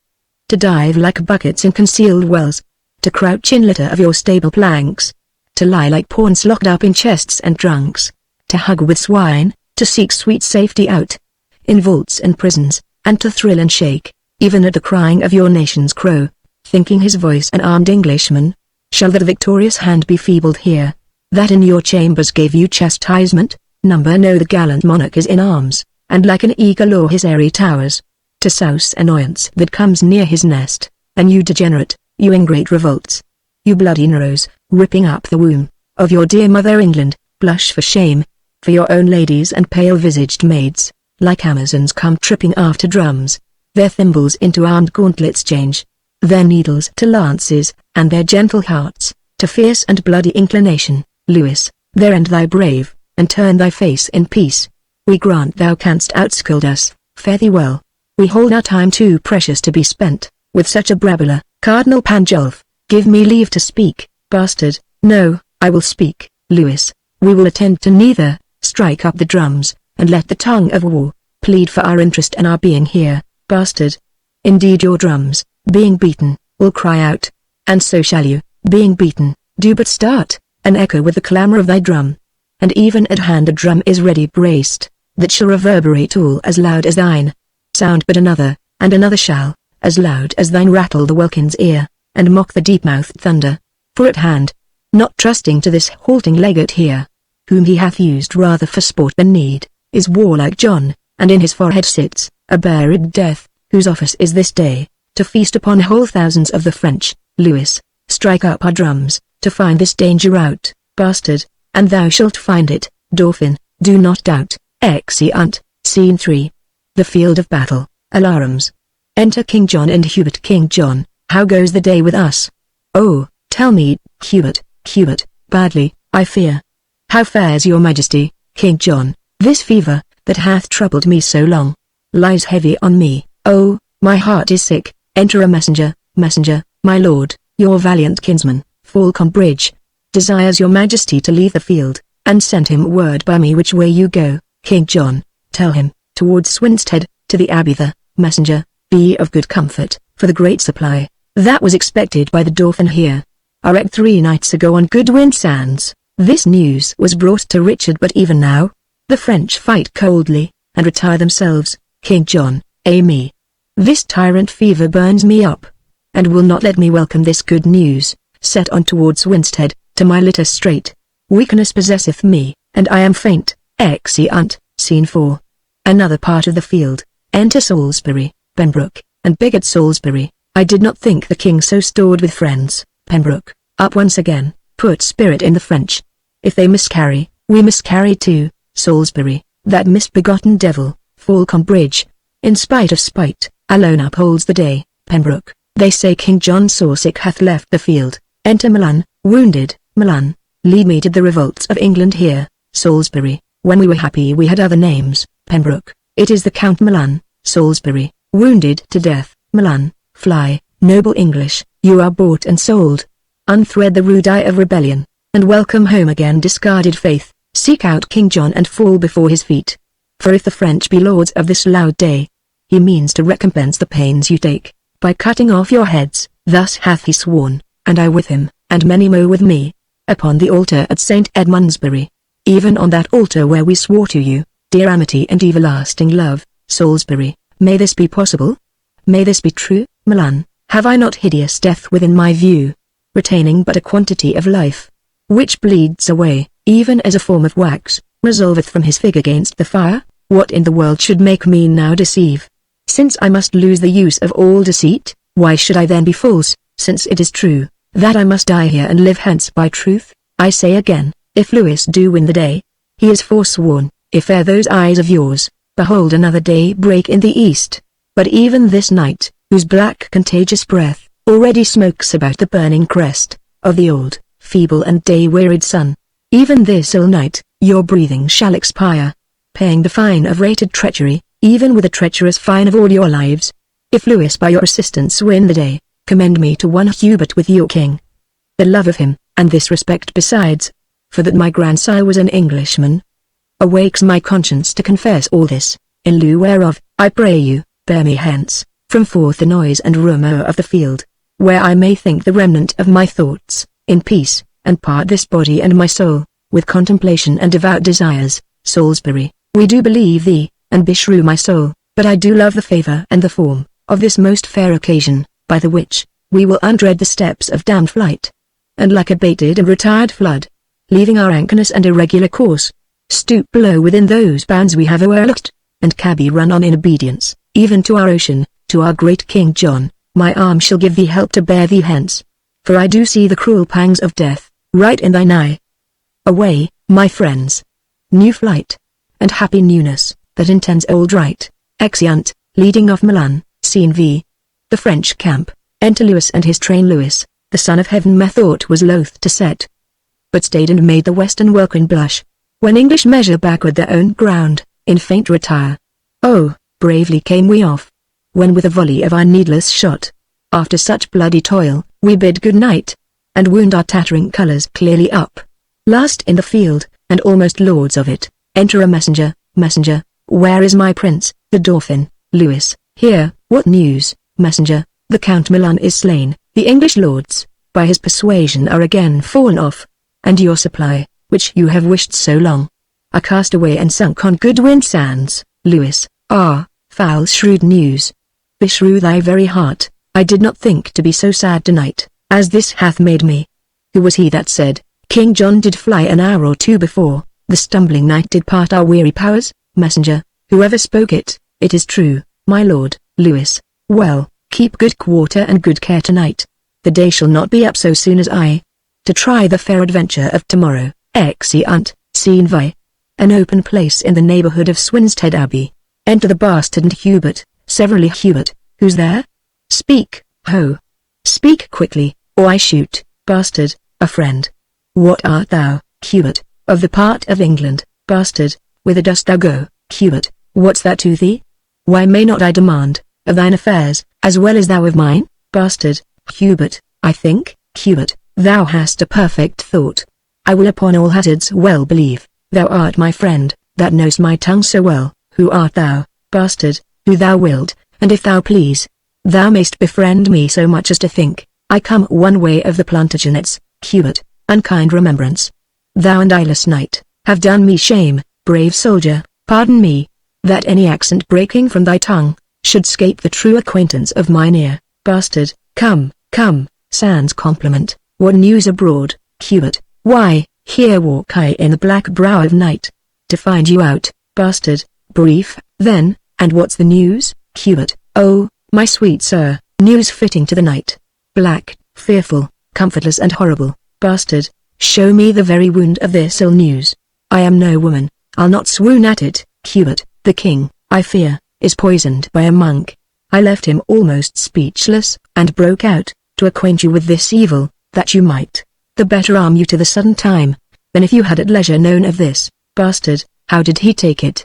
to dive like buckets in concealed wells, to crouch in litter of your stable planks, to lie like pawns locked up in chests and trunks, to hug with swine, to seek sweet safety out, in vaults and prisons, and to thrill and shake, even at the crying of your nation's crow, thinking his voice an armed Englishman. Shall that victorious hand be feebled here, that in your chambers gave you chastisement? Number no, the gallant monarch is in arms, and like an eagle o'er his airy towers, to souse annoyance that comes near his nest. And you degenerate, you ingrate revolts, you bloody Neros, ripping up the womb of your dear mother England, blush for shame, for your own ladies and pale-visaged maids, like Amazons come tripping after drums, their thimbles into armed gauntlets change, their needles to lances, and their gentle hearts, to fierce and bloody inclination. Lewis, there end thy brave, and turn thy face in peace. We grant thou canst outscold us, fare thee well. We hold our time too precious to be spent with such a brabbler. Cardinal Pandulph, give me leave to speak. Bastard, no, I will speak. Lewis, we will attend to neither. Strike up the drums, and let the tongue of war plead for our interest and our being here. Bastard, indeed your drums, being beaten, will cry out, and so shall you, being beaten, do but start, and echo with the clamour of thy drum. And even at hand a drum is ready braced, that shall reverberate all as loud as thine. Sound but another, and another shall, as loud as thine, rattle the welkin's ear, and mock the deep-mouthed thunder. For at hand, not trusting to this halting legate here, whom he hath used rather for sport than need, is warlike John, and in his forehead sits a buried death, whose office is this day to feast upon whole thousands of the French. Lewis, strike up our drums, to find this danger out. Bastard, and thou shalt find it. Dauphin, do not doubt. Exeunt. Scene 3. The field of battle. Alarums. Enter King John and Hubert. King John, how goes the day with us? Oh, tell me, Hubert. Hubert, badly, I fear. How fares your majesty? King John, this fever, that hath troubled me so long, lies heavy on me. Oh, my heart is sick. Enter a messenger. Messenger, my lord, your valiant kinsman, Falconbridge, desires your majesty to leave the field, and send him word by me which way you go. King John, tell him, towards Swinstead, to the abbey. The messenger, be of good comfort, for the great supply That was expected by the Dauphin here. I wrecked 3 nights ago on Goodwin Sands. This news was brought to Richard, but even now, the French fight coldly, and retire themselves. King John, me. This tyrant fever burns me up, and will not let me welcome this good news. Set on towards Winstead, to my litter straight. Weakness possesseth me, and I am faint. Exeunt. Scene 4. Another part of the field. Enter Salisbury, Pembroke, and Bigod Salisbury. I did not think the king so stored with friends. Pembroke, up once again, put spirit in the French. If they miscarry, we miscarry too. Salisbury, that misbegotten devil, Falconbridge, in spite of spite, alone upholds the day. Pembroke, they say King John Sawsick hath left the field. Enter Milan, wounded. Milan, lead me to the revolts of England here. Salisbury, when we were happy we had other names. Pembroke, it is the Count Milan. Salisbury, wounded to death. Milan, fly, noble English, you are bought and sold. Unthread the rude eye of rebellion, and welcome home again discarded faith. Seek out King John and fall before his feet. For if the French be lords of this loud day, he means to recompense the pains you take, by cutting off your heads. Thus hath he sworn, and I with him, and many more with me, upon the altar at St. Edmundsbury, even on that altar where we swore to you, dear amity and everlasting love. Salisbury, may this be possible? May this be true? Milan, have I not hideous death within my view, retaining but a quantity of life, which bleeds away, even as a form of wax, resolveth from his fig against the fire? What in the world should make me now deceive? Since I must lose the use of all deceit, why should I then be false, since it is true, that I must die here and live hence by truth? I say again, if Louis do win the day, he is forsworn. If ere those eyes of yours, behold another day break in the east, but even this night, whose black contagious breath, already smokes about the burning crest, of the old, feeble and day-wearied sun, even this ill night, your breathing shall expire, paying the fine of rated treachery, even with a treacherous fine of all your lives. If Louis by your assistance win the day, commend me to one Hubert with your king. The love of him, and this respect besides, for that my grandsire was an Englishman, awakes my conscience to confess all this, in lieu whereof, I pray you, bear me hence, from forth the noise and rumour of the field, where I may think the remnant of my thoughts, in peace, and part this body and my soul, with contemplation and devout desires. Salisbury, we do believe thee, and beshrew my soul, but I do love the favour and the form, of this most fair occasion, by the which, we will undread the steps of damned flight, and like a baited and retired flood, leaving our anchorless and irregular course, stoop below within those bounds we have o'erlooked, and cabby run on in obedience, even to our ocean, to our great King John. My arm shall give thee help to bear thee hence, for I do see the cruel pangs of death, right in thine eye. Away, my friends. New flight, and happy newness, that intends old right. Exeunt, leading off Milan. Scene V. The French camp. Enter Louis and his train. Louis, the son of heaven, methought was loath to set, but stayed and made the western welkin blush, when English measure backward their own ground, in faint retire. Oh, bravely came we off, when with a volley of our needless shot, after such bloody toil, we bid good night, and wound our tattering colours clearly up. Last in the field, and almost lords of it, enter a messenger. Messenger, where is my prince, the Dauphin? Louis, here. What news? Messenger, the Count Milan is slain, the English lords, by his persuasion are again fallen off, and your supply, which you have wished so long, are cast away and sunk on Goodwin Sands. Louis, foul shrewd news. Beshrew thy very heart, I did not think to be so sad tonight, as this hath made me. Who was he that said, King John did fly an hour or two before, the stumbling night did part our weary powers? Messenger, whoever spoke it, it is true, my lord. Louis, well, keep good quarter and good care tonight. The day shall not be up so soon as I, to try the fair adventure of tomorrow. Exeunt. Scene Vi. An open place in the neighbourhood of Swinstead Abbey. Enter the bastard and Hubert, severally. Hubert, who's there? Speak, ho! Speak quickly, or I shoot. Bastard, a friend. What art thou? Hubert, of the part of England. Bastard, whither dost thou go? Hubert, what's that to thee? Why may not I demand, of thine affairs, as well as thou of mine? Bastard, Hubert, I think. Hubert, thou hast a perfect thought. I will upon all hazards well believe, thou art my friend, that knows my tongue so well. Who art thou? Bastard, who thou wilt, and if thou please. Thou mayst befriend me so much as to think, I come one way of the Plantagenets, Hubert, unkind remembrance. Thou and eyeless knight, have done me shame, brave soldier, pardon me, that any accent breaking from thy tongue, should scape the true acquaintance of mine ear, bastard. Come, come, sans compliment, what news abroad, Hubert? Why, here walk I in the black brow of night, to find you out, bastard. Brief, then, and what's the news, Hubert? Oh, my sweet sir, news fitting to the night. Black, fearful, comfortless and horrible, bastard. Show me the very wound of this ill news. I am no woman, I'll not swoon at it, Hubert. The king, I fear, is poisoned by a monk. I left him almost speechless, and broke out, to acquaint you with this evil, that you might, the better arm you to the sudden time, than if you had at leisure known of this, bastard. How did he take it?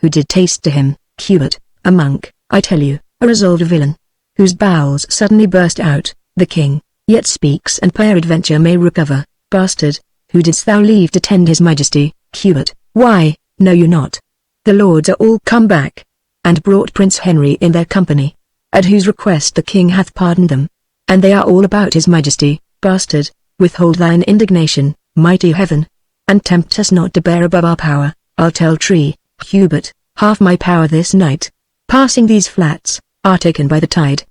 Who did taste to him, Hubert? A monk, I tell you, a resolved villain, whose bowels suddenly burst out. The king, yet speaks and peradventure may recover, bastard. Who didst thou leave to tend his majesty, Hubert? Why, know you not? The lords are all come back, and brought Prince Henry in their company, at whose request the king hath pardoned them, and they are all about his majesty, bastard. Withhold thine indignation, mighty heaven, and tempt us not to bear above our power. I'll tell tree, Hubert, half my power this night, passing these flats, are taken by the tide.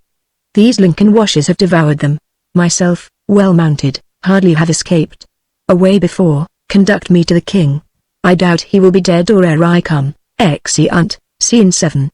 These Lincoln washes have devoured them. Myself, well mounted, hardly have escaped. Away before, conduct me to the king. I doubt he will be dead or ere I come. Exeunt. Scene 7.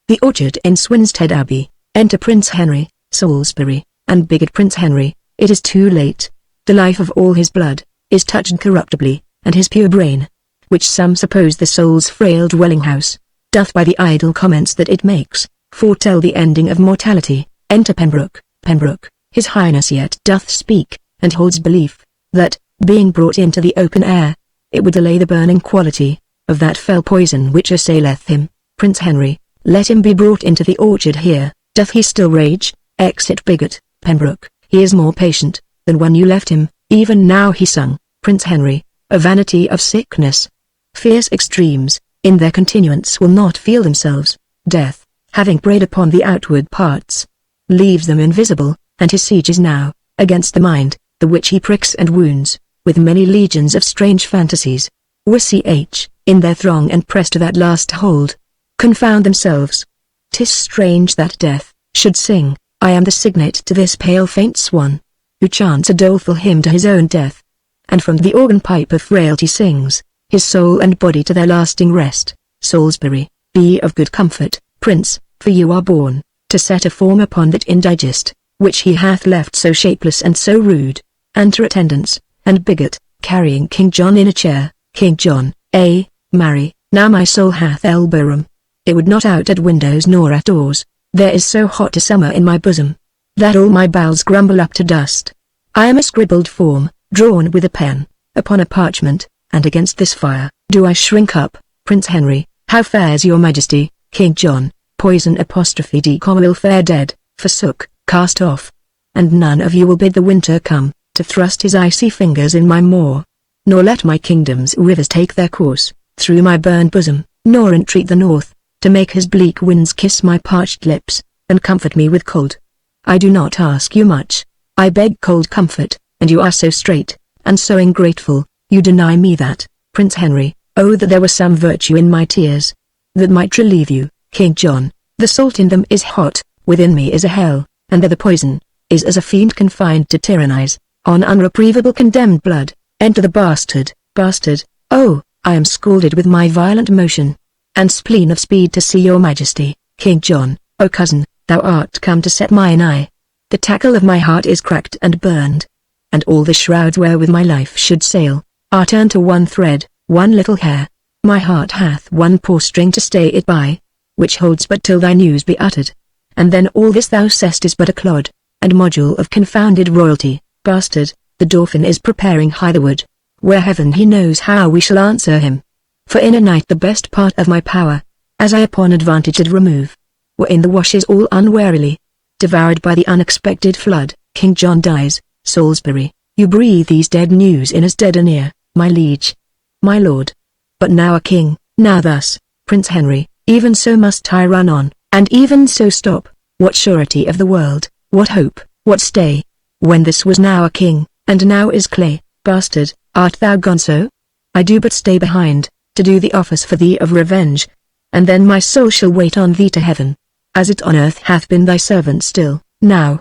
The orchard in Swinstead Abbey. Enter Prince Henry, Salisbury, and bigot Prince Henry. It is too late. The life of all his blood is touched incorruptibly, and his pure brain, which some suppose the soul's frail dwelling house, doth by the idle comments that it makes, foretell the ending of mortality. Enter Pembroke. Pembroke, his highness yet doth speak, and holds belief, that, being brought into the open air, it would delay the burning quality of that fell poison which assaileth him. Prince Henry, let him be brought into the orchard here. Doth he still rage? Exit bigot. Pembroke, he is more patient than when you left him. Even now he sung. Prince Henry, a vanity of sickness. Fierce extremes, in their continuance will not feel themselves. Death, having preyed upon the outward parts, leaves them invisible, and his siege is now, against the mind, the which he pricks and wounds, with many legions of strange fantasies, which, in their throng and press to that last hold, confound themselves. 'Tis strange that death should sing, I am the signet to this pale faint swan, who chants a doleful hymn to his own death, and from the organ pipe of frailty sings, his soul and body to their lasting rest. Salisbury, be of good comfort, Prince, for you are born, to set a form upon that indigest, which he hath left so shapeless and so rude. Enter attendants, and bigot, carrying King John in a chair. King John, marry, now my soul hath elbow room. It would not out at windows nor at doors, there is so hot a summer in my bosom, that all my bowels grumble up to dust. I am a scribbled form, drawn with a pen, upon a parchment, and against this fire, do I shrink up. Prince Henry, how fares your majesty? King John, poison apostrophe decom will fare dead, forsook, cast off. And none of you will bid the winter come, to thrust his icy fingers in my maw, nor let my kingdom's rivers take their course, through my burned bosom, nor entreat the north, to make his bleak winds kiss my parched lips, and comfort me with cold. I do not ask you much, I beg cold comfort, and you are so straight, and so ingrateful, you deny me that. Prince Henry, oh that there were some virtue in my tears, that might relieve you. King John, the salt in them is hot, within me is a hell, and there the poison is as a fiend confined to tyrannize on unreprievable condemned blood. Enter the bastard. Bastard, oh, I am scalded with my violent motion, and spleen of speed to see your majesty. King John, O cousin, thou art come to set mine eye. The tackle of my heart is cracked and burned, and all the shrouds wherewith my life should sail, are turned to one thread, one little hair. My heart hath one poor string to stay it by, which holds but till thy news be uttered, and then all this thou say'st is but a clod, and module of confounded royalty. Bastard, the Dauphin is preparing hitherward, where heaven he knows how we shall answer him. For in a night the best part of my power, as I upon advantage did remove, were in the washes all unwarily, devoured by the unexpected flood. King John dies. Salisbury, you breathe these dead news in as dead an ear, my liege. My lord. But now a king, now thus, Prince Henry, even so must I run on, and even so stop. what surety of the world, what hope, what stay? When this was now a king, and now is clay, bastard, art thou gone so? I do but stay behind, to do the office for thee of revenge, and then my soul shall wait on thee to heaven, as it on earth hath been thy servant still. Now,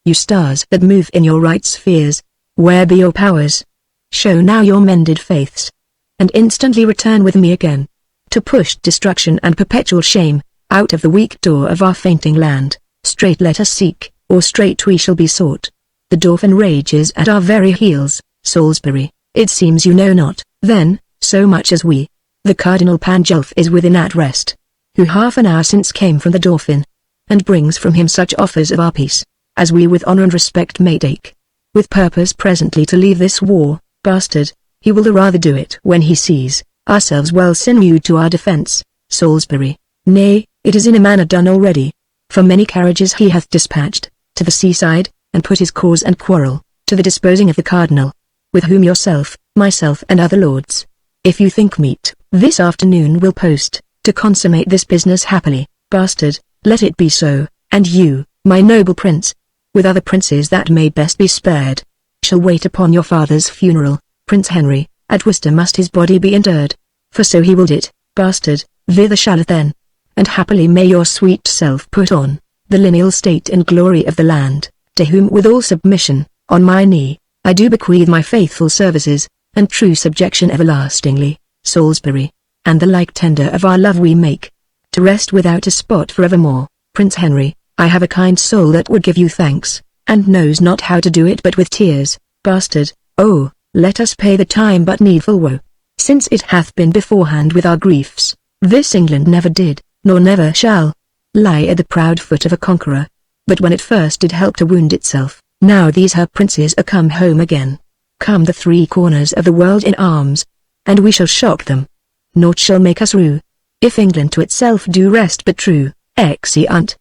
you stars that move in your right spheres, where be your powers? Show now your mended faiths, and instantly return with me again, to push destruction and perpetual shame, out of the weak door of our fainting land. Straight let us seek, or straight we shall be sought. The Dauphin rages at our very heels. Salisbury, it seems you know not, then, so much as we. The Cardinal Pandulph is within at rest, who half an hour since came from the Dauphin, and brings from him such offers of our peace, as we with honor and respect may take. With purpose presently to leave this war, bastard, he will the rather do it when he sees ourselves well sinewed to our defence. Salisbury, nay, it is in a manner done already, for many carriages he hath dispatched to the seaside, and put his cause and quarrel to the disposing of the Cardinal, with whom yourself, myself and other lords, if you think meet, this afternoon will post, to consummate this business happily. Bastard, let it be so, and you, my noble prince, with other princes that may best be spared, shall wait upon your father's funeral. Prince Henry, at Worcester must his body be interred, for so he willed it. Bastard, thither shall it then, and happily may your sweet self put on the lineal state and glory of the land, to whom with all submission, on my knee, I do bequeath my faithful services, and true subjection everlastingly. Salisbury, and the like tender of our love we make, to rest without a spot for evermore. Prince Henry, I have a kind soul that would give you thanks, and knows not how to do it but with tears. Bastard, oh, let us pay the time but needful woe, since it hath been beforehand with our griefs. This England never did, nor never shall, lie at the proud foot of a conqueror, but when it first did help to wound itself. Now these her princes are come home again, come the three corners of the world in arms, and we shall shock them. Naught shall make us rue, if England to itself do rest but true. Exeunt.